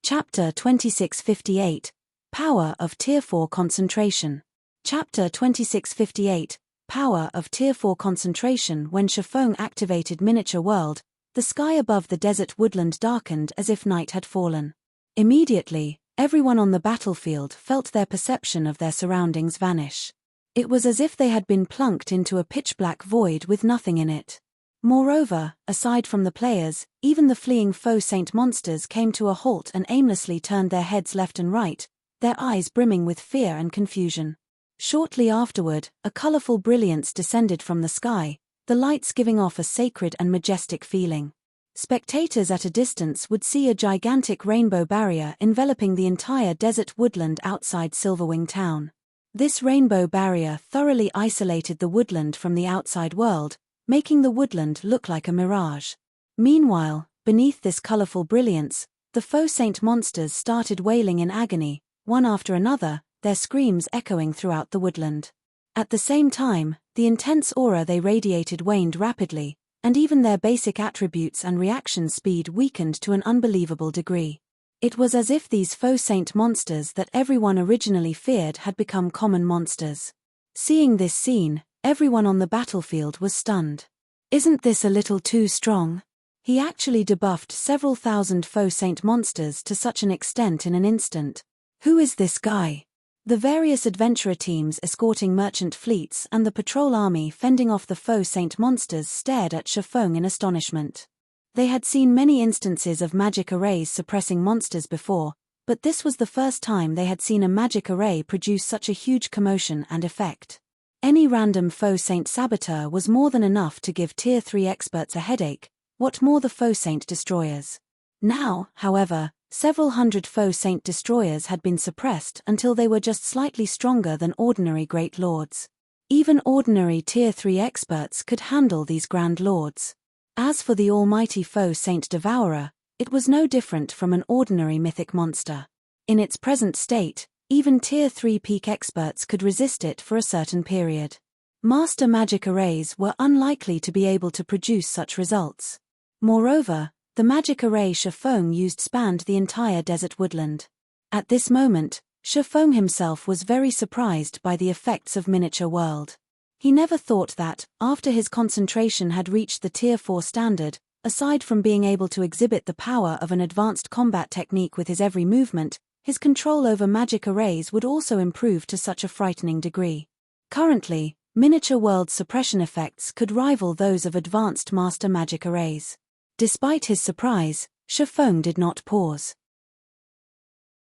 Chapter 2658, Power of Tier 4 Concentration. Chapter 2658, Power of Tier 4 Concentration. When Shifeng activated Miniature World, the sky above the desert woodland darkened as if night had fallen. Immediately, everyone on the battlefield felt their perception of their surroundings vanish. It was as if they had been plunked into a pitch-black void with nothing in it. Moreover, aside from the players, even the fleeing Faux Saint monsters came to a halt and aimlessly turned their heads left and right, their eyes brimming with fear and confusion. Shortly afterward, a colorful brilliance descended from the sky, the lights giving off a sacred and majestic feeling. Spectators at a distance would see a gigantic rainbow barrier enveloping the entire desert woodland outside Silverwing Town. This rainbow barrier thoroughly isolated the woodland from the outside world, making the woodland look like a mirage. Meanwhile, beneath this colorful brilliance, the Faux Saint monsters started wailing in agony, one after another, their screams echoing throughout the woodland. At the same time, the intense aura they radiated waned rapidly, and even their basic attributes and reaction speed weakened to an unbelievable degree. It was as if these Faux Saint monsters that everyone originally feared had become common monsters. Seeing this scene, everyone on the battlefield was stunned. "Isn't this a little too strong?" He actually debuffed several thousand Faux Saint monsters to such an extent in an instant. "Who is this guy?" The various adventurer teams escorting merchant fleets and the patrol army fending off the Faux Saint monsters stared at Shifeng in astonishment. They had seen many instances of magic arrays suppressing monsters before, but this was the first time they had seen a magic array produce such a huge commotion and effect. Any random Faux Saint saboteur was more than enough to give Tier 3 experts a headache, what more the Faux Saint destroyers. Now, however, several hundred Faux Saint destroyers had been suppressed until they were just slightly stronger than ordinary Great Lords. Even ordinary Tier 3 experts could handle these Grand Lords. As for the almighty Faux Saint Devourer, it was no different from an ordinary mythic monster. In its present state, even Tier 3 peak experts could resist it for a certain period. Master magic arrays were unlikely to be able to produce such results. Moreover, the magic array Shifeng used spanned the entire desert woodland. At this moment, Shifeng himself was very surprised by the effects of Miniature World. He never thought that, after his concentration had reached the Tier 4 standard, aside from being able to exhibit the power of an advanced combat technique with his every movement, his control over magic arrays would also improve to such a frightening degree. Currently, Miniature World's suppression effects could rival those of advanced master magic arrays. Despite his surprise, Shifeng did not pause.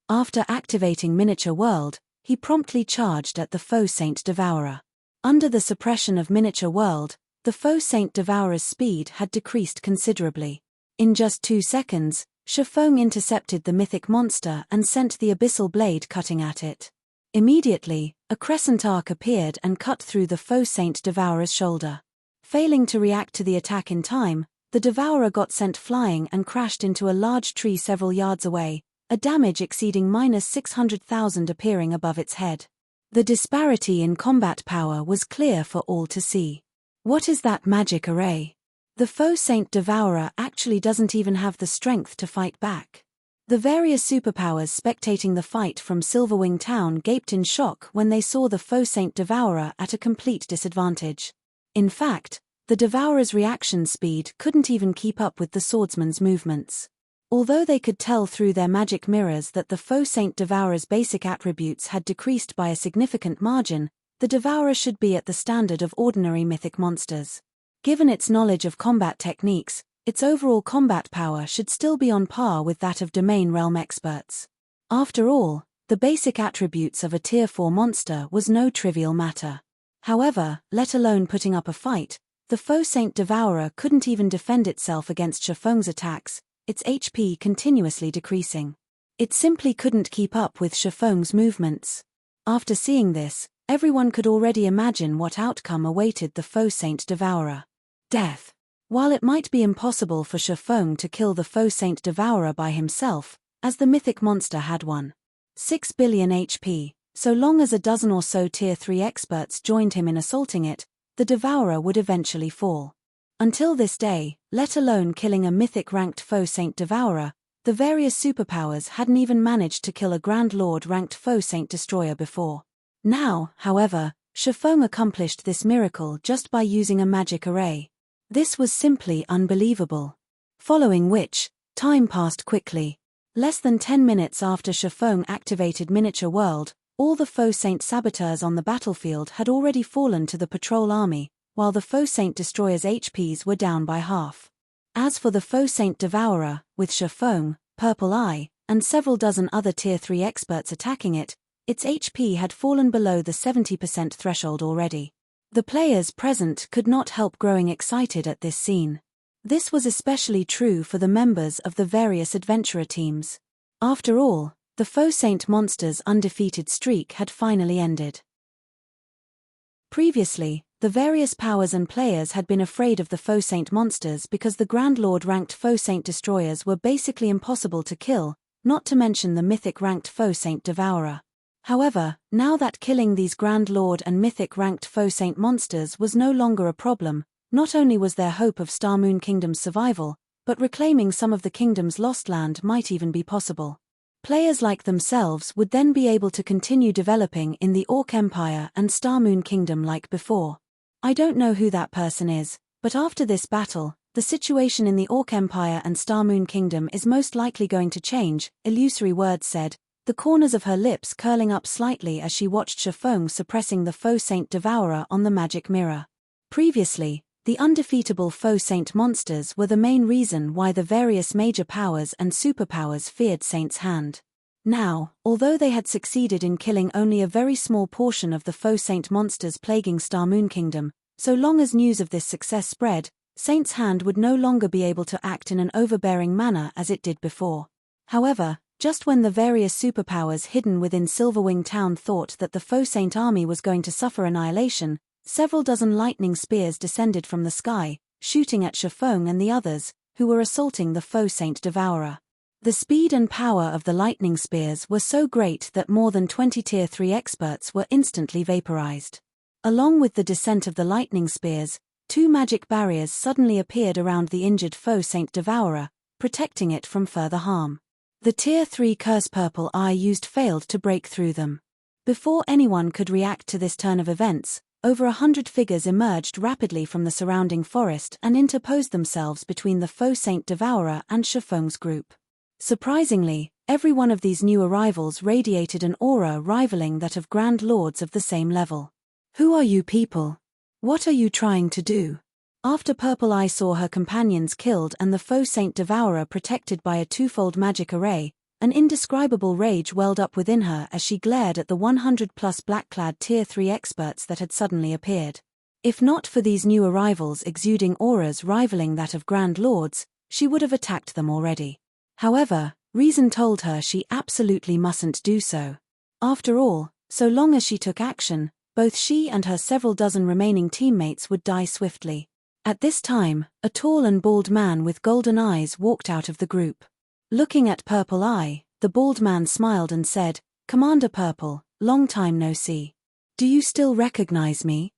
After activating Miniature World, he promptly charged at the Faux Saint Devourer. Under the suppression of Miniature World, the Faux Saint Devourer's speed had decreased considerably. In just 2 seconds, Shifeng intercepted the mythic monster and sent the abyssal blade cutting at it. Immediately, A crescent arc appeared and cut through the faux Saint Devourer's shoulder. Failing to react to the attack in time, the Devourer got sent flying and crashed into a large tree several yards away, a damage exceeding -600,000 appearing above its head. The disparity in combat power was clear for all to see. What is that magic array? The faux Saint Devourer actually doesn't even have the strength to fight back. The various superpowers spectating the fight from Silverwing Town gaped in shock when they saw the faux Saint Devourer at a complete disadvantage. In fact, the Devourer's reaction speed couldn't even keep up with the swordsman's movements. Although they could tell through their magic mirrors that the faux Saint Devourer's basic attributes had decreased by a significant margin, the Devourer should be at the standard of ordinary mythic monsters. Given its knowledge of combat techniques, its overall combat power should still be on par with that of domain realm experts. After all, the basic attributes of a Tier 4 monster was no trivial matter. However, let alone putting up a fight, the faux Saint Devourer couldn't even defend itself against Shifeng's attacks, its HP continuously decreasing. It simply couldn't keep up with Shifeng's movements. After seeing this, everyone could already imagine what outcome awaited the faux Saint Devourer. Death. While it might be impossible for Shifeng to kill the faux Saint Devourer by himself, as the mythic monster had 1.6 billion HP, so long as a dozen or so Tier 3 experts joined him in assaulting it, the Devourer would eventually fall. Until this day, let alone killing a mythic-ranked faux Saint Devourer, the various superpowers hadn't even managed to kill a Grand Lord-ranked faux Saint Destroyer before. Now, however, Shifeng accomplished this miracle just by using a magic array. This was simply unbelievable. Following which, time passed quickly. Less than 10 minutes after Shifeng activated Miniature World, all the faux Saint Saboteurs on the battlefield had already fallen to the patrol army, while the faux Saint Destroyer's HPs were down by half. As for the faux Saint Devourer, with Shifeng, Purple Eye, and several dozen other Tier 3 experts attacking it, its HP had fallen below the 70% threshold already. The players present could not help growing excited at this scene. This was especially true for the members of the various adventurer teams. After all, the faux Saint monster's undefeated streak had finally ended. Previously, the various powers and players had been afraid of the faux Saint monsters because the Grand Lord-ranked faux Saint Destroyers were basically impossible to kill, not to mention the mythic-ranked faux Saint Devourer. However, now that killing these Grand Lord and mythic-ranked faux Saint monsters was no longer a problem, not only was there hope of Star Moon Kingdom's survival, but reclaiming some of the kingdom's lost land might even be possible. Players like themselves would then be able to continue developing in the Orc Empire and Star Moon Kingdom like before. I don't know who that person is, but after this battle, the situation in the Orc Empire and Star Moon Kingdom is most likely going to change, Illusory Words said, the corners of her lips curling up slightly as she watched Shifeng suppressing the faux Saint Devourer on the magic mirror. Previously, the undefeatable faux Saint monsters were the main reason why the various major powers and superpowers feared Saint's hand. Now, although they had succeeded in killing only a very small portion of the faux Saint monsters plaguing Star Moon Kingdom, so long as news of this success spread, Saint's hand would no longer be able to act in an overbearing manner as it did before. However, just when the various superpowers hidden within Silverwing Town thought that the faux Saint army was going to suffer annihilation, several dozen lightning spears descended from the sky, shooting at Shifeng and the others, who were assaulting the faux Saint Devourer. The speed and power of the lightning spears were so great that more than 20 Tier 3 experts were instantly vaporized. Along with the descent of the lightning spears, two magic barriers suddenly appeared around the injured faux Saint Devourer, protecting it from further harm. The Tier 3 Curse Purple Eye used failed to break through them. Before anyone could react to this turn of events, over 100 figures emerged rapidly from the surrounding forest and interposed themselves between the faux Saint Devourer and Shifeng's group. Surprisingly, every one of these new arrivals radiated an aura rivaling that of Grand Lords of the same level. Who are you people? What are you trying to do? After Purple Eye saw her companions killed and the faux Saint Devourer protected by a twofold magic array, an indescribable rage welled up within her as she glared at the 100-plus black-clad Tier 3 experts that had suddenly appeared. If not for these new arrivals exuding auras rivaling that of Grand Lords, she would have attacked them already. However, reason told her she absolutely mustn't do so. After all, So long as she took action, both she and her several dozen remaining teammates would die swiftly. At this time, a tall and bald man with golden eyes walked out of the group. Looking at Purple Eye, the bald man smiled and said, "Commander Purple, long time no see. Do you still recognize me?"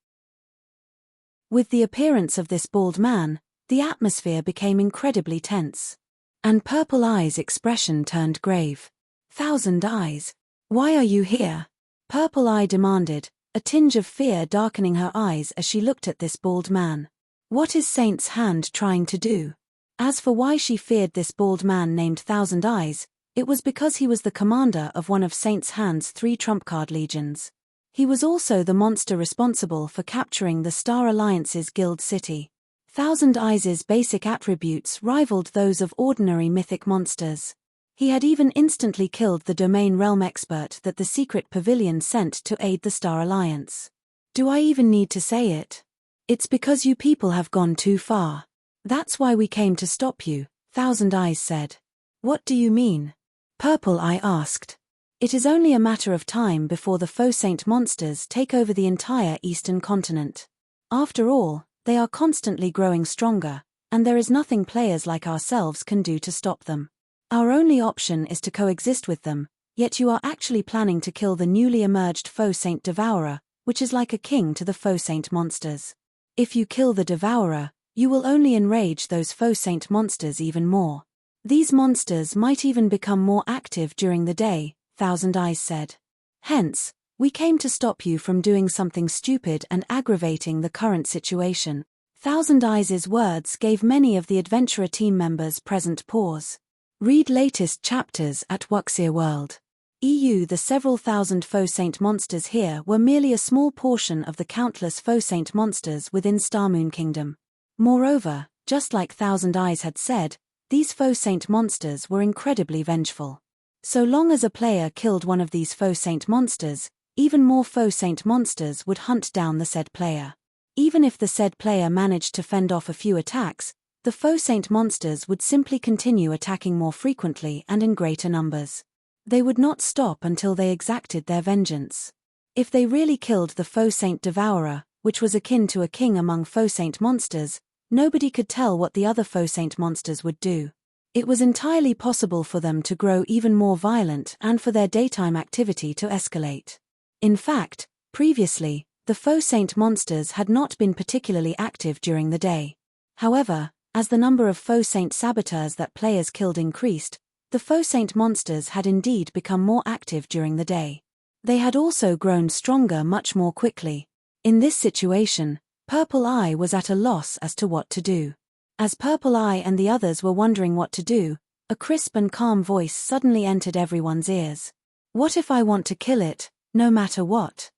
With the appearance of this bald man, the atmosphere became incredibly tense. And Purple Eye's expression turned grave. "Thousand Eyes, why are you here?" Purple Eye demanded, a tinge of fear darkening her eyes as she looked at this bald man. What is Saint's Hand trying to do? As for why she feared this bald man named Thousand Eyes, it was because he was the commander of one of Saint's Hand's 3 trump card legions. He was also the monster responsible for capturing the Star Alliance's guild city. Thousand Eyes' basic attributes rivaled those of ordinary mythic monsters. He had even instantly killed the domain realm expert that the secret pavilion sent to aid the Star Alliance. Do I even need to say it? It's because you people have gone too far. That's why we came to stop you, Thousand Eyes said. What do you mean? Purple Eye asked. It is only a matter of time before the faux saint monsters take over the entire eastern continent. After all, they are constantly growing stronger, and there is nothing players like ourselves can do to stop them. Our only option is to coexist with them, yet you are actually planning to kill the newly emerged faux saint Devourer, which is like a king to the faux saint monsters. If you kill the Devourer, you will only enrage those faux saint monsters even more. These monsters might even become more active during the day, Thousand Eyes said. Hence, we came to stop you from doing something stupid and aggravating the current situation. Thousand Eyes' words gave many of the adventurer team members present pause. Read latest chapters at Wuxia World. EU. The several thousand faux saint monsters here were merely a small portion of the countless faux saint monsters within Starmoon Kingdom. Moreover, just like Thousand Eyes had said, these faux saint monsters were incredibly vengeful. So long as a player killed one of these faux saint monsters, even more faux saint monsters would hunt down the said player. Even if the said player managed to fend off a few attacks, the faux saint monsters would simply continue attacking more frequently and in greater numbers. They would not stop until they exacted their vengeance. If they really killed the faux saint Devourer, which was akin to a king among faux saint monsters, nobody could tell what the other faux saint monsters would do. It was entirely possible for them to grow even more violent and for their daytime activity to escalate. In fact, previously, the faux saint monsters had not been particularly active during the day. However, as the number of faux saint saboteurs that players killed increased, the faux saint monsters had indeed become more active during the day. They had also grown stronger much more quickly. In this situation, Purple Eye was at a loss as to what to do. As Purple Eye and the others were wondering what to do, a crisp and calm voice suddenly entered everyone's ears. What if I want to kill it, no matter what?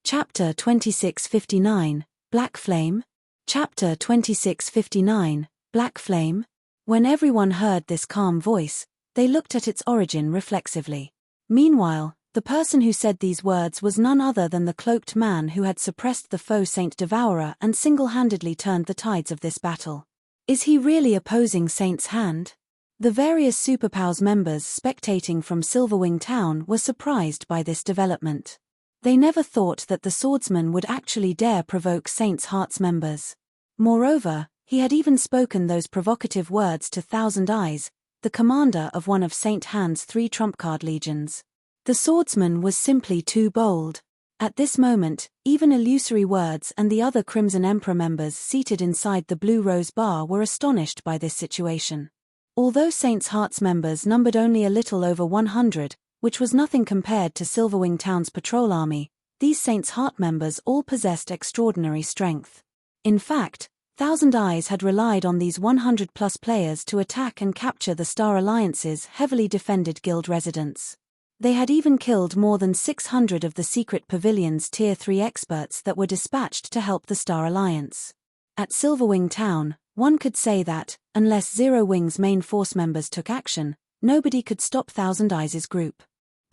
Chapter 2659, Black Flame? Chapter 2659, Black Flame? When everyone heard this calm voice, they looked at its origin reflexively. Meanwhile, the person who said these words was none other than the cloaked man who had suppressed the faux Saint Devourer and single-handedly turned the tides of this battle. Is he really opposing Saint's Hand? The various Superpowers members spectating from Silverwing Town were surprised by this development. They never thought that the swordsman would actually dare provoke Saint's Heart's members. Moreover, he had even spoken those provocative words to Thousand Eyes, the commander of one of Saint Hand's 3 trump card legions. The swordsman was simply too bold. At this moment, even Illusory Words and the other Crimson Emperor members seated inside the Blue Rose Bar were astonished by this situation. Although Saint's Heart's members numbered only a little over 100, which was nothing compared to Silverwing Town's patrol army, these Saint's Heart members all possessed extraordinary strength. In fact, Thousand Eyes had relied on these 100-plus players to attack and capture the Star Alliance's heavily defended guild residents. They had even killed more than 600 of the secret pavilion's Tier 3 experts that were dispatched to help the Star Alliance. At Silverwing Town, one could say that, unless Zero Wing's main force members took action, nobody could stop Thousand Eyes' group.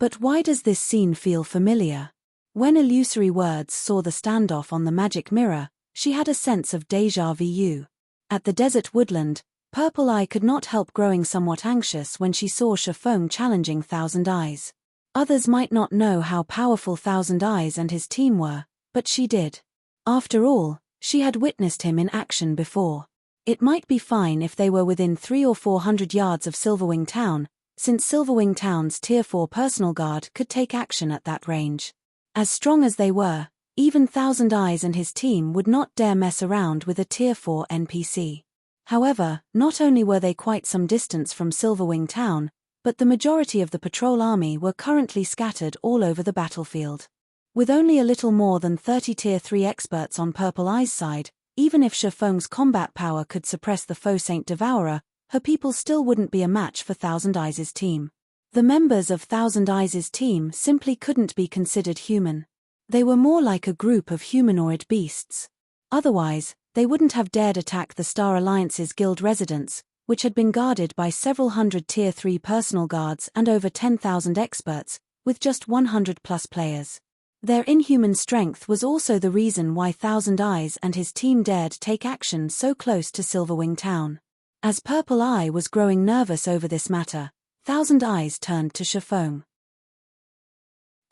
But why does this scene feel familiar? When Illusory Words saw the standoff on the magic mirror, she had a sense of déjà vu. At the desert woodland, Purple Eye could not help growing somewhat anxious when she saw Shifeng challenging Thousand Eyes. Others might not know how powerful Thousand Eyes and his team were, but she did. After all, she had witnessed him in action before. It might be fine if they were within 300 or 400 yards of Silverwing Town, since Silverwing Town's Tier 4 personal guard could take action at that range. As strong as they were, even Thousand Eyes and his team would not dare mess around with a Tier 4 NPC. However, not only were they quite some distance from Silverwing Town, but the majority of the patrol army were currently scattered all over the battlefield. With only a little more than 30 Tier 3 experts on Purple Eye's side, even if Shifeng's combat power could suppress the Faux Saint Devourer, her people still wouldn't be a match for Thousand Eyes' team. The members of Thousand Eyes' team simply couldn't be considered human. They were more like a group of humanoid beasts. Otherwise, they wouldn't have dared attack the Star Alliance's guild residence, which had been guarded by several hundred Tier 3 personal guards and over 10,000 experts, with just 100+ players. Their inhuman strength was also the reason why Thousand Eyes and his team dared take action so close to Silverwing Town. As Purple Eye was growing nervous over this matter, Thousand Eyes turned to Shifeng.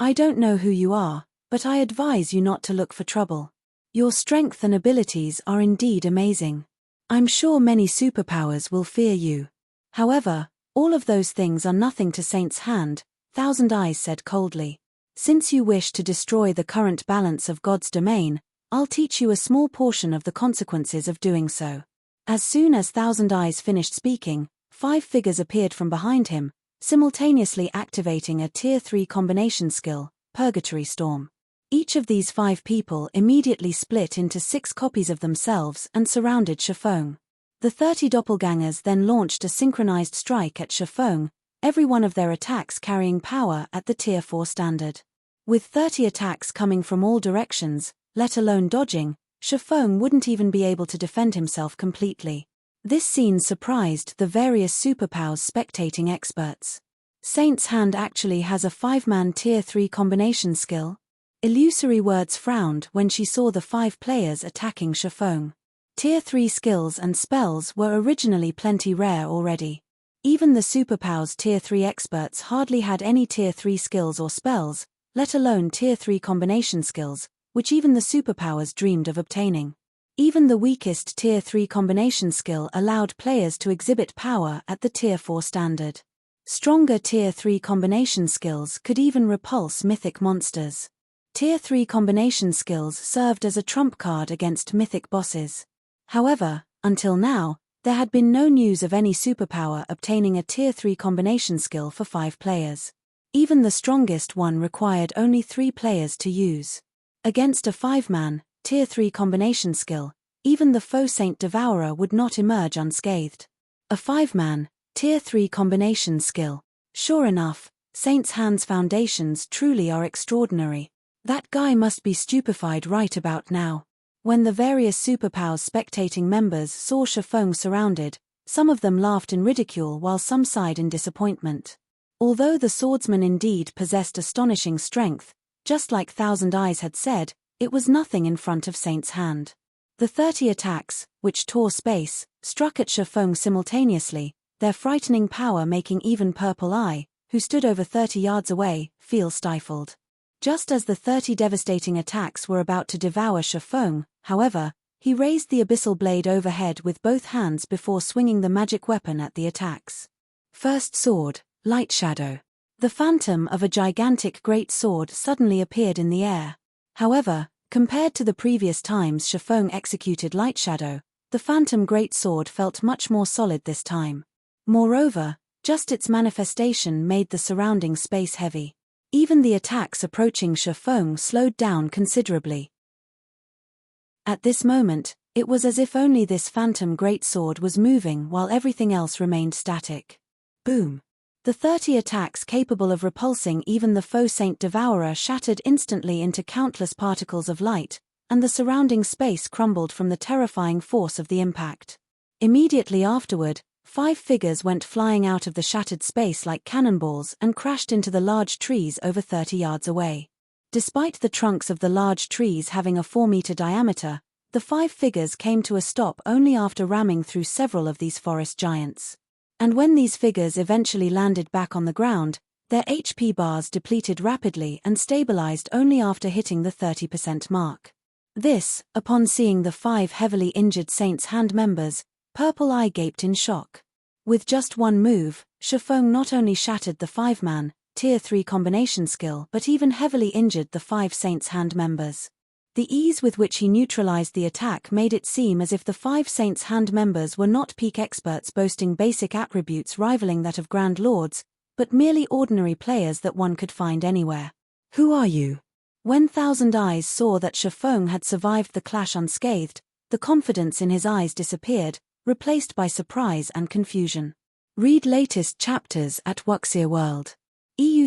"I don't know who you are, but I advise you not to look for trouble. Your strength and abilities are indeed amazing. I'm sure many superpowers will fear you. However, all of those things are nothing to Saint's Hand," Thousand Eyes said coldly. "Since you wish to destroy the current balance of God's domain, I'll teach you a small portion of the consequences of doing so." As soon as Thousand Eyes finished speaking, 5 figures appeared from behind him, simultaneously activating a Tier 3 combination skill, Purgatory Storm. Each of these 5 people immediately split into 6 copies of themselves and surrounded Shifeng. The 30 doppelgangers then launched a synchronized strike at Shifeng, every one of their attacks carrying power at the Tier 4 standard. With 30 attacks coming from all directions, let alone dodging, Shifeng wouldn't even be able to defend himself completely. This scene surprised the various superpowers spectating experts. Saint's Hand actually has a 5-man Tier 3 combination skill? Illusory Words frowned when she saw the 5 players attacking Shifeng. Tier 3 skills and spells were originally plenty rare already. Even the superpowers Tier 3 experts hardly had any Tier 3 skills or spells, let alone Tier 3 combination skills, which even the superpowers dreamed of obtaining. Even the weakest Tier 3 combination skill allowed players to exhibit power at the Tier 4 standard. Stronger Tier 3 combination skills could even repulse mythic monsters. Tier 3 combination skills served as a trump card against mythic bosses. However, until now, there had been no news of any superpower obtaining a Tier 3 combination skill for 5 players. Even the strongest one required only 3 players to use. Against a 5-man, Tier 3 combination skill, even the Faux Saint Devourer would not emerge unscathed. A 5-man, Tier 3 combination skill. Sure enough, Saint's Hand's foundations truly are extraordinary. That guy must be stupefied right about now. When the various superpowers spectating members saw Shifeng surrounded, some of them laughed in ridicule while some sighed in disappointment. Although the swordsman indeed possessed astonishing strength, just like Thousand Eyes had said, it was nothing in front of Saint's Hand. The 30 attacks, which tore space, struck at Shifeng simultaneously, their frightening power making even Purple Eye, who stood over 30 yards away, feel stifled. Just as the 30 devastating attacks were about to devour Shifeng, however, he raised the abyssal blade overhead with both hands before swinging the magic weapon at the attacks. First sword, Light Shadow. The phantom of a gigantic great sword suddenly appeared in the air. However, compared to the previous times Shifeng executed Light Shadow, the phantom great sword felt much more solid this time. Moreover, just its manifestation made the surrounding space heavy. Even the attacks approaching Shifeng slowed down considerably. At this moment, it was as if only this phantom greatsword was moving while everything else remained static. Boom! The 30 attacks capable of repulsing even the Faux Saint Devourer shattered instantly into countless particles of light, and the surrounding space crumbled from the terrifying force of the impact. Immediately afterward, 5 figures went flying out of the shattered space like cannonballs and crashed into the large trees over 30 yards away. Despite the trunks of the large trees having a 4-meter diameter, The 5 figures came to a stop only after ramming through several of these forest giants. And when these figures eventually landed back on the ground, their HP bars depleted rapidly and stabilized only after hitting the 30% mark. This, upon seeing the 5 heavily injured Saints' Hand members, Purple Eye gaped in shock. With just one move, Shifeng not only shattered the 5-man, Tier 3 combination skill but even heavily injured the 5 Saints' Hand members. The ease with which he neutralized the attack made it seem as if the 5 Saints' Hand members were not peak experts boasting basic attributes rivaling that of Grand Lords, but merely ordinary players that one could find anywhere. "Who are you?" When Thousand Eyes saw that Shifeng had survived the clash unscathed, the confidence in his eyes disappeared, replaced by surprise and confusion. Read latest chapters at Wuxia World.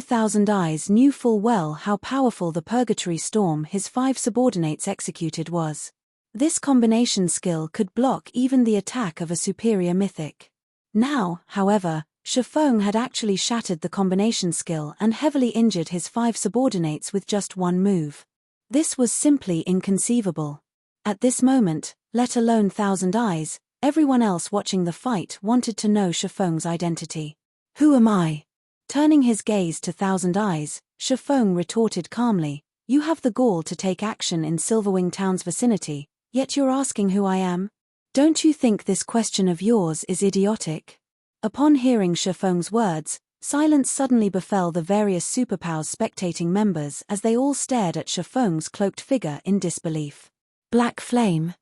Thousand Eyes knew full well how powerful the Purgatory Storm his 5 subordinates executed was. This combination skill could block even the attack of a superior mythic. Now, however, Shifeng had actually shattered the combination skill and heavily injured his 5 subordinates with just one move. This was simply inconceivable. At this moment, let alone Thousand Eyes, everyone else watching the fight wanted to know Shifeng's identity. "Who am I?" Turning his gaze to Thousand Eyes, Shifeng retorted calmly, "You have the gall to take action in Silverwing Town's vicinity, yet you're asking who I am? Don't you think this question of yours is idiotic?" Upon hearing Shifeng's words, silence suddenly befell the various superpowers spectating members as they all stared at Shifeng's cloaked figure in disbelief. Black Flame.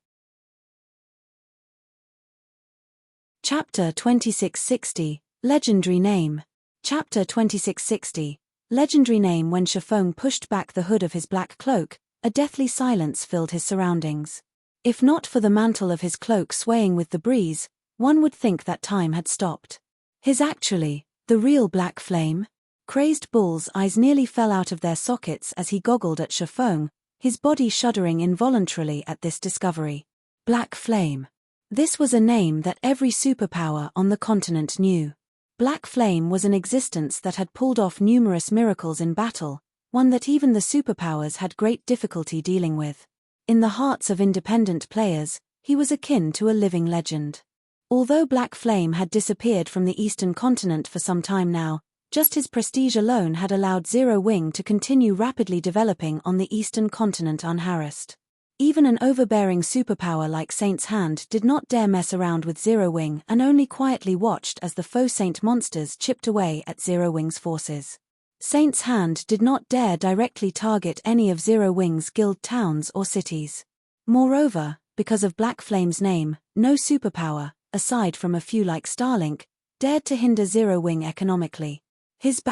Chapter 2660, Legendary Name. Chapter 2660, Legendary Name. When Shifeng pushed back the hood of his black cloak, a deathly silence filled his surroundings. If not for the mantle of his cloak swaying with the breeze, one would think that time had stopped. The real Black Flame? Crazed Bull's eyes nearly fell out of their sockets as he goggled at Shifeng, his body shuddering involuntarily at this discovery. Black Flame. This was a name that every superpower on the continent knew. Black Flame was an existence that had pulled off numerous miracles in battle, one that even the superpowers had great difficulty dealing with. In the hearts of independent players, he was akin to a living legend. Although Black Flame had disappeared from the eastern continent for some time now, just his prestige alone had allowed Zero Wing to continue rapidly developing on the eastern continent unharassed. Even an overbearing superpower like Saint's Hand did not dare mess around with Zero Wing and only quietly watched as the faux Saint monsters chipped away at Zero Wing's forces. Saint's Hand did not dare directly target any of Zero Wing's guild towns or cities. Moreover, because of Black Flame's name, no superpower, aside from a few like Starlink, dared to hinder Zero Wing economically. His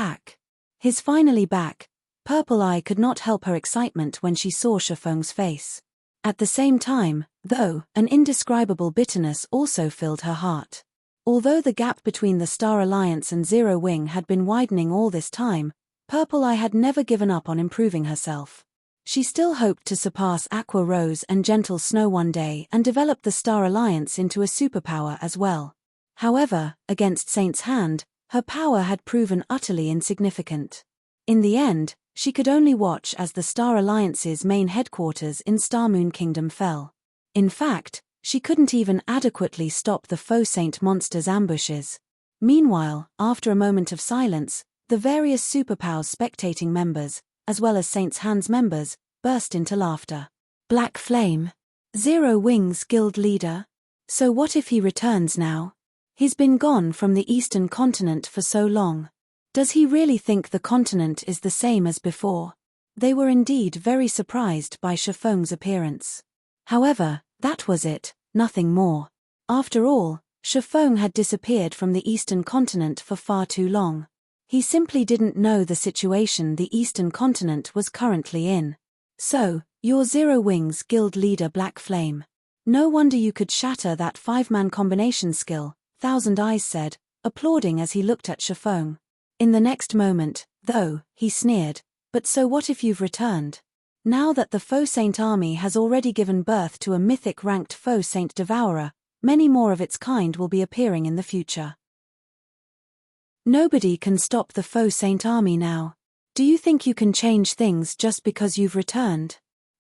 finally back. Purple Eye could not help her excitement when she saw Shifeng's face. At the same time, though, an indescribable bitterness also filled her heart. Although the gap between the Star Alliance and Zero Wing had been widening all this time, Purple Eye had never given up on improving herself. She still hoped to surpass Aqua Rose and Gentle Snow one day and develop the Star Alliance into a superpower as well. However, against Saint's Hand, her power had proven utterly insignificant. In the end, she could only watch as the Star Alliance's main headquarters in Starmoon Kingdom fell. In fact, she couldn't even adequately stop the faux Saint monsters' ambushes. Meanwhile, after a moment of silence, the various superpowers spectating members, as well as Saint's Hand's members, burst into laughter. Black Flame? Zero Wing's guild leader? So what if he returns now? He's been gone from the eastern continent for so long. Does he really think the continent is the same as before? They were indeed very surprised by Shifeng's appearance. However, that was it, nothing more. After all, Shifeng had disappeared from the eastern continent for far too long. He simply didn't know the situation the eastern continent was currently in. So, you're Zero Wing's guild leader Black Flame. No wonder you could shatter that 5-man combination skill, Thousand Eyes said, applauding as he looked at Shifeng. In the next moment, though, he sneered, but so what if you've returned? Now that the faux Saint army has already given birth to a mythic-ranked faux Saint Devourer, many more of its kind will be appearing in the future. Nobody can stop the faux Saint army now. Do you think you can change things just because you've returned?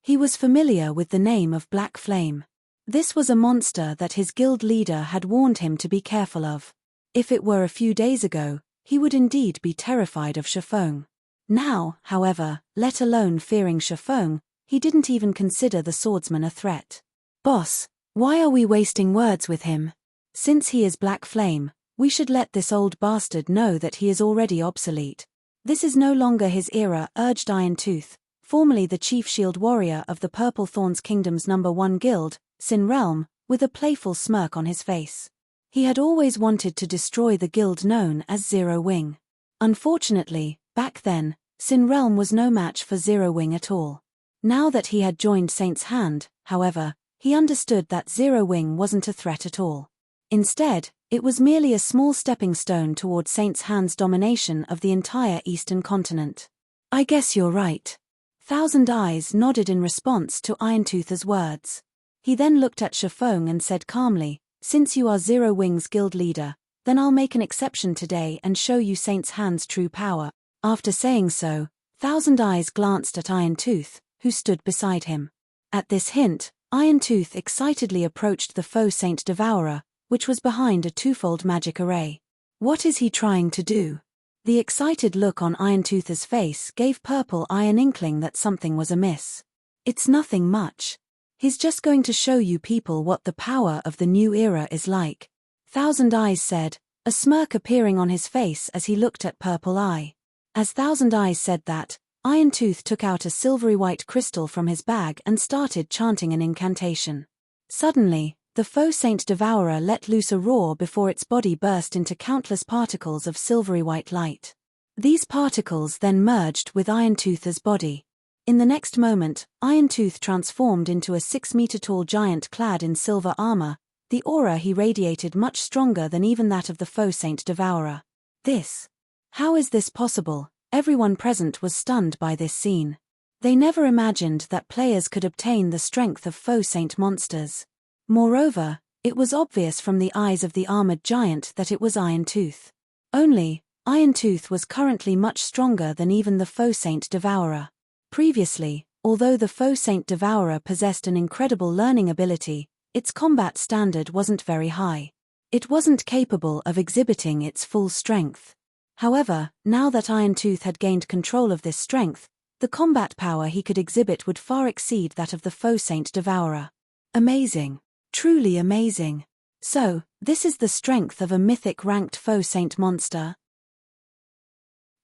He was familiar with the name of Black Flame. This was a monster that his guild leader had warned him to be careful of. If it were a few days ago, he would indeed be terrified of Shifeng. Now, however, let alone fearing Shifeng, he didn't even consider the swordsman a threat. Boss, why are we wasting words with him? Since he is Black Flame, we should let this old bastard know that he is already obsolete. This is no longer his era, urged Iron Tooth, formerly the chief shield warrior of the Purple Thorns Kingdom's #1 guild, Sin Realm, with a playful smirk on his face. He had always wanted to destroy the guild known as Zero Wing. Unfortunately, back then, Sin Realm was no match for Zero Wing at all. Now that he had joined Saint's Hand, however, he understood that Zero Wing wasn't a threat at all. Instead, it was merely a small stepping stone toward Saint's Hand's domination of the entire Eastern continent. I guess you're right. Thousand Eyes nodded in response to Iron Tooth's words. He then looked at Shifeng and said calmly, "Since you are Zero Wing's guild leader, then I'll make an exception today and show you Saint's Hand's true power." After saying so, Thousand Eyes glanced at Iron Tooth, who stood beside him. At this hint, Iron Tooth excitedly approached the faux Saint Devourer, which was behind a twofold magic array. What is he trying to do? The excited look on Iron Tooth's face gave Purple Eye an inkling that something was amiss. It's nothing much. He's just going to show you people what the power of the new era is like, Thousand Eyes said, a smirk appearing on his face as he looked at Purple Eye. As Thousand Eyes said that, Iron Tooth took out a silvery white crystal from his bag and started chanting an incantation. Suddenly, the faux Saint Devourer let loose a roar before its body burst into countless particles of silvery white light. These particles then merged with Iron Tooth's body. In the next moment, Iron Tooth transformed into a 6-meter-tall giant clad in silver armor. The aura he radiated much stronger than even that of the faux Saint Devourer. How is this possible? Everyone present was stunned by this scene. They never imagined that players could obtain the strength of faux Saint monsters. Moreover, it was obvious from the eyes of the armored giant that it was Iron Tooth. Only, Iron Tooth was currently much stronger than even the faux Saint Devourer. Previously, although the faux Saint Devourer possessed an incredible learning ability, its combat standard wasn't very high. It wasn't capable of exhibiting its full strength. However, now that Iron Tooth had gained control of this strength, the combat power he could exhibit would far exceed that of the faux Saint Devourer. Amazing. Truly amazing. So, this is the strength of a mythic ranked faux Saint monster?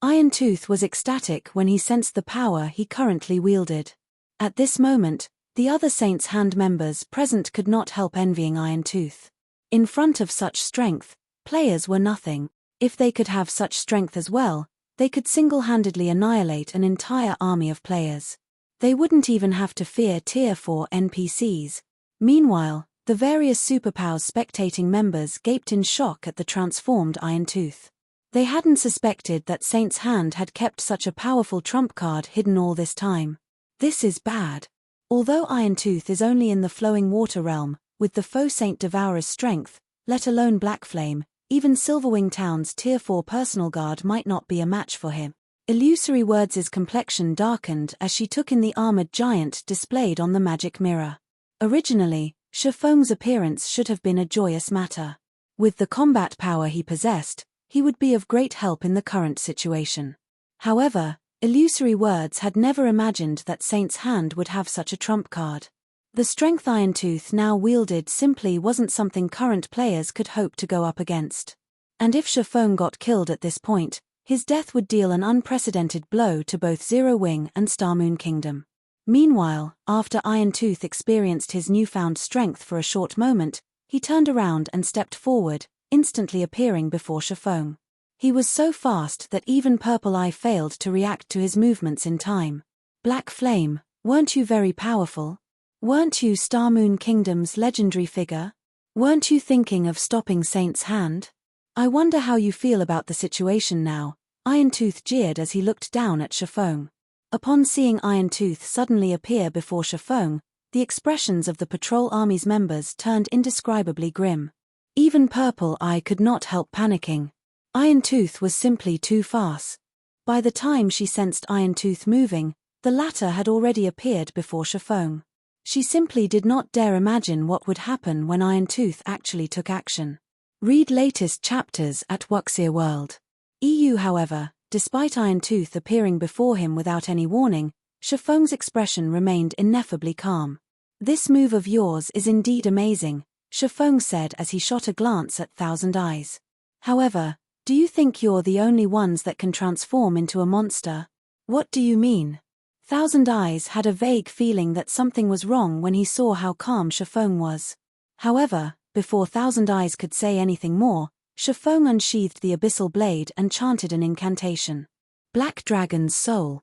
Iron Tooth was ecstatic when he sensed the power he currently wielded. At this moment, the other Saint's Hand members present could not help envying Iron Tooth. In front of such strength, players were nothing. If they could have such strength as well, they could single-handedly annihilate an entire army of players. They wouldn't even have to fear Tier 4 NPCs. Meanwhile, the various superpowers spectating members gaped in shock at the transformed Iron Tooth. They hadn't suspected that Saint's Hand had kept such a powerful trump card hidden all this time. This is bad. Although Iron Tooth is only in the flowing water realm, with the faux Saint Devourer's strength, let alone Black Flame, even Silverwing Town's Tier 4 personal guard might not be a match for him. Illusory Words' complexion darkened as she took in the armored giant displayed on the magic mirror. Originally, Shifeng's appearance should have been a joyous matter. With the combat power he possessed, he would be of great help in the current situation. However, Illusory Words had never imagined that Saint's Hand would have such a trump card. The strength Iron Tooth now wielded simply wasn't something current players could hope to go up against. And if Shifeng got killed at this point, his death would deal an unprecedented blow to both Zero Wing and Star Moon Kingdom. Meanwhile, after Iron Tooth experienced his newfound strength for a short moment, he turned around and stepped forward, instantly appearing before Shifeng. He was so fast that even Purple Eye failed to react to his movements in time. Black Flame, weren't you very powerful? Weren't you Star Moon Kingdom's legendary figure? Weren't you thinking of stopping Saint's Hand? I wonder how you feel about the situation now, Iron Tooth jeered as he looked down at Shifeng. Upon seeing Iron Tooth suddenly appear before Shifeng, the expressions of the patrol army's members turned indescribably grim. Even Purple Eye could not help panicking. Iron Tooth was simply too fast. By the time she sensed Iron Tooth moving, The latter had already appeared before Shifeng. She simply did not dare imagine what would happen when Iron Tooth actually took action. Read latest chapters at Wuxia World. EU. However, despite Iron Tooth appearing before him without any warning, Shifeng's expression remained ineffably calm. "This move of yours is indeed amazing," Shifeng said as he shot a glance at Thousand Eyes. "However, do you think you're the only ones that can transform into a monster?" "What do you mean?" Thousand Eyes had a vague feeling that something was wrong when he saw how calm Shifeng was. However, before Thousand Eyes could say anything more, Shifeng unsheathed the abyssal blade and chanted an incantation. Black Dragon's Soul.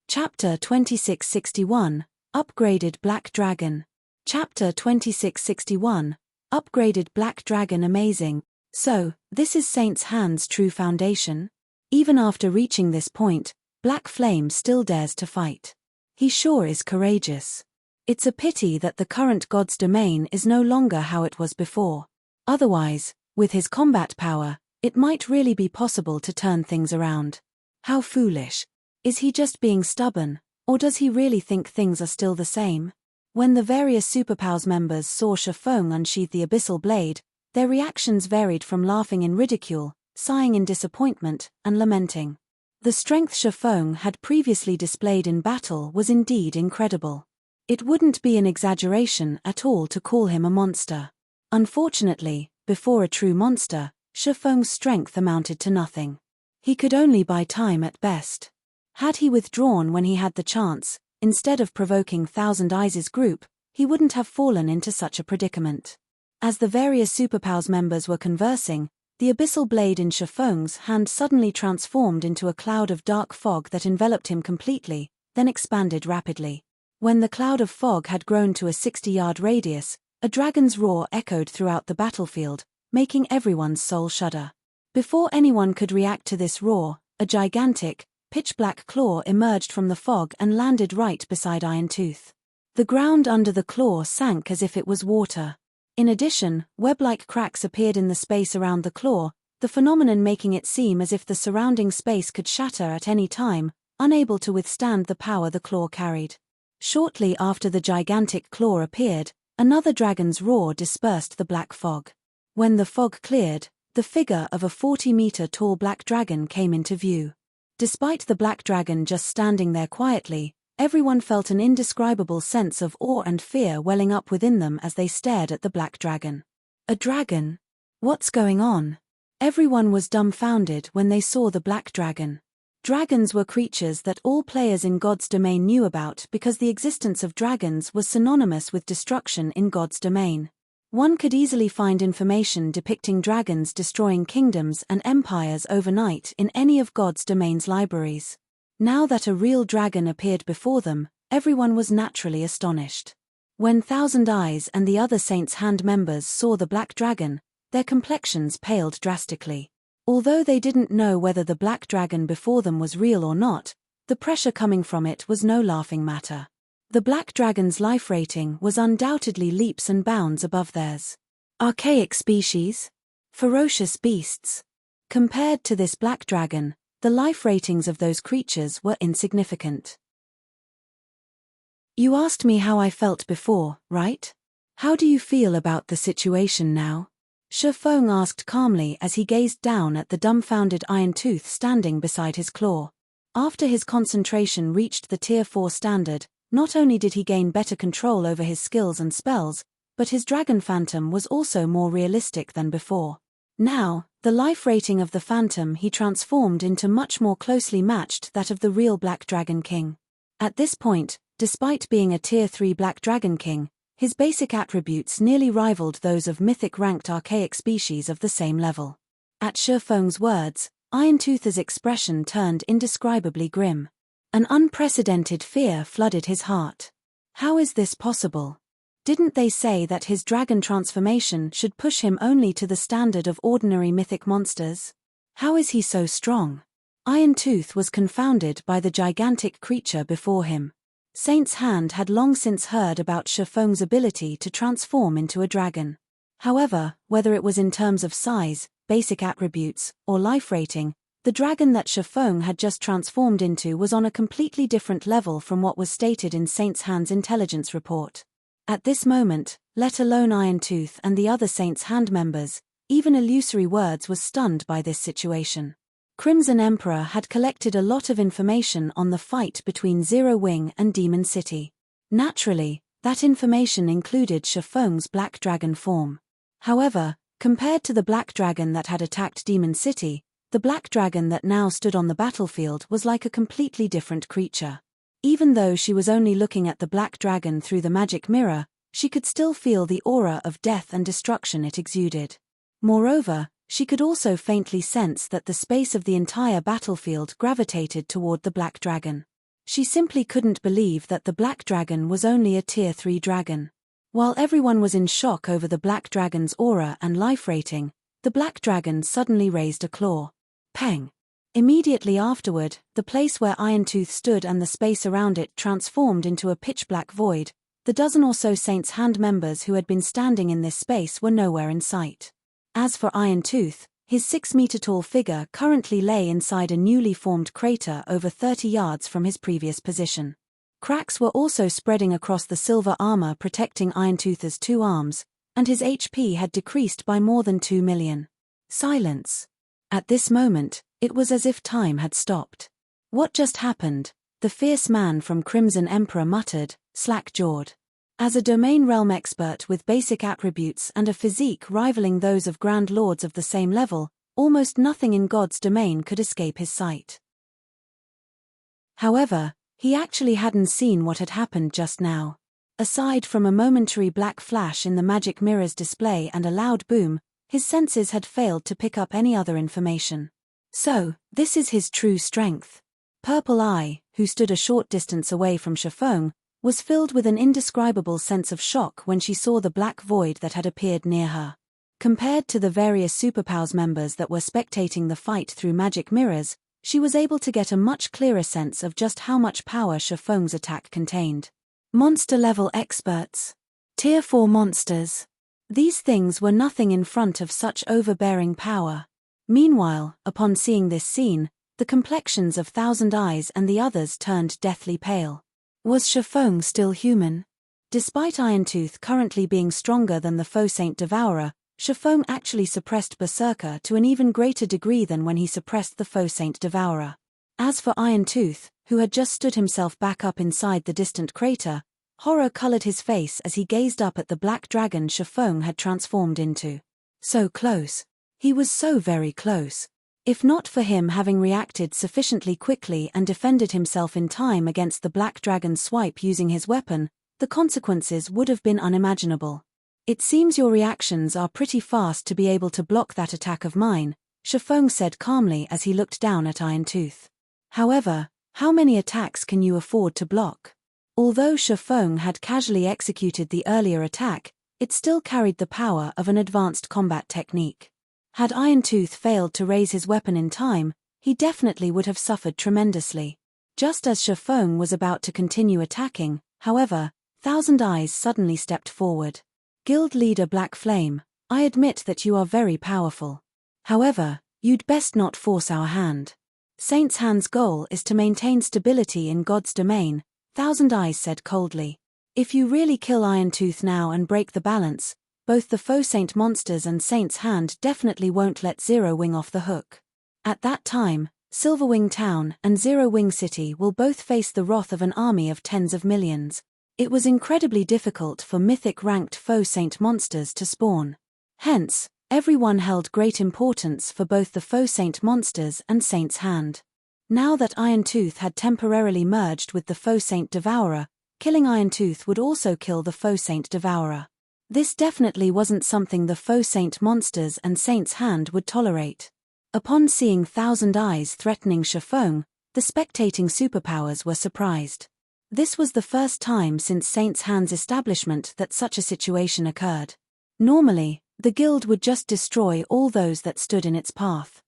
Chapter 2661, Upgraded Black Dragon. Chapter 2661, Upgraded Black Dragon. Amazing. So, this is Saint's Hand's true foundation? Even after reaching this point, Black Flame still dares to fight. He sure is courageous. It's a pity that the current God's domain is no longer how it was before. Otherwise, with his combat power, it might really be possible to turn things around. How foolish. Is he just being stubborn, or does he really think things are still the same? When the various Superpowers members saw Shifeng unsheath the abyssal blade, their reactions varied from laughing in ridicule, sighing in disappointment, and lamenting. The strength Shifeng had previously displayed in battle was indeed incredible. It wouldn't be an exaggeration at all to call him a monster. Unfortunately, before a true monster, Shifeng's strength amounted to nothing. He could only buy time at best. Had he withdrawn when he had the chance, instead of provoking Thousand Eyes' group, he wouldn't have fallen into such a predicament. As the various Superpowers members were conversing, the abyssal blade in Shifeng's hand suddenly transformed into a cloud of dark fog that enveloped him completely, then expanded rapidly. When the cloud of fog had grown to a 60-yard radius, a dragon's roar echoed throughout the battlefield, making everyone's soul shudder. Before anyone could react to this roar, a gigantic, pitch-black claw emerged from the fog and landed right beside Iron Tooth. The ground under the claw sank as if it was water. In addition, web-like cracks appeared in the space around the claw, the phenomenon making it seem as if the surrounding space could shatter at any time, unable to withstand the power the claw carried. Shortly after the gigantic claw appeared, another dragon's roar dispersed the black fog. When the fog cleared, the figure of a 40-meter-tall black dragon came into view. Despite the black dragon just standing there quietly, everyone felt an indescribable sense of awe and fear welling up within them as they stared at the black dragon. A dragon? What's going on? Everyone was dumbfounded when they saw the black dragon. Dragons were creatures that all players in God's domain knew about because the existence of dragons was synonymous with destruction in God's domain. One could easily find information depicting dragons destroying kingdoms and empires overnight in any of God's domain's libraries. Now that a real dragon appeared before them, everyone was naturally astonished. When Thousand Eyes and the other Saint's Hand members saw the black dragon, their complexions paled drastically. Although they didn't know whether the black dragon before them was real or not, the pressure coming from it was no laughing matter. The black dragon's life rating was undoubtedly leaps and bounds above theirs. Archaic species? Ferocious beasts? Compared to this black dragon, the life ratings of those creatures were insignificant. You asked me how I felt before, right? How do you feel about the situation now? Shifeng asked calmly as he gazed down at the dumbfounded Iron Tooth standing beside his claw. After his concentration reached the Tier 4 standard, not only did he gain better control over his skills and spells, but his Dragon Phantom was also more realistic than before. Now, the life rating of the Phantom he transformed into much more closely matched that of the real Black Dragon King. At this point, despite being a Tier 3 Black Dragon King, his basic attributes nearly rivaled those of mythic-ranked archaic species of the same level. At Shifeng's words, Iron Tooth's expression turned indescribably grim. An unprecedented fear flooded his heart. How is this possible? Didn't they say that his dragon transformation should push him only to the standard of ordinary mythic monsters? How is he so strong? Iron Tooth was confounded by the gigantic creature before him. Saint's Hand had long since heard about Shifeng's ability to transform into a dragon. However, whether it was in terms of size, basic attributes, or life rating, The dragon that Shifeng had just transformed into was on a completely different level from what was stated in Saint's Hand's intelligence report. At this moment, let alone Iron Tooth and the other Saint's Hand members, even Illusory Words was stunned by this situation. Crimson Emperor had collected a lot of information on the fight between Zero Wing and Demon City. Naturally, that information included Shifeng's Black Dragon form. However, compared to the Black Dragon that had attacked Demon City, the Black Dragon that now stood on the battlefield was like a completely different creature. Even though she was only looking at the Black Dragon through the magic mirror, she could still feel the aura of death and destruction it exuded. Moreover, she could also faintly sense that the space of the entire battlefield gravitated toward the Black Dragon. She simply couldn't believe that the Black Dragon was only a Tier 3 dragon. While everyone was in shock over the Black Dragon's aura and life rating, the Black Dragon suddenly raised a claw. Peng! Immediately afterward, the place where Iron Tooth stood and the space around it transformed into a pitch-black void. The dozen or so Saint's Hand members who had been standing in this space were nowhere in sight. As for Iron Tooth, his 6-meter-tall figure currently lay inside a newly formed crater over 30 yards from his previous position. Cracks were also spreading across the silver armor protecting Iron Tooth's 2 arms, and his HP had decreased by more than 2 million. Silence. At this moment, it was as if time had stopped. What just happened? The fierce man from Crimson Emperor muttered, slack-jawed. As a domain realm expert with basic attributes and a physique rivaling those of Grand Lords of the same level, almost nothing in God's domain could escape his sight. However, he actually hadn't seen what had happened just now. Aside from a momentary black flash in the magic mirror's display and a loud boom, his senses had failed to pick up any other information. So, this is his true strength. Purple Eye, who stood a short distance away from Shifeng, was filled with an indescribable sense of shock when she saw the black void that had appeared near her. Compared to the various Superpowers members that were spectating the fight through magic mirrors, she was able to get a much clearer sense of just how much power Shifeng's attack contained. Monster-level experts. Tier 4 monsters. These things were nothing in front of such overbearing power. Meanwhile, upon seeing this scene, the complexions of Thousand Eyes and the others turned deathly pale. Was Shifeng still human? Despite Iron Tooth currently being stronger than the Faux Saint Devourer, Shifeng actually suppressed Berserker to an even greater degree than when he suppressed the Faux Saint Devourer. As for Iron Tooth, who had just stood himself back up inside the distant crater, horror colored his face as he gazed up at the black dragon Shifeng had transformed into. So close. He was so very close. If not for him having reacted sufficiently quickly and defended himself in time against the black dragon's swipe using his weapon, the consequences would have been unimaginable. It seems your reactions are pretty fast to be able to block that attack of mine, Shifeng said calmly as he looked down at Iron Tooth. However, how many attacks can you afford to block? Although Shifeng had casually executed the earlier attack, it still carried the power of an advanced combat technique. Had Iron Tooth failed to raise his weapon in time, he definitely would have suffered tremendously. Just as Shifeng was about to continue attacking, however, Thousand Eyes suddenly stepped forward. Guild Leader Black Flame, I admit that you are very powerful. However, you'd best not force our hand. Saint's Hand's goal is to maintain stability in God's domain, Thousand Eyes said coldly. If you really kill Iron Tooth now and break the balance, both the Faux Saint monsters and Saint's Hand definitely won't let Zero Wing off the hook. At that time, Silverwing Town and Zero Wing City will both face the wrath of an army of tens of millions. It was incredibly difficult for mythic-ranked Faux Saint monsters to spawn. Hence, everyone held great importance for both the Faux Saint monsters and Saint's Hand. Now that Iron Tooth had temporarily merged with the Faux Saint Devourer, killing Iron Tooth would also kill the Faux Saint Devourer. This definitely wasn't something the Faux Saint monsters and Saint's Hand would tolerate. Upon seeing Thousand Eyes threatening Shifeng, the spectating superpowers were surprised. This was the first time since Saint's Hand's establishment that such a situation occurred. Normally, the guild would just destroy all those that stood in its path.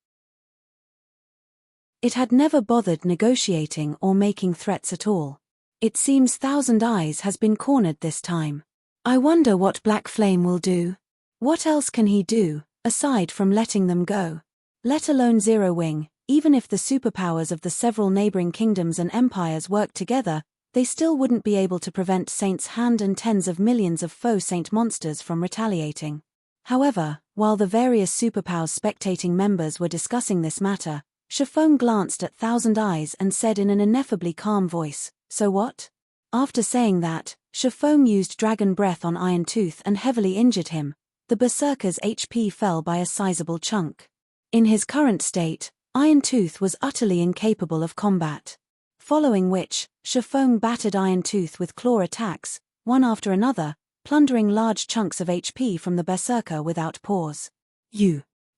It had never bothered negotiating or making threats at all. It seems Thousand Eyes has been cornered this time. I wonder what Black Flame will do. What else can he do, aside from letting them go? Let alone Zero Wing, Even if the superpowers of the several neighboring kingdoms and empires worked together, they still wouldn't be able to prevent Saint's hand and tens of millions of faux Saint monsters from retaliating. However, while the various superpowers spectating members were discussing this matter, Chiffon glanced at Thousand Eyes and said in an ineffably calm voice, "So what?" After saying that, Chiffon used Dragon Breath on Iron Tooth and heavily injured him. The Berserker's HP fell by a sizable chunk. In his current state, Iron Tooth was utterly incapable of combat. Following which, Chiffon battered Iron Tooth with claw attacks, one after another, plundering large chunks of HP from the Berserker without pause.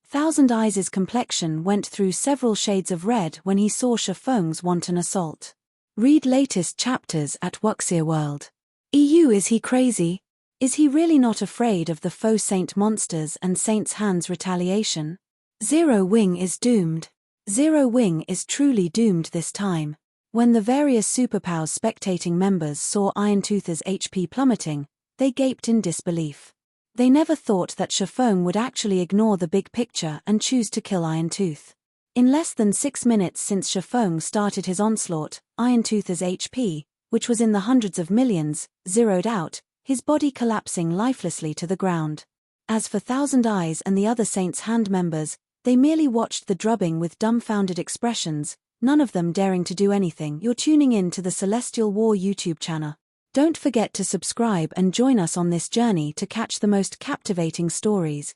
Thousand Eyes' complexion went through several shades of red when he saw Chiffon's wanton assault. Read latest chapters at Wuxia World. Is he crazy? Is he really not afraid of the faux Saint monsters and Saint's Hand's retaliation? Zero Wing is doomed. Zero Wing is truly doomed this time. When the various superpowers spectating members saw Iron Tooth's HP plummeting, they gaped in disbelief. They never thought that Chiffon would actually ignore the big picture and choose to kill Iron Tooth. In less than 6 minutes since Chiffon started his onslaught, Iron Tooth's HP, which was in the hundreds of millions, zeroed out, his body collapsing lifelessly to the ground. As for Thousand Eyes and the other Saint's Hand members, they merely watched the drubbing with dumbfounded expressions, none of them daring to do anything. You're tuning in to the Celestial War YouTube channel. Don't forget to subscribe and join us on this journey to catch the most captivating stories.